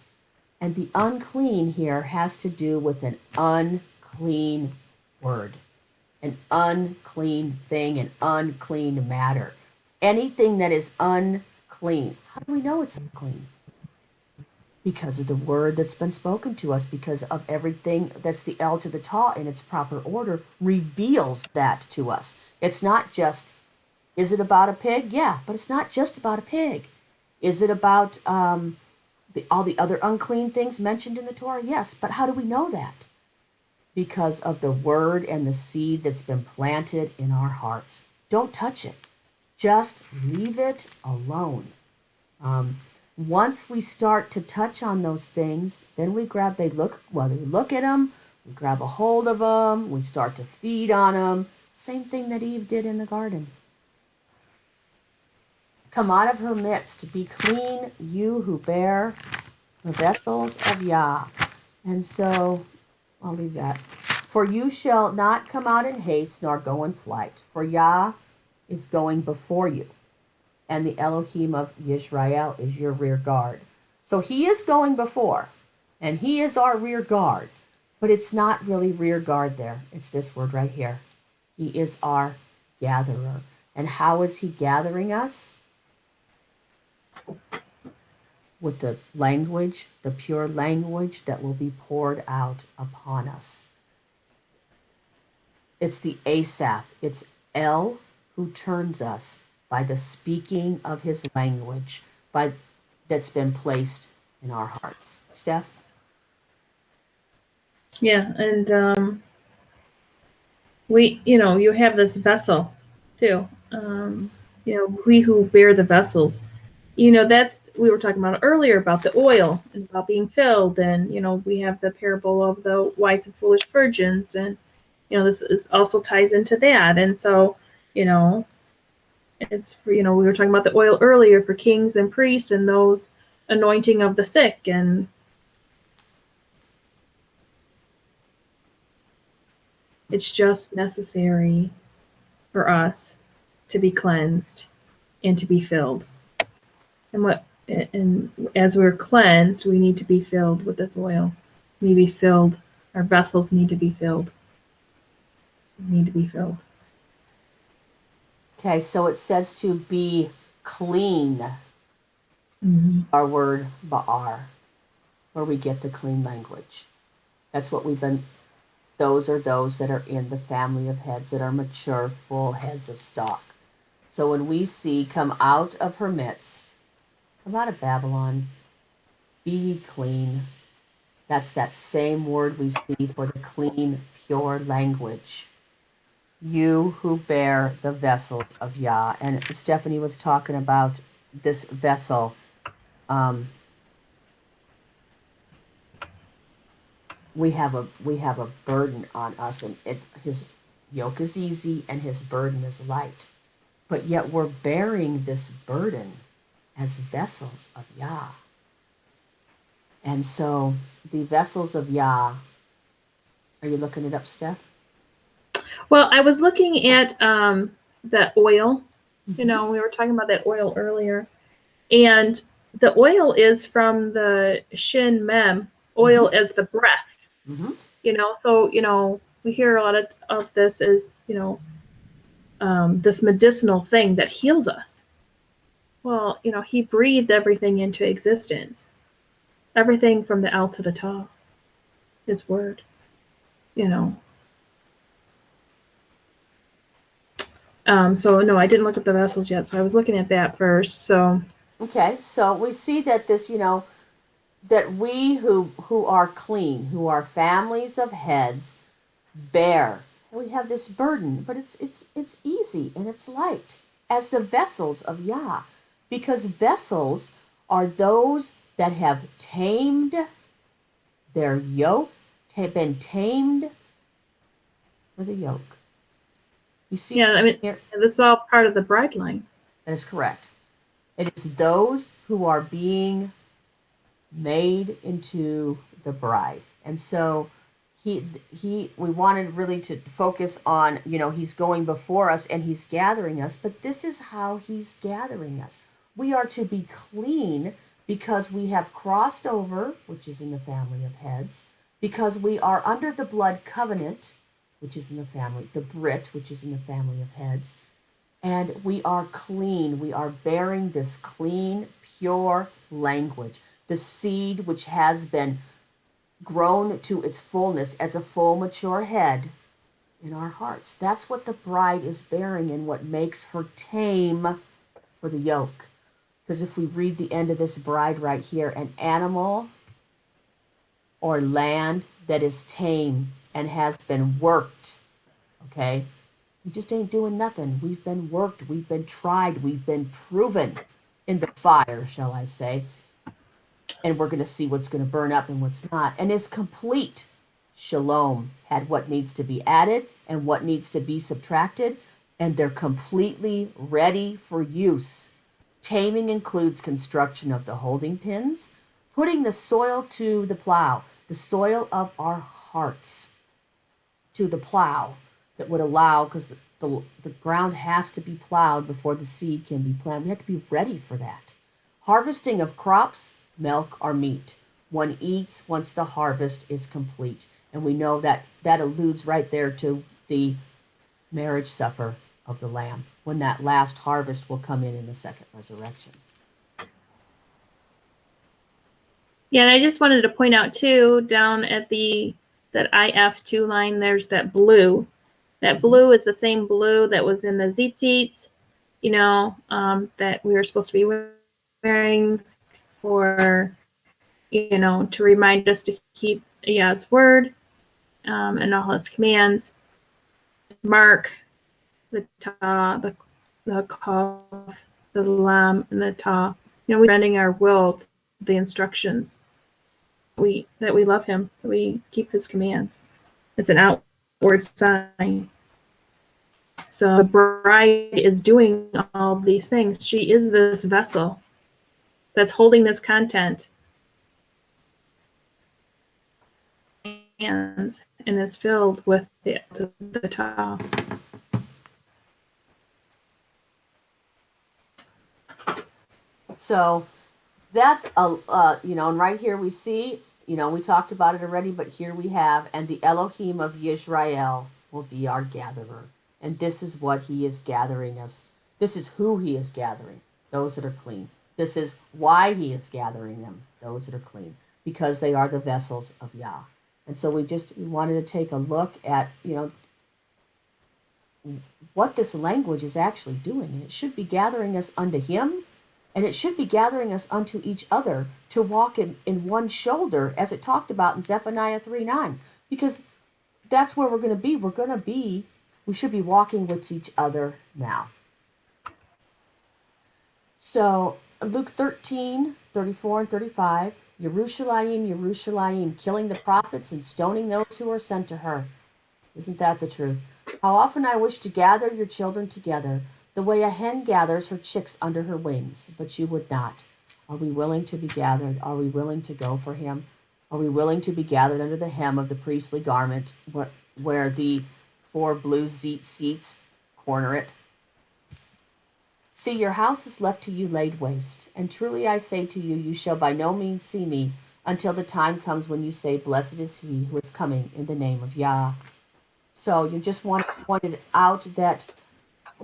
And the unclean here has to do with an unclean word, an unclean thing, an unclean matter. Anything that is unclean. How do we know it's unclean? Because of the word that's been spoken to us, because of everything that's the L to the Ta in its proper order reveals that to us. It's not just, is it about a pig? Yeah, but it's not just about a pig. Is it about all the other unclean things mentioned in the Torah? Yes, but how do we know that? Because of the word and the seed that's been planted in our hearts. Don't touch it. Just leave it alone. Once we start to touch on those things, then we look at them, we grab a hold of them, we start to feed on them. Same thing that Eve did in the garden. Come out of her midst, be clean, you who bear the vessels of Yah. And so, I'll leave that. For you shall not come out in haste, nor go in flight, for Yah is going before you, and the Elohim of Yisrael is your rear guard. So he is going before, and he is our rear guard, but it's not really rear guard there. It's this word right here. He is our gatherer. And how is he gathering us? With the language, the pure language that will be poured out upon us. It's the Asaph. It's El who turns us by the speaking of his language that's been placed in our hearts. Steph? Yeah, and you have this vessel too. We who bear the vessels. That's we were talking about earlier about the oil and about being filled, and we have the parable of the wise and foolish virgins, and this also ties into that. And so it's we were talking about the oil earlier for kings and priests and those anointing of the sick, and it's just necessary for us to be cleansed and to be filled. And as we're cleansed, we need to be filled with this oil. We need to be filled. Our vessels need to be filled. We need to be filled. Okay, so it says to be clean. Mm-hmm. Our word ba'ar, where we get the clean language. That's what those are those that are in the family of heads that are mature, full heads of stock. So when we see come out of her midst, come out of Babylon, be ye clean. That's that same word we see for the clean, pure language. You who bear the vessels of Yah. And Stephanie was talking about this vessel. We have a burden on us, and his yoke is easy and his burden is light. But yet we're bearing this burden as vessels of Yah. And so the vessels of Yah, are you looking it up, Steph? Well, I was looking at the oil. We were talking about that oil earlier. And the oil is from the Shin Mem, oil as the breath. Mm-hmm. So, we hear a lot of this as, this medicinal thing that heals us. Well, he breathed everything into existence. Everything from the Al to the Ta, his word, So no, I didn't look at the vessels yet. So I was looking at that first. So Okay, so we see that this, that we who are clean, who are families of heads, bear. We have this burden, but it's easy and it's light as the vessels of Yah, because vessels are those that have tamed their yoke, have been tamed for the yoke. You see Yeah, I mean, here? this is all part of the bride line. That is correct. It is those who are being made into the bride. And so we wanted really to focus on, he's going before us and he's gathering us, but this is how he's gathering us. We are to be clean because we have crossed over, which is in the family of heads, because we are under the blood covenant, which is in the family, the Brit, which is in the family of heads, and we are clean. We are bearing this clean, pure language, the seed which has been grown to its fullness as a full, mature head in our hearts. That's what the bride is bearing and what makes her tame for the yoke. Because if we read the end of this bride right here, an animal or land that is tame and has been worked, okay? We just ain't doing nothing. We've been worked, we've been tried, we've been proven in the fire, shall I say. And we're going to see what's going to burn up and what's not. And is complete. Shalom had what needs to be added and what needs to be subtracted, and they're completely ready for use. Taming includes construction of the holding pins, putting the soil to the plow, the soil of our hearts to the plow that would allow, because the ground has to be plowed before the seed can be planted. We have to be ready for that. Harvesting of crops, milk, or meat. One eats once the harvest is complete. And we know that that alludes right there to the marriage supper of the Lamb, when that last harvest will come in the second resurrection. Yeah, and I just wanted to point out too, down at that IF2 line, there's that blue. That blue is the same blue that was in the tzitzits, that we were supposed to be wearing for, to remind us to keep Yah's word and all his commands. Mark, the ta, the kaf, the lam, and the ta. We're bending our will to the instructions. That we love him, that we keep his commands. It's an outward sign. So the bride is doing all these things. She is this vessel that's holding this content and is filled with the top. So that's and right here we see, we talked about it already, but here we have, and the Elohim of Yisrael will be our gatherer. And this is what he is gathering us. This is who he is gathering, those that are clean. This is why he is gathering them, those that are clean, because they are the vessels of Yah. And so we wanted to take a look at, what this language is actually doing. And it should be gathering us unto him, and it should be gathering us unto each other to walk in one shoulder, as it talked about in Zephaniah 3:9, because that's where we're going to be. We should be walking with each other now. So Luke 13:34 and 35, Yerushalayim, Yerushalayim, killing the prophets and stoning those who are sent to her. Isn't that the truth? How often I wish to gather your children together, the way a hen gathers her chicks under her wings, but you would not. Are we willing to be gathered? Are we willing to go for him? Are we willing to be gathered under the hem of the priestly garment, where the 4 blue seats corner it? See, your house is left to you laid waste, and truly I say to you, you shall by no means see me until the time comes when you say, blessed is he who is coming in the name of Yah. So you just pointed out that,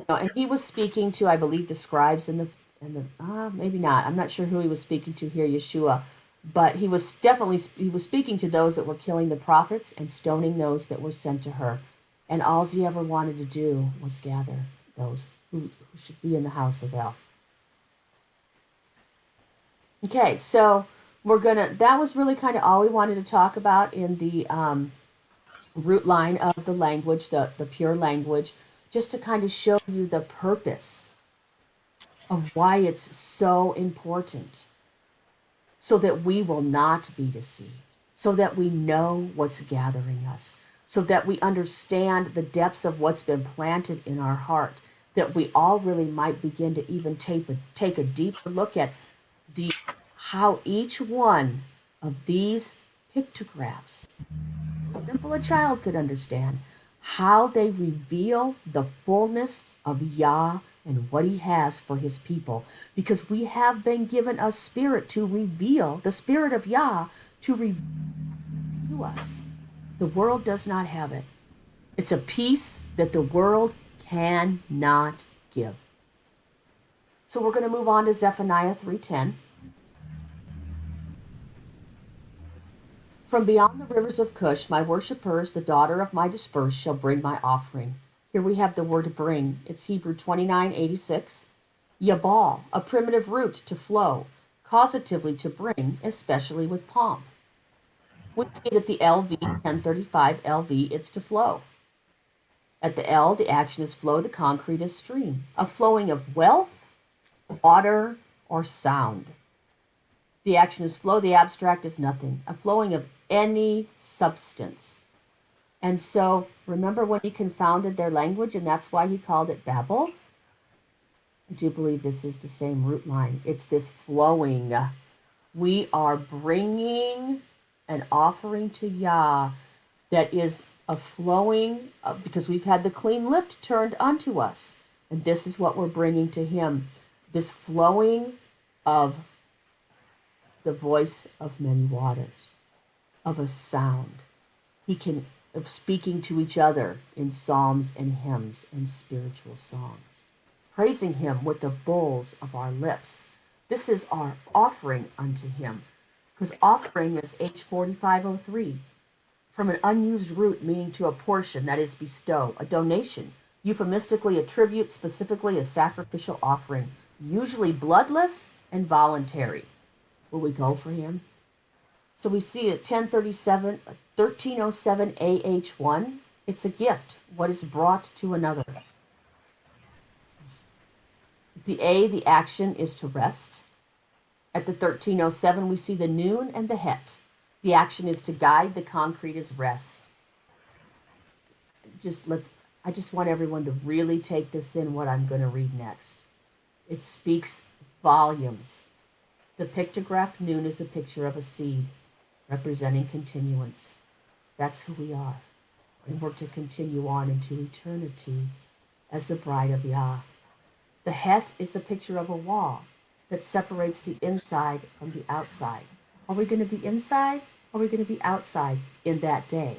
and he was speaking to, I believe, the scribes and the maybe not. I'm not sure who he was speaking to here, Yeshua, but he was speaking to those that were killing the prophets and stoning those that were sent to her. And all he ever wanted to do was gather those who should be in the house of El. Okay, so that was really kind of all we wanted to talk about in the root line of the language, the pure language, just to kind of show you the purpose of why it's so important, so that we will not be deceived, so that we know what's gathering us. so that we understand the depths of what's been planted in our heart, that we all really might begin to even take a deeper look at the how each one of these pictographs, so simple a child could understand, how they reveal the fullness of Yah and what he has for his people. Because we have been given a spirit to reveal, the spirit of Yah to reveal to us. The world does not have it. It's a peace that the world cannot give. So we're going to move on to Zephaniah 3:10. From beyond the rivers of Cush, my worshippers, the daughter of my dispersed, shall bring my offering. Here we have the word bring. It's Hebrew 29:86. Yabal, a primitive root to flow, causatively to bring, especially with pomp. We see it at the LV 1035 LV, it's to flow. At the L, the action is flow, the concrete is stream. A flowing of wealth, water, or sound. The action is flow, the abstract is nothing. A flowing of any substance. And so, remember when he confounded their language, and that's why he called it Babel? I do believe this is the same root line. It's this flowing. We are bringing an offering to Yah that is a flowing, because we've had the clean lipped turned unto us. And this is what we're bringing to him. This flowing of the voice of many waters, of a sound. He can, of speaking to each other in psalms and hymns and spiritual songs. Praising him with the bowls of our lips. This is our offering unto him. Because offering is H4503. From an unused root meaning to a portion, that is bestow, a donation. Euphemistically, a tribute, specifically a sacrificial offering. Usually bloodless and voluntary. Will we go for him? So we see at 1307 AH1, it's a gift, what is brought to another. The A, the action, is to rest. At the 1307, we see the noon and the het. The action is to guide, the concrete is rest. I just want everyone to really take this in, what I'm going to read next. It speaks volumes. The pictograph noon is a picture of a seed, representing continuance. That's who we are. And we're to continue on into eternity as the bride of Yah. The het is a picture of a wall that separates the inside from the outside. Are we going to be inside? Or are we going to be outside in that day?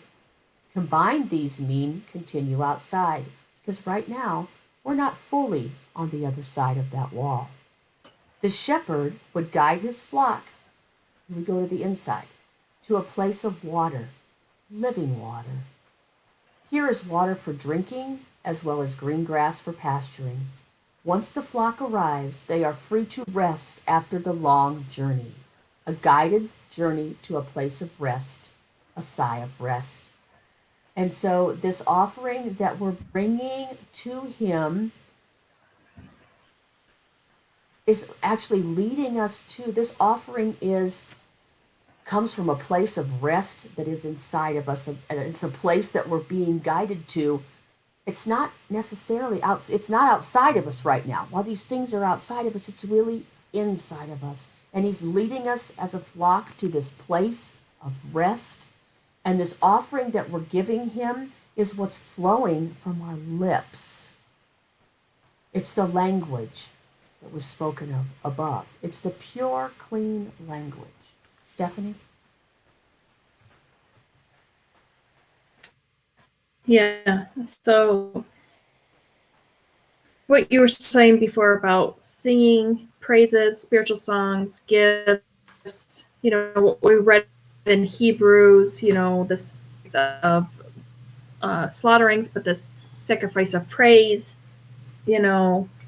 Combined, these mean continue outside, because right now we're not fully on the other side of that wall. The shepherd would guide his flock, and we go to the inside, to a place of water, living water. Here is water for drinking, as well as green grass for pasturing. Once the flock arrives, they are free to rest after the long journey. A guided journey to a place of rest, a sigh of rest. And so this offering that we're bringing to him is actually leading us to, this offering comes from a place of rest that is inside of us. And it's a place that we're being guided to. It's not necessarily it's not outside of us right now. While these things are outside of us, it's really inside of us. And he's leading us as a flock to this place of rest. And this offering that we're giving him is what's flowing from our lips. It's the language that was spoken of above. It's the pure, clean language. Stephanie? Yeah. So what you were saying before about singing praises, spiritual songs, gifts, what we read in Hebrews, this of slaughterings, but this sacrifice of praise,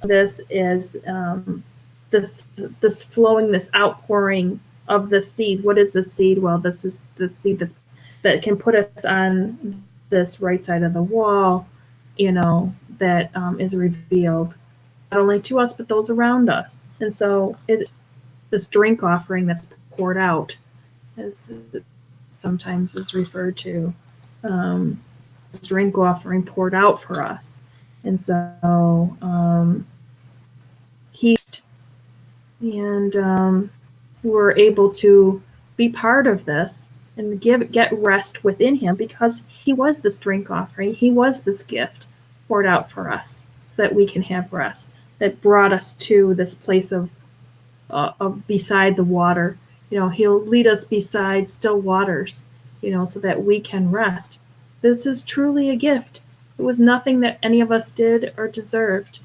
this is this flowing, this outpouring of the seed. What is the seed? Well, this is the seed that can put us on this right side of the wall, that is revealed not only to us but those around us. And so this drink offering that's poured out sometimes is referred to drink offering poured out for us. And so he and we're able to be part of this and get rest within him because he was this drink offering. He was this gift poured out for us so that we can have rest, that brought us to this place of beside the water. He'll lead us beside still waters, so that we can rest. This is truly a gift. It was nothing that any of us did or deserved.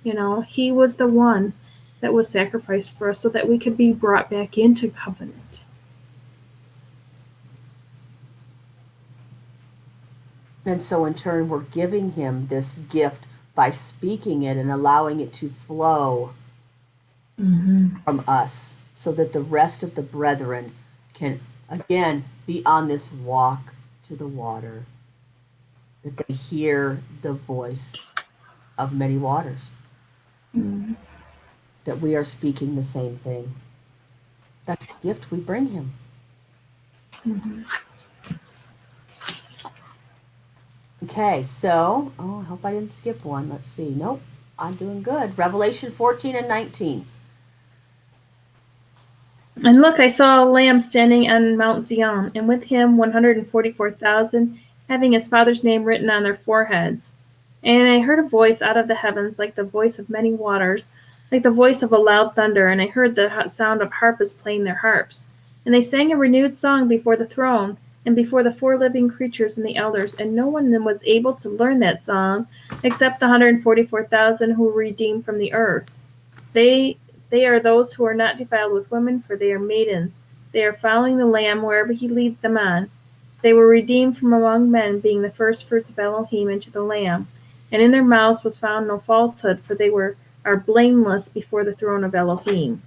He was the one that was sacrificed for us so that we could be brought back into covenant. And so in turn, we're giving him this gift by speaking it and allowing it to flow from us so that the rest of the brethren can, again, be on this walk to the water, that they hear the voice of many waters, that we are speaking the same thing. That's the gift we bring him. Okay, so, I hope I didn't skip one. Let's see. Nope, I'm doing good. Revelation 14 and 19. And look, I saw a lamb standing on Mount Zion, and with him 144,000, having his father's name written on their foreheads. And I heard a voice out of the heavens, like the voice of many waters, like the voice of a loud thunder, and I heard the sound of harpists playing their harps. And they sang a renewed song before the throne, and before the 4 living creatures and the elders, and no one was able to learn that song, except the 144,000 who were redeemed from the earth. They are those who are not defiled with women, for they are maidens. They are following the Lamb wherever he leads them on. They were redeemed from among men, being the first fruits of Elohim into the Lamb. And in their mouths was found no falsehood, for they are blameless before the throne of Elohim.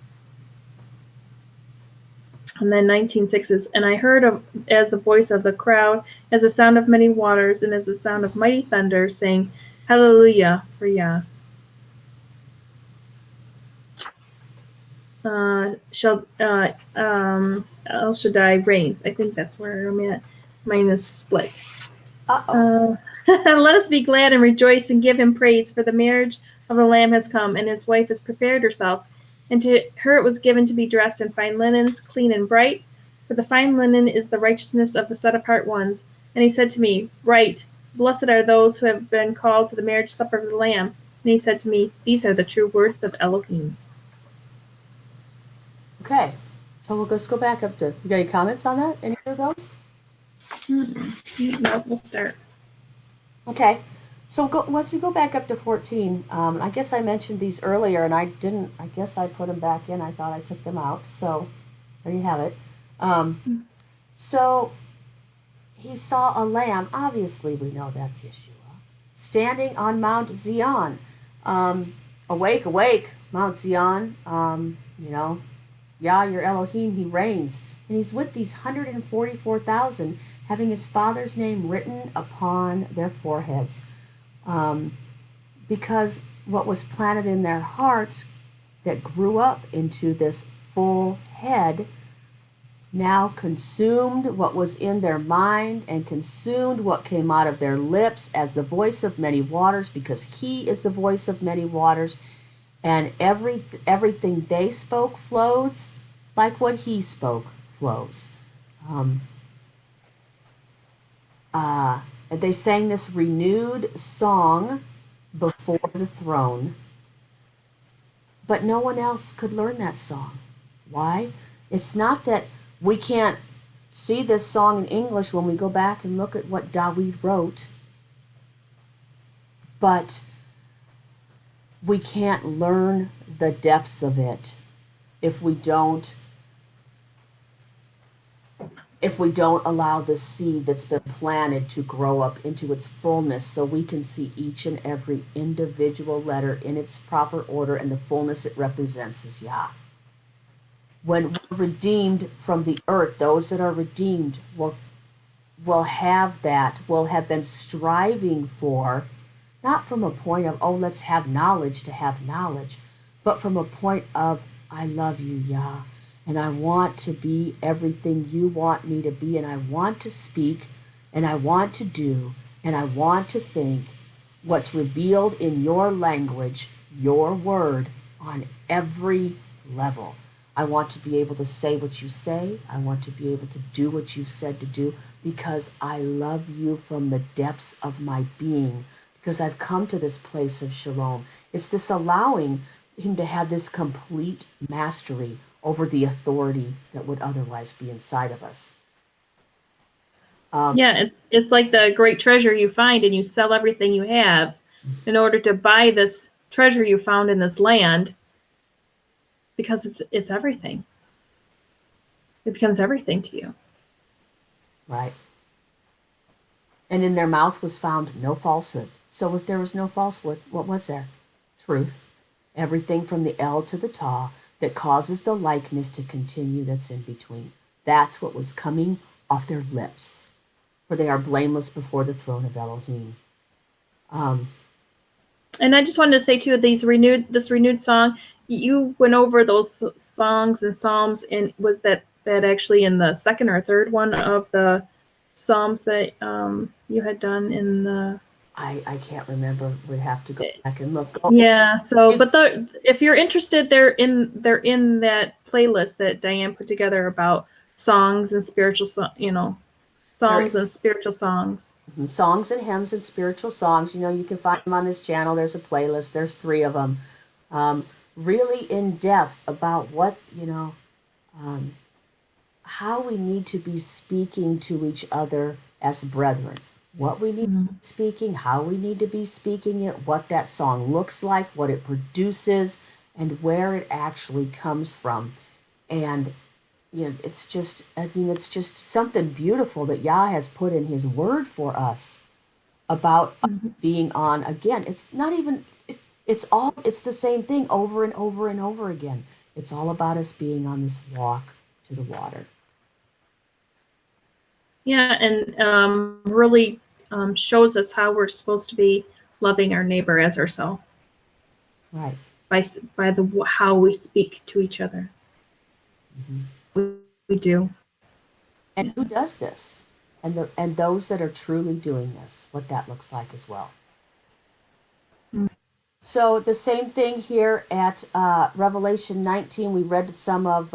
And then 19:6 is, and I heard as the voice of the crowd, as the sound of many waters, and as the sound of mighty thunder, saying, Hallelujah for Yah. El Shaddai reigns. I think that's where I'm at. Mine is split. Let us be glad and rejoice and give him praise, for the marriage of the Lamb has come, and his wife has prepared herself. And to her it was given to be dressed in fine linens, clean and bright, for the fine linen is the righteousness of the set-apart ones. And he said to me, Write, blessed are those who have been called to the marriage supper of the Lamb. And he said to me, These are the true words of Elohim. Okay, so we'll just go back up to, you got any comments on that? Any of those? No, we'll start. Okay, so once we go back up to 14, I guess I mentioned these earlier, and I guess I put them back in. I thought I took them out, so there you have it. So he saw a lamb, obviously we know that's Yeshua, standing on Mount Zion. Awake, awake, Mount Zion, Yah, your Elohim, he reigns. And he's with these 144,000, having his father's name written upon their foreheads. Because what was planted in their hearts that grew up into this full head now consumed what was in their mind and consumed what came out of their lips as the voice of many waters, because he is the voice of many waters. And everything they spoke flows like what he spoke flows. And they sang this renewed song before the throne, but no one else could learn that song. Why? It's not that we can't see this song in English when we go back and look at what David wrote, but we can't learn the depths of it if we don't allow the seed that's been planted to grow up into its fullness, so we can see each and every individual letter in its proper order and the fullness it represents as Yah. When we're redeemed from the earth, those that are redeemed will have that, will have been striving for, not from a point of, oh, let's have knowledge to have knowledge, but from a point of, I love you, Yah, and I want to be everything you want me to be, and I want to speak, and I want to do And I want to think what's revealed in your language, your word, on every level. I want to be able to say what you say. I want to be able to do what you've said to do because I love you from the depths of my being, because I've come to this place of shalom. It's this allowing him to have this complete mastery over the authority that would otherwise be inside of us. Yeah, it's like the great treasure you find and you sell everything you have in order to buy this treasure you found in this land, because it's everything. It becomes everything to you. Right. And in their mouth was found no falsehood. So if there was no falsehood, what was there? Truth. Everything from the L to the Ta that causes the likeness to continue that's in between. That's what was coming off their lips. For they are blameless before the throne of Elohim. And I just wanted to say too, this renewed song, you went over those songs and psalms, and was that actually in the second or third one of the psalms that you had done in the? I can't remember. We'd have to go back and look. Yeah. So, but if you're interested, they're in that playlist that Diane put together about songs and spiritual, songs and spiritual songs. Songs and hymns and spiritual songs. You can find them on this channel. There's a playlist. There's 3 of them. Really in depth about what, how we need to be speaking to each other as brethren. What we need to be speaking, how we need to be speaking it, what that song looks like, what it produces, and where it actually comes from. And it's just something beautiful that Yah has put in his word for us about being on. Again, it's not even, it's the same thing over and over and over again. It's all about us being on this walk to the water. Yeah, and really shows us how we're supposed to be loving our neighbor as ourselves. Right. By how we speak to each other. We do. And who does this? And those that are truly doing this, what that looks like as well. So the same thing here at Revelation 19. We read some of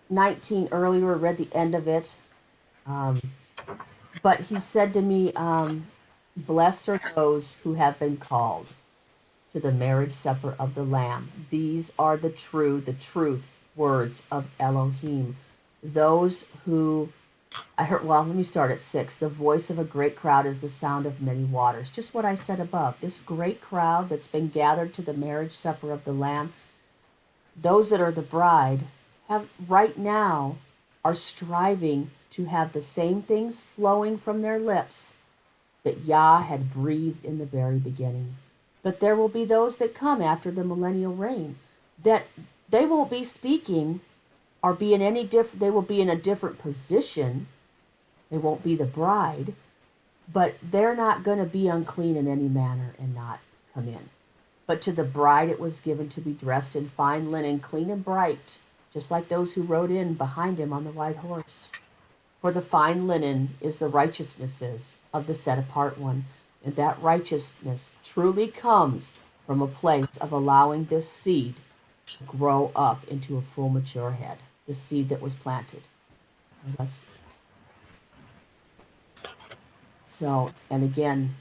19 earlier, read the end of it. But he said to me, blessed are those who have been called to the marriage supper of the Lamb. These are the truth words of Elohim. Those who, I heard, well, let me start at 6. The voice of a great crowd is the sound of many waters. Just what I said above. This great crowd that's been gathered to the marriage supper of the Lamb, those that are the bride, have right now are striving to have the same things flowing from their lips that Yah had breathed in the very beginning. But there will be those that come after the millennial reign that they won't be speaking or be in any different, they will be in a different position. They won't be the bride, but they're not going to be unclean in any manner and not come in. But to the bride it was given to be dressed in fine linen, clean and bright, just like those who rode in behind him on the white horse. For the fine linen is the righteousnesses of the set apart one, and that righteousness truly comes from a place of allowing this seed to grow up into a full mature head, the seed that was planted. And again,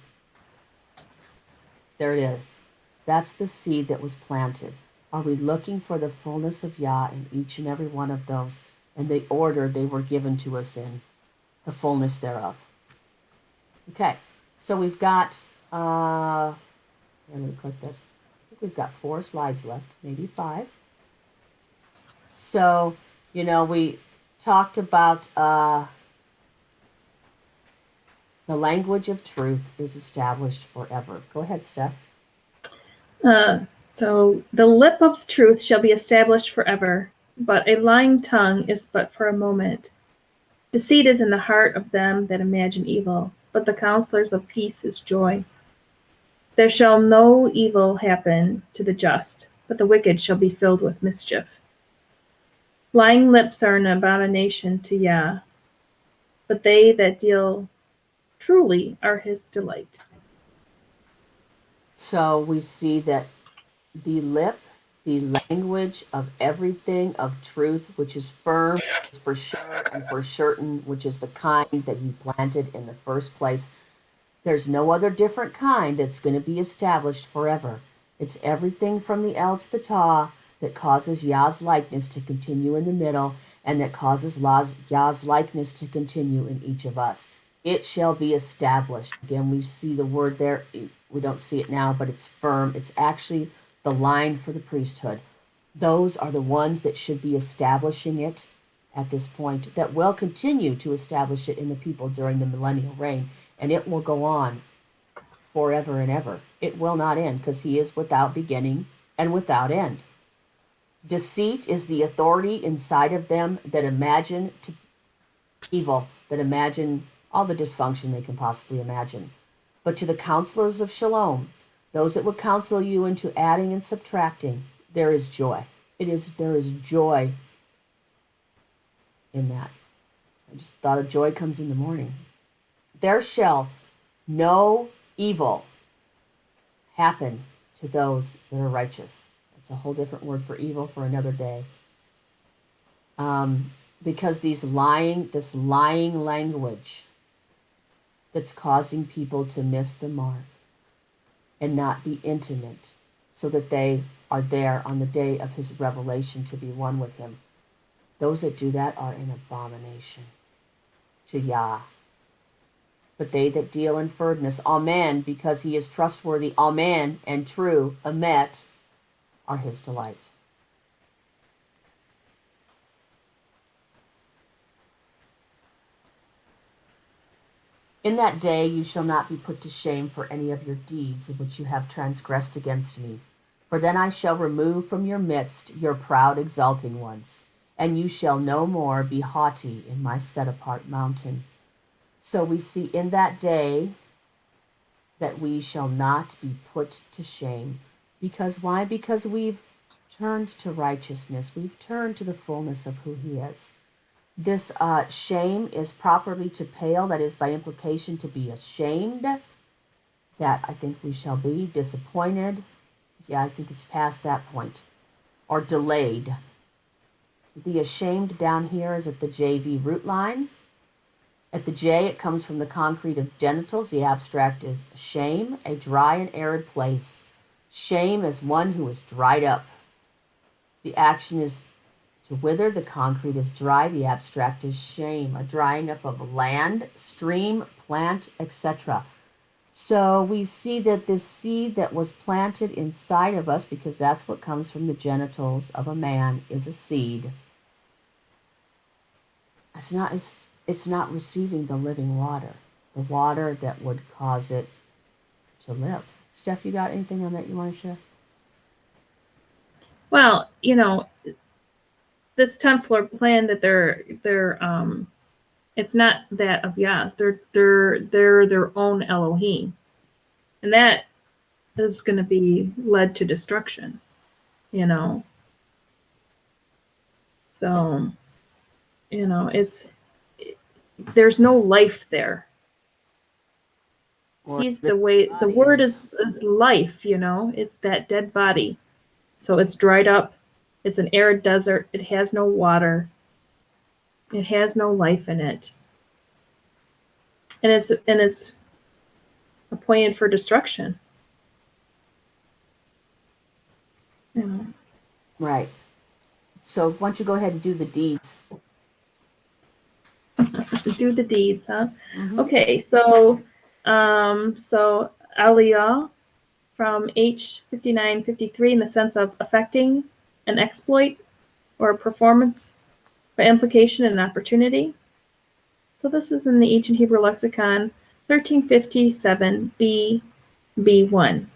there it is. That's the seed that was planted. Are we looking for the fullness of Yah in each and every one of those, and the order they were given to us in, the fullness thereof? Okay, so we've got, I'm going to click this. I think we've got 4 slides left, maybe 5. So, we talked about the language of truth is established forever. Go ahead, Steph. So the lip of truth shall be established forever, but a lying tongue is but for a moment. Deceit is in the heart of them that imagine evil, but the counselors of peace is joy. There shall no evil happen to the just, but the wicked shall be filled with mischief. Lying lips are an abomination to Yah, but they that deal truly are his delight. So we see that the lip, the language of everything of truth, which is firm, is for sure, and for certain, which is the kind that he planted in the first place. There's no other different kind that's going to be established forever. It's everything from the El to the Ta that causes Yah's likeness to continue in the middle, and that causes Yah's likeness to continue in each of us. It shall be established. Again, we see the word there. We don't see it now, but it's firm. It's actually the line for the priesthood. Those are the ones that should be establishing it at this point, that will continue to establish it in the people during the millennial reign, and it will go on forever and ever. It will not end, because he is without beginning and without end. Deceit is the authority inside of them that imagine evil, that imagine all the dysfunction they can possibly imagine. But to the counselors of Shalom, those that would counsel you into adding and subtracting, there is joy. There is joy in that. I just thought of joy comes in the morning. There shall no evil happen to those that are righteous. It's a whole different word for evil for another day. Because this lying language that's causing people to miss the mark and not be intimate, so that they are there on the day of his revelation to be one with him. Those that do that are an abomination to Yah. But they that deal in furthness, amen, because he is trustworthy, amen, and true, emet, are his delight. In that day you shall not be put to shame for any of your deeds in which you have transgressed against me. For then I shall remove from your midst your proud exalting ones, and you shall no more be haughty in my set-apart mountain. So we see in that day that we shall not be put to shame. Because why? Because we've turned to righteousness. We've turned to the fullness of who he is. This shame is properly to pale, that is by implication to be ashamed. That I think we shall be disappointed. Yeah, I think it's past that point. Or delayed. The ashamed down here is at the JV root line. At the J, it comes from the concrete of genitals. The abstract is shame, a dry and arid place. Shame is one who is dried up. The action is to wither. The concrete is dry. The abstract is shame, a drying up of land, stream, plant, etc. So we see that this seed that was planted inside of us, because that's what comes from the genitals of a man, is a seed. It's not receiving the living water, the water that would cause it to live. Steph, you got anything on that you want to share? Well, this 10th floor plan that they're it's not that of Yah's. They're their own Elohim, and that is going to be led to destruction. So there's no life there. He's the way. The word is life. It's that dead body. So it's dried up. It's an arid desert. It has no water. It has no life in it. And it's appointed for destruction. Right. So why don't you go ahead and do the deeds? Do the deeds, huh? Mm-hmm. Okay, so Aliyah from H5953 in the sense of affecting an exploit or a performance by implication and opportunity. So this is in the Ancient Hebrew Lexicon 1357 B1.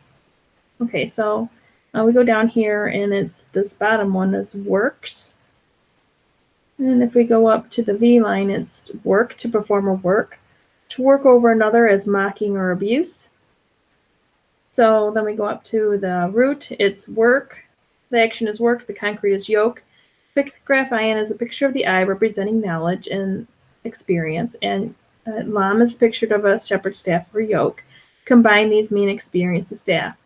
Okay, so we go down here and it's this bottom one is works. And if we go up to the V line, it's work, to perform a work, to work over another as mocking or abuse. So then we go up to the root, it's work, the action is work, the concrete is yoke. Pictograph ion is a picture of the eye representing knowledge and experience, and Lam is pictured of a shepherd's staff or yoke. Combined, these mean experience a staff.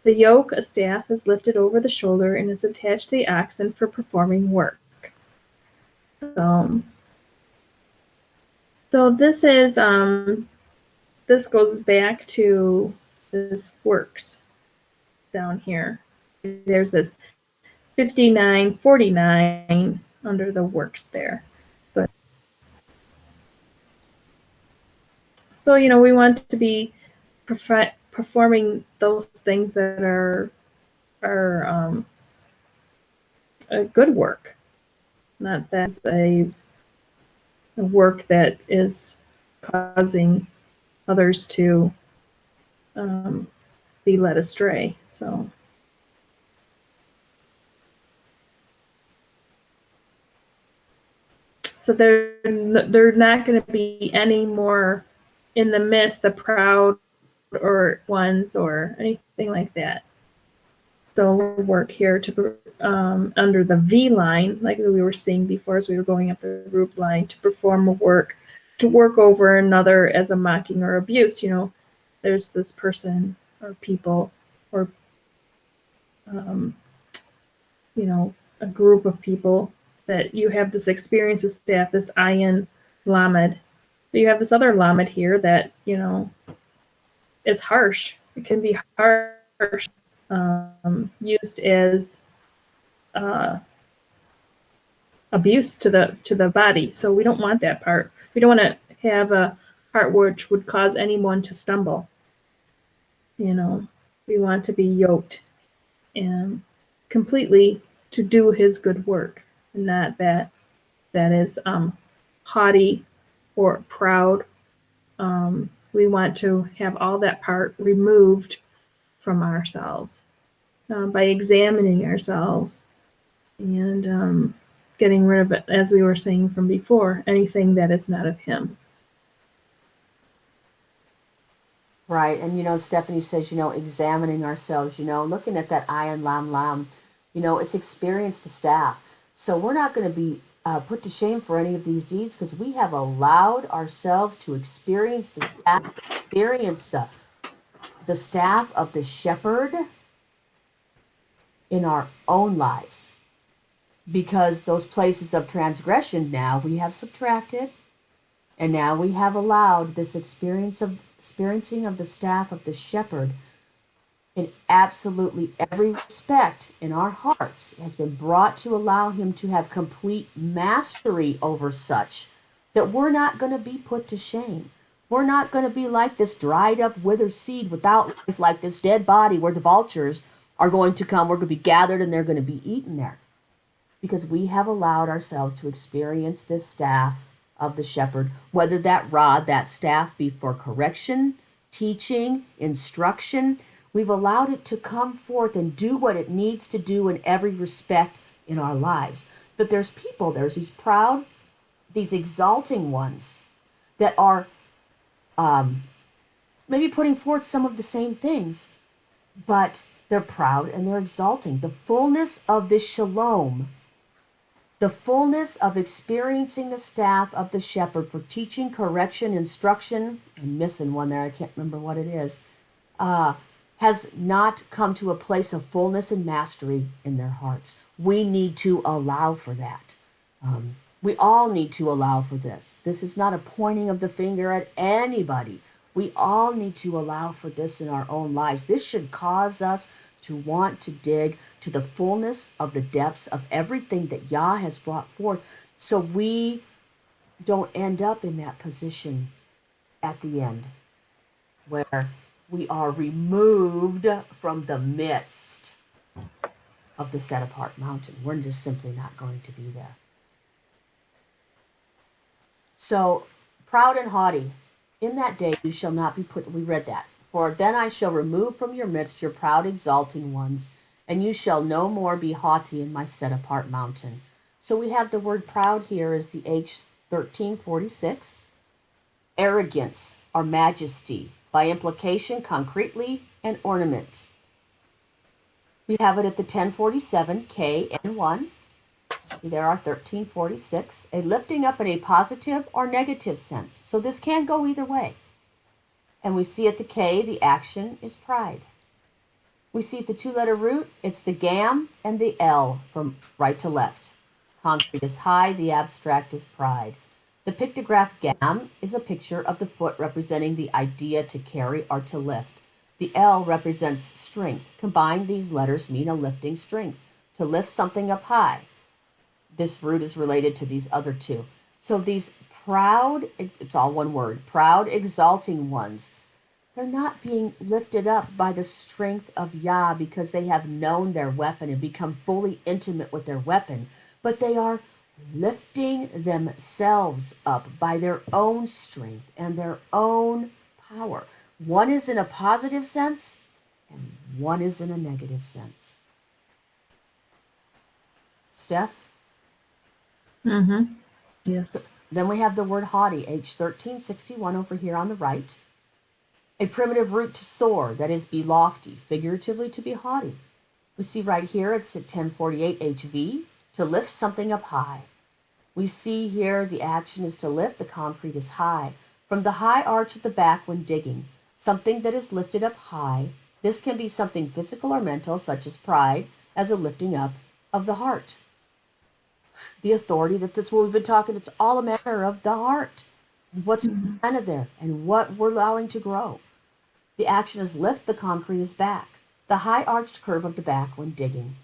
The yoke, a staff, is lifted over the shoulder and is attached to the oxen for performing work. So this is this goes back to this works down here. There's this 59:49 under the works there. So we want to be performing those things that are a good work, not that's a work that is causing others to be led astray. So they're not going to be any more in the midst, the proud or ones or anything like that. So we'll work here to under the V line, like we were seeing before as we were going up the group line, to perform a work, to work over another as a mocking or abuse. There's this person or people or a group of people that you have this experience with staff, this ayin lamed. But you have this other lamed here that is harsh. It can be harsh, used as abuse to the body. So we don't want that part. We don't want to have a part which would cause anyone to stumble. We want to be yoked and completely to do his good work, and not that is haughty or proud. We want to have all that part removed from ourselves by examining ourselves and getting rid of it, as we were saying from before, anything that is not of him. Right. And Stephanie says, examining ourselves, looking at that ayin lam, it's experience the staff. So we're not going to be put to shame for any of these deeds because we have allowed ourselves to experience the staff of the shepherd in our own lives. Because those places of transgression now we have subtracted, and now we have allowed this experiencing of the staff of the shepherd in absolutely every respect in our hearts has been brought to allow him to have complete mastery over such that we're not going to be put to shame. We're not going to be like this dried up withered seed without life, like this dead body where the vultures are going to come. We're going to be gathered and they're going to be eaten there. Because we have allowed ourselves to experience this staff of the shepherd, whether that rod, that staff, be for correction, teaching, instruction. We've allowed it to come forth and do what it needs to do in every respect in our lives. But there's these proud, these exalting ones that are maybe putting forth some of the same things, but they're proud and they're exalting. The fullness of this shalom, the fullness of experiencing the staff of the shepherd for teaching, correction, instruction, I'm missing one there, I can't remember what it is, has not come to a place of fullness and mastery in their hearts. We need to allow for that. We all need to allow for this. This is not a pointing of the finger at anybody. We all need to allow for this in our own lives. This should cause us to want to dig to the fullness of the depths of everything that Yah has brought forth, so we don't end up in that position at the end where we are removed from the midst of the set apart mountain. We're just simply not going to be there. So, proud and haughty, in that day you shall not be put, we read that. For then I shall remove from your midst your proud exalting ones, and you shall no more be haughty in my set apart mountain. So we have the word proud here as the H1346. Arrogance or majesty, by implication, concretely, and ornament. We have it at the 1047, K and 1. There are 1346, a lifting up in a positive or negative sense. So this can go either way. And we see at the K, the action is pride. We see at the two-letter root, it's the gam and the L from right to left. Concrete is high, the abstract is pride. The pictograph gam is a picture of the foot representing the idea to carry or to lift. The L represents strength. Combined, these letters mean a lifting strength, to lift something up high. This root is related to these other two. So these proud, it's all one word, proud, exalting ones, they're not being lifted up by the strength of Yah because they have known their weapon and become fully intimate with their weapon, but they are lifting themselves up by their own strength and their own power. One is in a positive sense and one is in a negative sense. Steph? Mm-hmm. Yes. So then we have the word haughty, H1361 over here on the right. A primitive root to soar, that is, be lofty, figuratively to be haughty. We see right here it's at 1048 HV, to lift something up high. We see here the action is to lift, the concrete is high. From the high arch of the back when digging, something that is lifted up high. This can be something physical or mental, such as pride, as a lifting up of the heart. The authority, that's what we've been talking, it's all a matter of the heart. What's planted there and what we're allowing to grow. The action is lift, the concrete is back. The high arched curve of the back when digging.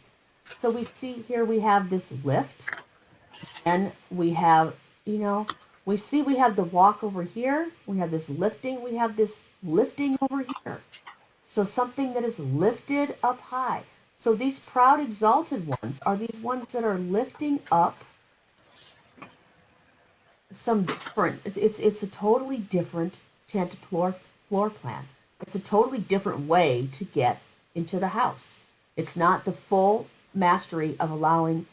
So we see here we have this lift, and we have, we see we have the walk over here, we have this lifting, we have this lifting over here. So something that is lifted up high. So these proud exalted ones are these ones that are lifting up some different, it's a totally different tent floor plan. It's a totally different way to get into the house. It's not the full mastery of allowing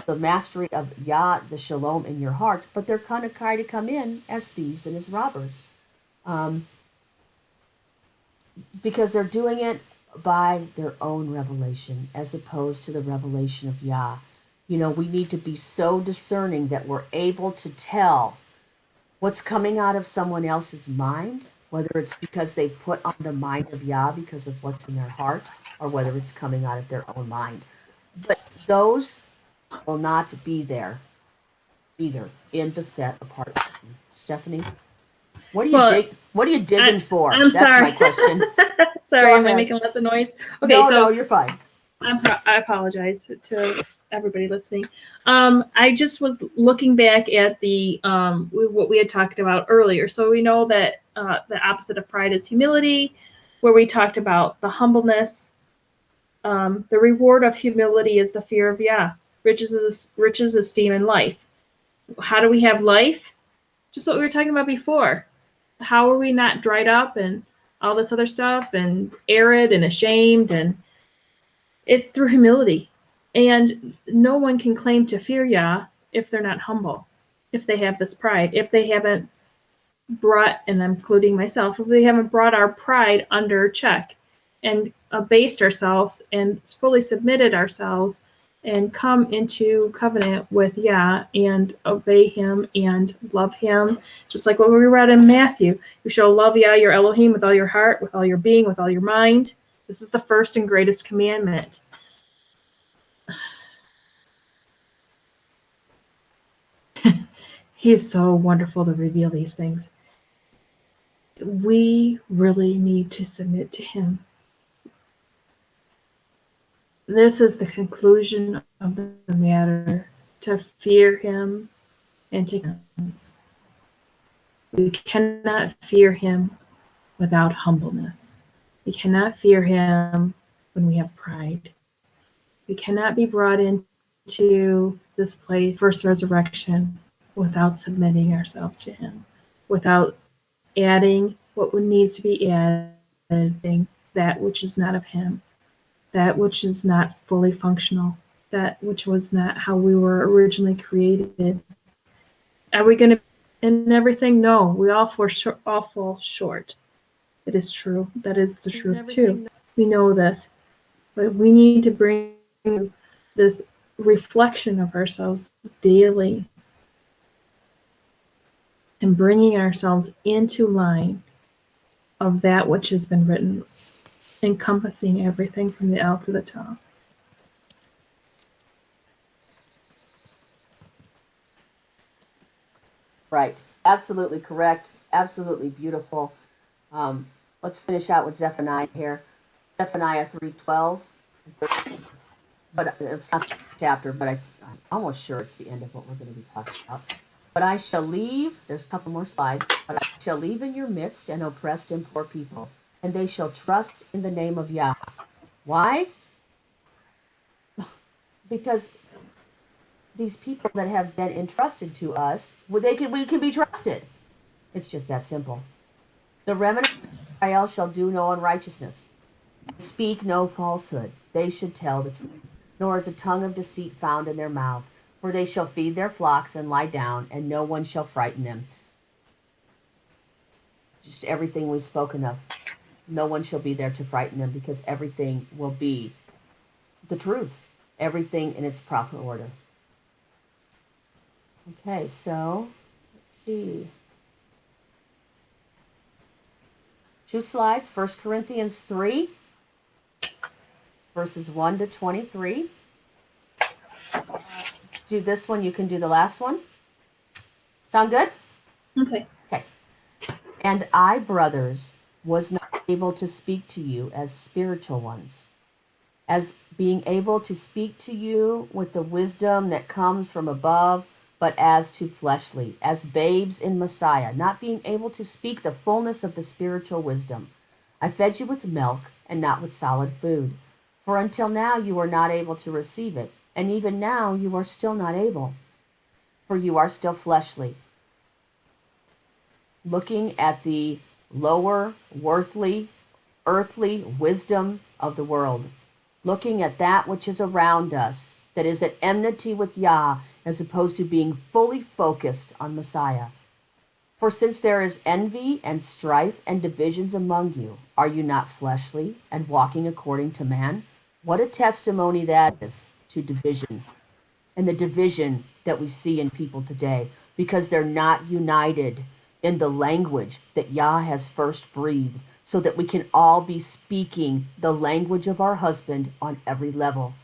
the mastery of Yah, the shalom in your heart, but they're kind of come in as thieves and as robbers. Because they're doing it by their own revelation as opposed to the revelation of Yah. We need to be so discerning that we're able to tell what's coming out of someone else's mind, whether it's because they've put on the mind of Yah because of what's in their heart, or whether it's coming out of their own mind. But those will not be there either in the set apart. Stephanie, what are you digging for? I'm That's sorry. my question. Sorry, Go am I ahead. making lots of noise? Okay, no, you're fine. I apologize to everybody listening. I just was looking back at the what we had talked about earlier. So we know that the opposite of pride is humility, where we talked about the humbleness. The reward of humility is the fear of Yah. Riches, esteem, and life. How do we have life? Just what we were talking about before. How are we not dried up and all this other stuff and arid and ashamed? And it's through humility. And no one can claim to fear Yah if they're not humble, if they have this pride, if they haven't brought, and I'm including myself, if we haven't brought our pride under check and abased ourselves and fully submitted ourselves and come into covenant with Yah and obey him and love him, just like what we read in Matthew. You shall love Yah, your Elohim, with all your heart, with all your being, with all your mind. This is the first and greatest commandment. He is so wonderful to reveal these things. We really need to submit to him. This is the conclusion of the matter, to fear him and to cleanse. We cannot fear him without humbleness. We cannot fear him when we have pride. We cannot be brought into this place, first resurrection, without submitting ourselves to him, without adding what needs to be added, that which is not of him, that which is not fully functional, that which was not how we were originally created. Are we going to in everything? No, we all fall short. It is true. That is the truth too. We know this, but we need to bring this reflection of ourselves daily and bringing ourselves into line of that which has been written, encompassing everything from the L to the top. Right. Absolutely correct. Absolutely beautiful. Let's finish out with Zephaniah here. Zephaniah 3:12. But it's not the chapter, but I'm almost sure it's the end of what we're going to be talking about. But I shall leave, there's a couple more slides, but I shall leave in your midst an oppressed and poor people, and they shall trust in the name of Yah. Why? Because these people that have been entrusted to us, well, we can be trusted. It's just that simple. The remnant of Israel shall do no unrighteousness, speak no falsehood. They should tell the truth, nor is a tongue of deceit found in their mouth. For they shall feed their flocks and lie down, and no one shall frighten them. Just everything we've spoken of. No one shall be there to frighten them, because everything will be the truth. Everything in its proper order. Okay, so let's see. 2 slides. 1 Corinthians 3, verses 1 to 23. Do this one, you can do the last one. Sound good? Okay. Okay. And I, brothers, was not able to speak to you as spiritual ones, as being able to speak to you with the wisdom that comes from above, but as to fleshly, as babes in Messiah, not being able to speak the fullness of the spiritual wisdom. I fed you with milk and not with solid food, for until now you were not able to receive it, and even now you are still not able, for you are still fleshly, looking at the lower, worthly, earthly wisdom of the world, looking at that which is around us, that is at enmity with Yah, as opposed to being fully focused on Messiah. For since there is envy and strife and divisions among you, are you not fleshly and walking according to man? What a testimony that is to division, and the division that we see in people today, because they're not united in the language that Yah has first breathed, so that we can all be speaking the language of our husband on every level.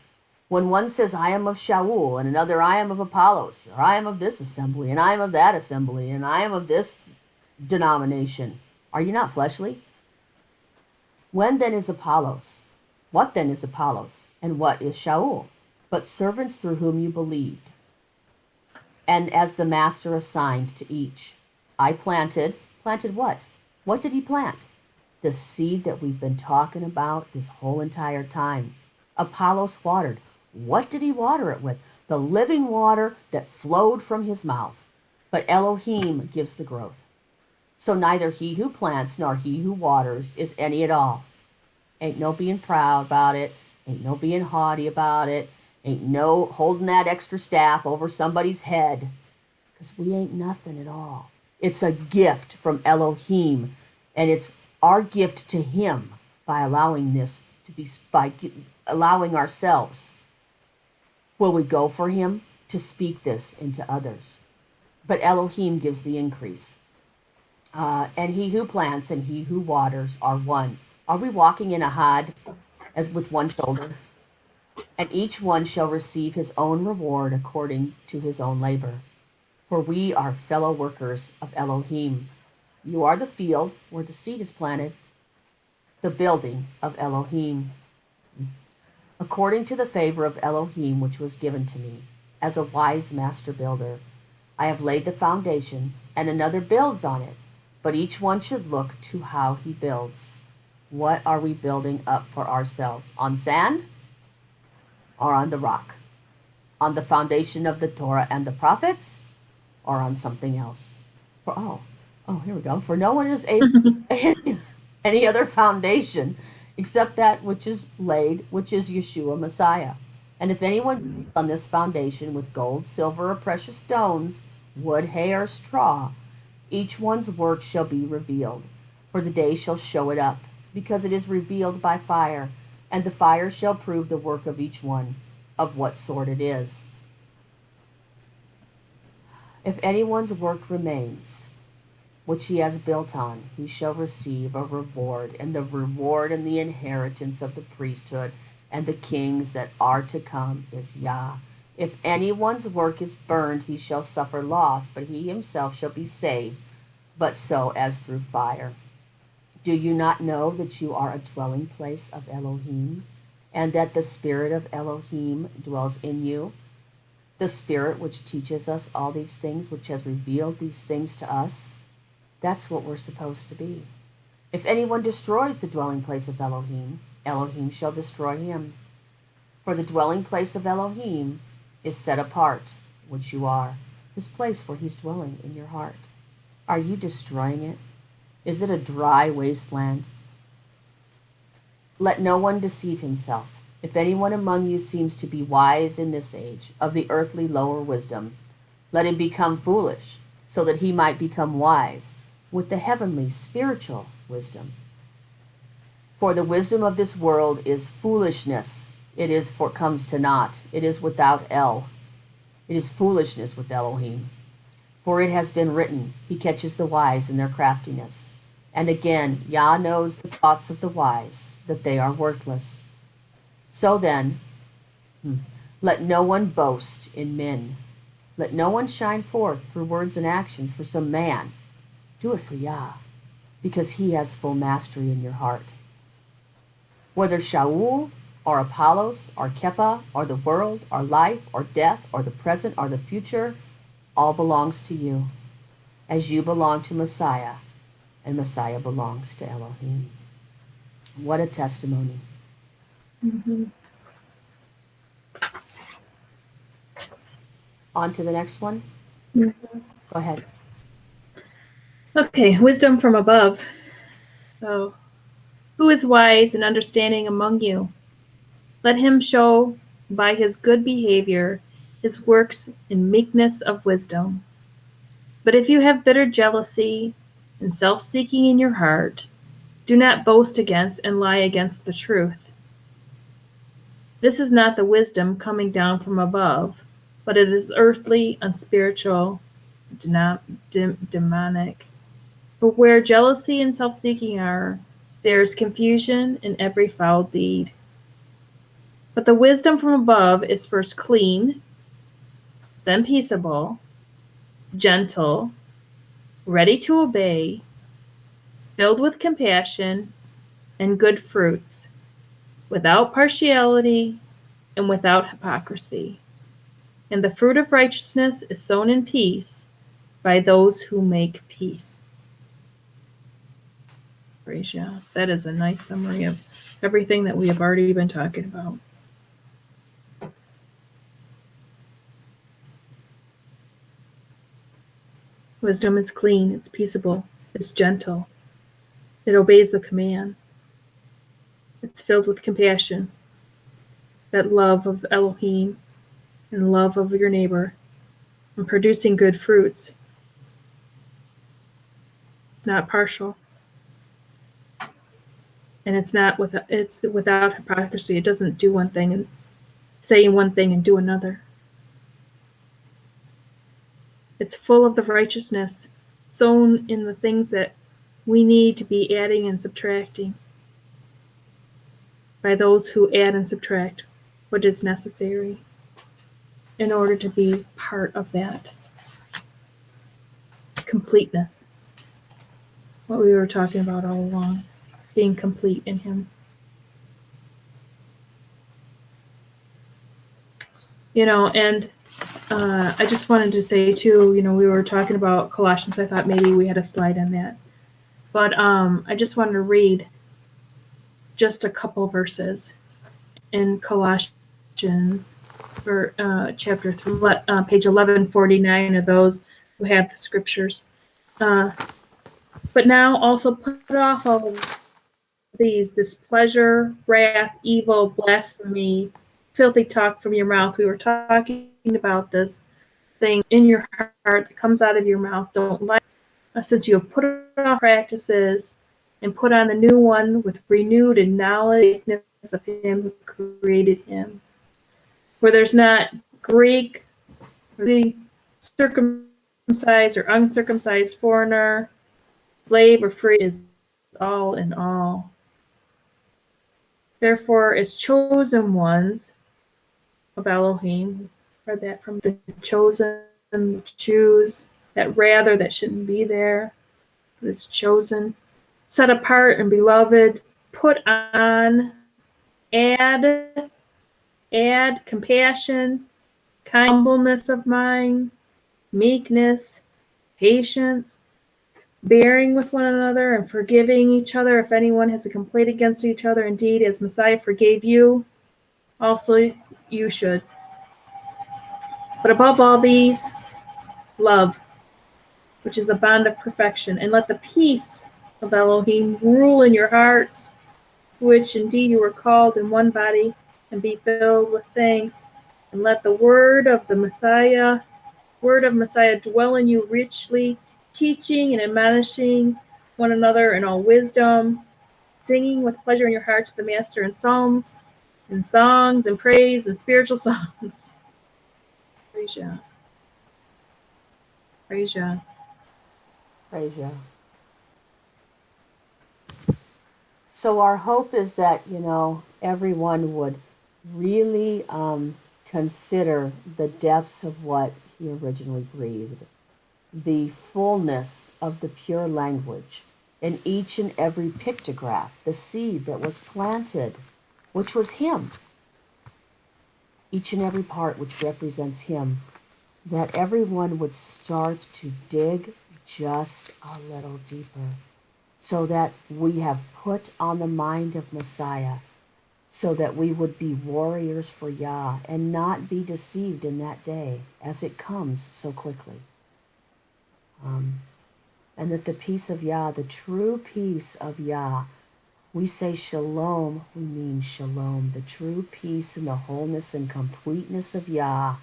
When one says, I am of Shaul, and another, I am of Apollos, or I am of this assembly, and I am of that assembly, and I am of this denomination, are you not fleshly? When then is Apollos? What then is Apollos? And what is Shaul? But servants through whom you believed, and as the master assigned to each. I planted what? What did he plant? The seed that we've been talking about this whole entire time. Apollos watered. What did he water it with? The living water that flowed from his mouth. But Elohim gives the growth. So neither he who plants nor he who waters is any at all. Ain't no being proud about it. Ain't no being haughty about it. Ain't no holding that extra staff over somebody's head. Because we ain't nothing at all. It's a gift from Elohim. And it's our gift to him by allowing this to be, by allowing ourselves. Will we go for him to speak this into others? But Elohim gives the increase. And he who plants and he who waters are one. Are we walking in a had as with one shoulder? And each one shall receive his own reward according to his own labor. For we are fellow workers of Elohim. You are the field where the seed is planted, the building of Elohim. According to the favor of Elohim which was given to me, as a wise master builder, I have laid the foundation, and another builds on it. But each one should look to how he builds. What are we building up for ourselves? On sand or on the rock? On the foundation of the Torah and the prophets, or on something else? Here we go. For no one is able to any other foundation except that which is laid, which is Yeshua Messiah. And if anyone builds on this foundation with gold, silver, or precious stones, wood, hay, or straw, each one's work shall be revealed, for the day shall show it up, because it is revealed by fire, and the fire shall prove the work of each one. of what sort it is. If anyone's work remains, which he has built on, he shall receive a reward, and the reward and the inheritance of the priesthood and the kings that are to come is Yah. If anyone's work is burned, he shall suffer loss, but he himself shall be saved, but so as through fire. Do you not know that you are a dwelling place of Elohim, and that the Spirit of Elohim dwells in you? The Spirit which teaches us all these things, which has revealed these things to us, that's what we're supposed to be. If anyone destroys the dwelling place of Elohim, Elohim shall destroy him. For the dwelling place of Elohim is set apart, which you are, this place where he's dwelling in your heart. Are you destroying it? Is it a dry wasteland? Let no one deceive himself. If anyone among you seems to be wise in this age, of the earthly lower wisdom, let him become foolish, so that he might become wise with the heavenly spiritual wisdom. For the wisdom of this world is foolishness. It is for comes to naught. It is without El. It is foolishness with Elohim. For it has been written, he catches the wise in their craftiness. And again, Yah knows the thoughts of the wise, that they are worthless. So then, let no one boast in men. Let no one shine forth through words and actions for some man. Do it for Yah, because he has full mastery in your heart. Whether Shaul, or Apollos, or Kepha, or the world, or life, or death, or the present, or the future, all belongs to you, as you belong to Messiah, and Messiah belongs to Elohim. What a testimony. Mm-hmm. On to the next one. Mm-hmm. Go ahead. Okay, wisdom from above. So, who is wise and understanding among you? Let him show by his good behavior his works in meekness of wisdom. But if you have bitter jealousy and self-seeking in your heart, do not boast against and lie against the truth. This is not the wisdom coming down from above, but it is earthly, unspiritual, demonic. But where jealousy and self-seeking are, there is confusion in every foul deed. But the wisdom from above is first clean, then peaceable, gentle, ready to obey, filled with compassion and good fruits, without partiality and without hypocrisy. And the fruit of righteousness is sown in peace by those who make peace. Praise Yah. That is a nice summary of everything that we have already been talking about. Wisdom is clean, it's peaceable, it's gentle, it obeys the commands, it's filled with compassion, that love of Elohim and love of your neighbor, and producing good fruits, not partial. And it's without hypocrisy. It doesn't do one thing and say one thing and do another. It's full of the righteousness sown in the things that we need to be adding and subtracting by those who add and subtract what is necessary in order to be part of that completeness. What we were talking about all along, being complete in Him. And I just wanted to say too, we were talking about Colossians. I thought maybe we had a slide on that. But I just wanted to read just a couple verses in Colossians, for chapter 3, page 1149 of those who have the scriptures. But now also put off all of these: displeasure, wrath, evil, blasphemy, filthy talk from your mouth. We were talking about this thing in your heart that comes out of your mouth. Don't lie, since you have put off practices and put on the new one with renewed knowledge of Him who created him. where there's not Greek, the circumcised or uncircumcised foreigner, slave or free, is all in all. Therefore, as chosen ones of Elohim, read that from the chosen, choose, that rather that shouldn't be there, but it's chosen, set apart and beloved, put on, add compassion, humbleness of mind, meekness, patience, bearing with one another and forgiving each other if anyone has a complaint against each other. Indeed, as Messiah forgave you, also you should. But above all these, love, which is a bond of perfection, and let the peace of Elohim rule in your hearts, which indeed you were called in one body, and be filled with thanks. And let the word of Messiah dwell in you richly, teaching and admonishing one another in all wisdom, singing with pleasure in your heart to the Master in psalms, and songs, and praise, and spiritual songs. Praise Yah. Praise Yah. Praise Yah. So our hope is that, everyone would really consider the depths of what he originally breathed, the fullness of the pure language in each and every pictograph, the seed that was planted, which was him, each and every part which represents him, that everyone would start to dig just a little deeper, so that we have put on the mind of Messiah, so that we would be warriors for Yah and not be deceived in that day as it comes so quickly. And that the peace of Yah, the true peace of Yah, we say shalom, we mean shalom, the true peace and the wholeness and completeness of Yah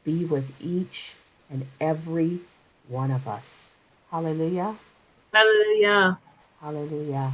be with each and every one of us. Hallelujah. Hallelujah. Hallelujah.